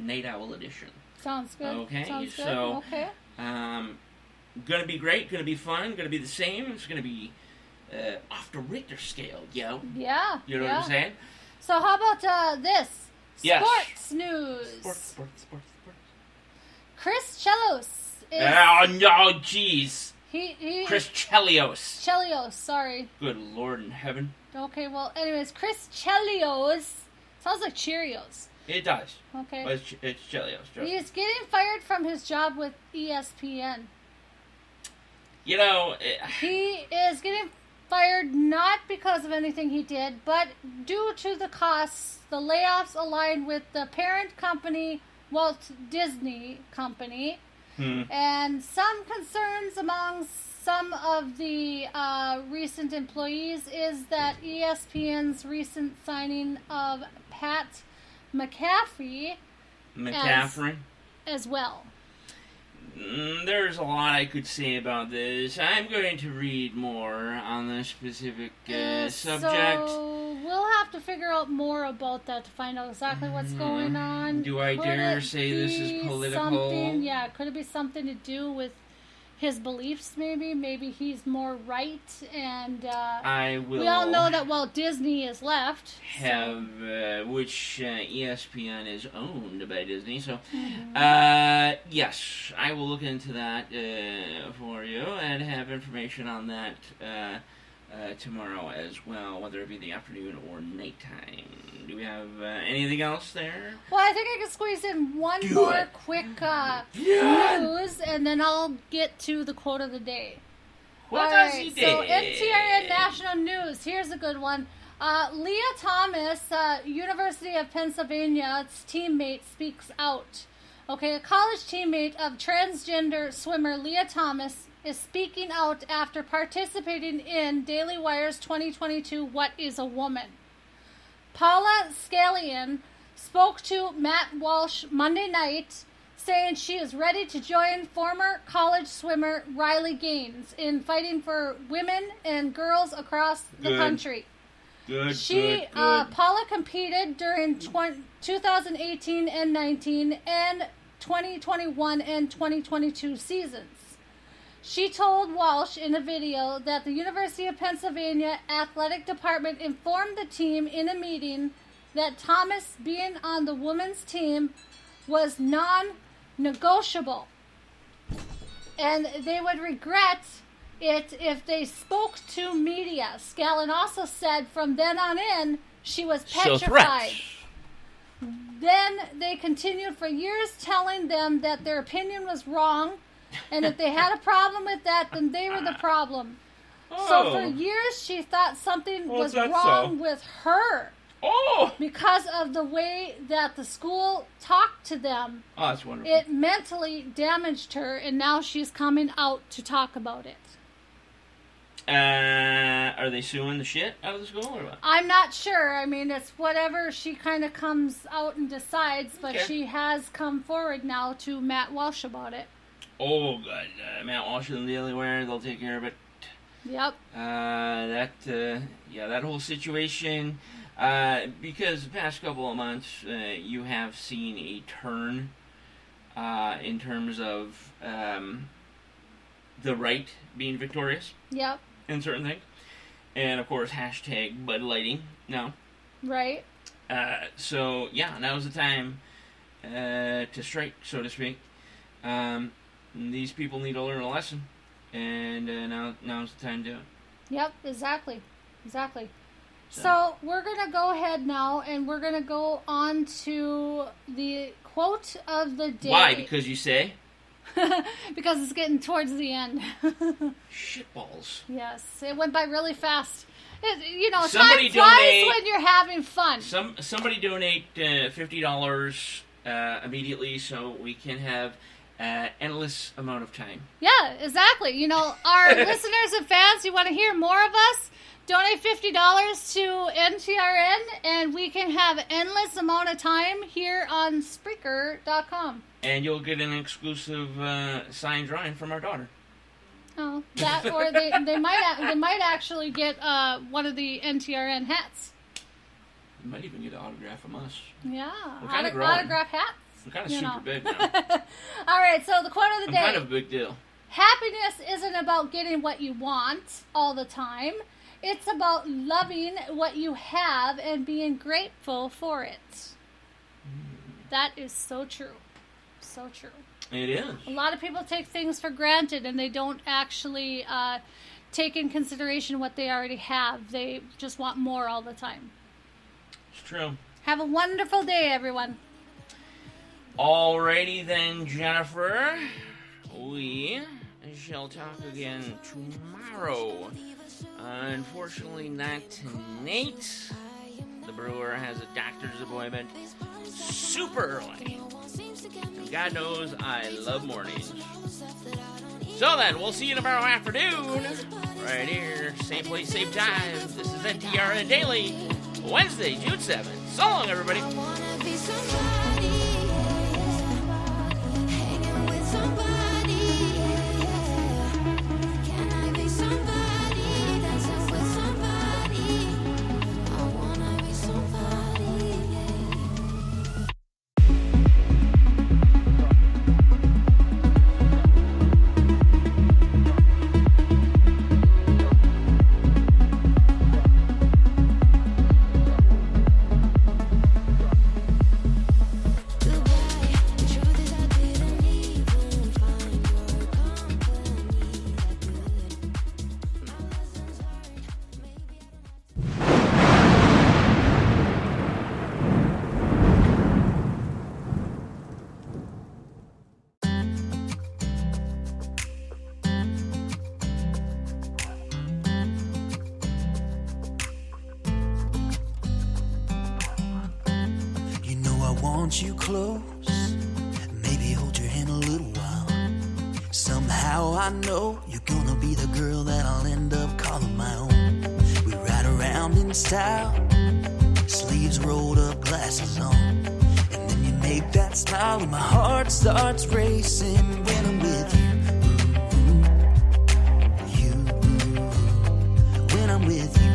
night owl edition. Sounds good. Okay, Sounds good. so, Okay. gonna be great, gonna be fun, gonna be the same. It's gonna be off the Richter scale, yo. Yeah. You know what I'm saying? So how about this? Yes. Sports news. Sports. Chris Chelios is... Oh, no, jeez. He Chris Chelios. Chelios, sorry. Good Lord in heaven. Okay, well, anyways, Chris Chelios sounds like Cheerios. It does. Okay. But it's Chelios. He's getting fired from his job with ESPN. You know... He is getting fired not because of anything he did, but due to the costs. The layoffs aligned with the parent company, Walt Disney Company, and some concerns among some of the recent employees is that ESPN's recent signing of Pat McAfee as well. There's a lot I could say about this. I'm going to read more on this specific subject. So we'll have to figure out more about that to find out exactly what's going on. Do I dare say this is political? Yeah, could it be something to do with his beliefs, maybe? Maybe he's more right, and I will. We all know that Walt Disney is left. Which ESPN is owned by Disney. So, yes, I will look into that for you and have information on that tomorrow as well, whether it be the afternoon or nighttime. Do we have anything else there? Well, I think I can squeeze in one more quick news, and then I'll get to the quote of the day. What All does right, he so do? NTRN National News. Here's a good one. Leah Thomas, University of Pennsylvania's teammate, speaks out. Okay, a college teammate of transgender swimmer Leah Thomas is speaking out after participating in Daily Wire's 2022 What is a Woman? Paula Scallion spoke to Matt Walsh Monday night, saying she is ready to join former college swimmer Riley Gaines in fighting for women and girls across the country. Good. Paula competed during 2018 and 19 and 2021 and 2022 seasons. She told Walsh in a video that the University of Pennsylvania athletic department informed the team in a meeting that Thomas being on the women's team was non-negotiable. And they would regret it if they spoke to media. Scallon also said from then on in, she was petrified. Then they continued for years telling them that their opinion was wrong, and if they had a problem with that, then they were the problem. So for years she thought something was wrong with her. Because of the way that the school talked to them. Oh, that's wonderful. It mentally damaged her, and now she's coming out to talk about it. Are they suing the shit out of the school or what? I'm not sure. I mean, it's whatever she kind of comes out and decides, but she has come forward now to Matt Walsh about it. Oh, good. Matt Walsh and the Daily Wire, they'll take care of it. Yep. That whole situation, because the past couple of months, you have seen a turn in terms of the right being victorious. Yep. In certain things. And, of course, hashtag Bud Lighting now. Right. So, yeah, now's the time to strike, so to speak. These people need to learn a lesson. And now's the time to do it. Yep, exactly. So we're going to go ahead now, and we're going to go on to the quote of the day. Why? Because you say? Because it's getting towards the end. Shitballs. Yes, it went by really fast. Somebody time flies donate, when you're having fun. Somebody donate $50 immediately so we can have endless amount of time. Yeah, exactly. Our listeners and fans, you want to hear more of us? Donate $50 to NTRN, and we can have endless amount of time here on Spreaker.com. And you'll get an exclusive signed drawing from our daughter. Oh, that, or they might actually get one of the NTRN hats. You might even get an autograph from us. Yeah, We're kind of growing. Autograph hats. We're kind of super big now. All right, so the quote of the day. Kind of a big deal. Happiness isn't about getting what you want all the time. It's about loving what you have and being grateful for it. That is so true. So true. It is. A lot of people take things for granted, and they don't actually take in consideration what they already have. They just want more all the time. It's true. Have a wonderful day, everyone. Alrighty then, Jennifer. We shall talk again tomorrow. Unfortunately, not tonight. The brewer has a doctor's appointment super early. And God knows I love mornings. So then, we'll see you tomorrow afternoon. Right here, same place, same time. This is NTRN Daily, Wednesday, June 7th. So long, everybody. Want you close, maybe hold your hand a little while. Somehow I know you're gonna be the girl that I'll end up calling my own. We ride around in style, sleeves rolled up, glasses on, and then you make that smile when my heart starts racing when I'm with you. When I'm with you.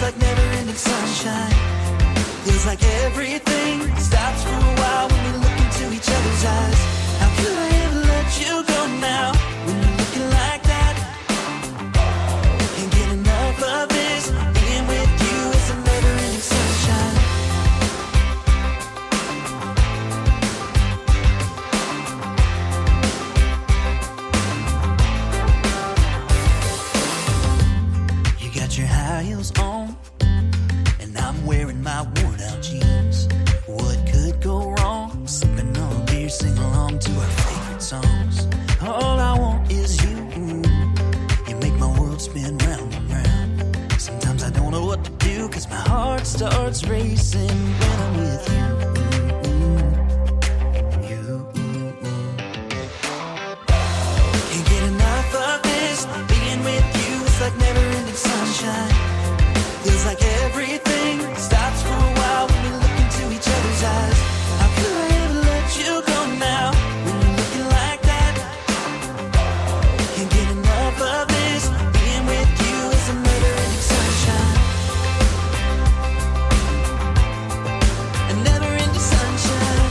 Like never-ending sunshine. everything stops for a while when we look into each other's eyes. How could I ever let you go now when you're looking like that? Can't get enough of this. Being with you is a never-ending sunshine. You got your high heels on, and I'm wearing my worn-out jeans. What could go wrong? Sipping on a beer, sing along to our favorite songs. All I want is you. You make my world spin round and round. Sometimes I don't know what to do, 'cause my heart starts racing when I'm with you. Can't get enough of this. Being with you is like never-ending sunshine. Feels like everything stops for a while when we look into each other's eyes. How could I ever let you go now when you're looking like that? Can't get enough of this. Being with you is a never-ending sunshine. A never-ending sunshine.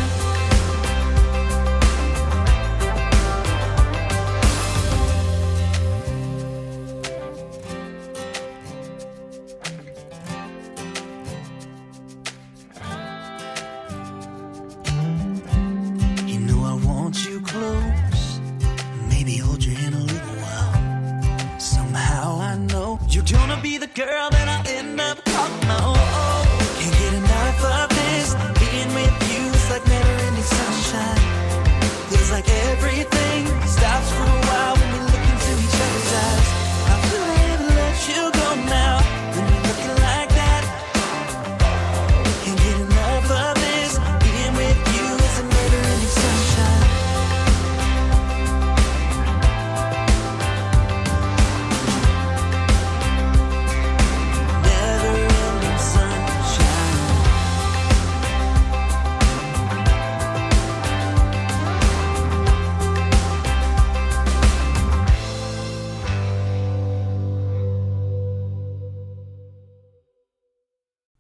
You know I want you close. Maybe hold your hand a little while. Somehow I know you're gonna be the girl that I'll end up calling my own. Can't get enough of this. Being with you is like never-ending sunshine. Feels like everything stops for a while when we look into each other's eyes. How could I ever let you go now when you're looking like that? Can't get enough of this. Being with you is a never-ending sunshine. Never-ending sunshine.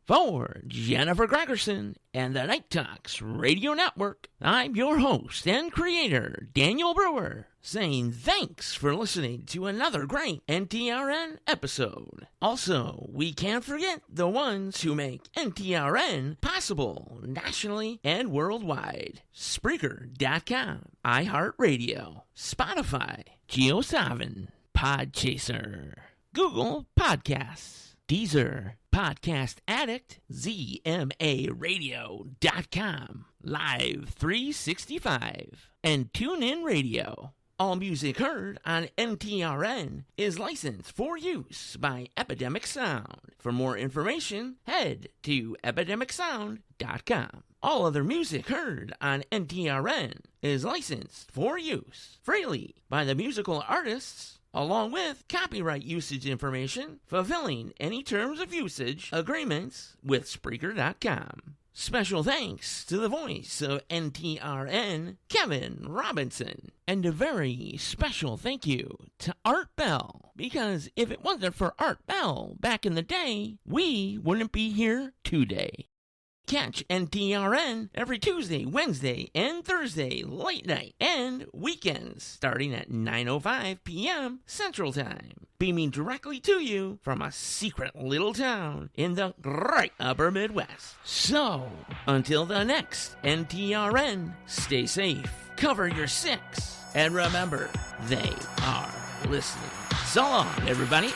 For Jennifer Gregerson and the Night Talks Radio Network, I'm your host and creator, Daniel Brewer, saying thanks for listening to another great NTRN episode. Also, we can't forget the ones who make NTRN possible nationally and worldwide. Spreaker.com, iHeartRadio, Spotify, JioSaavn, Podchaser, Google Podcasts, Deezer, Podcast Addict, ZMARadio.com, Live 365, and TuneIn Radio. All music heard on NTRN is licensed for use by Epidemic Sound. For more information, head to epidemicsound.com. All other music heard on NTRN is licensed for use freely by the musical artists, along with copyright usage information, fulfilling any terms of usage agreements with Spreaker.com. Special thanks to the voice of NTRN, Kevin Robinson. And a very special thank you to Art Bell, because if it wasn't for Art Bell back in the day, we wouldn't be here today. Catch NTRN every Tuesday, Wednesday, and Thursday late night and weekends starting at 9:05 p.m. Central Time, beaming directly to you from a secret little town in the great upper Midwest. So, until the next NTRN, stay safe, cover your six, and remember, they are listening. So long, everybody.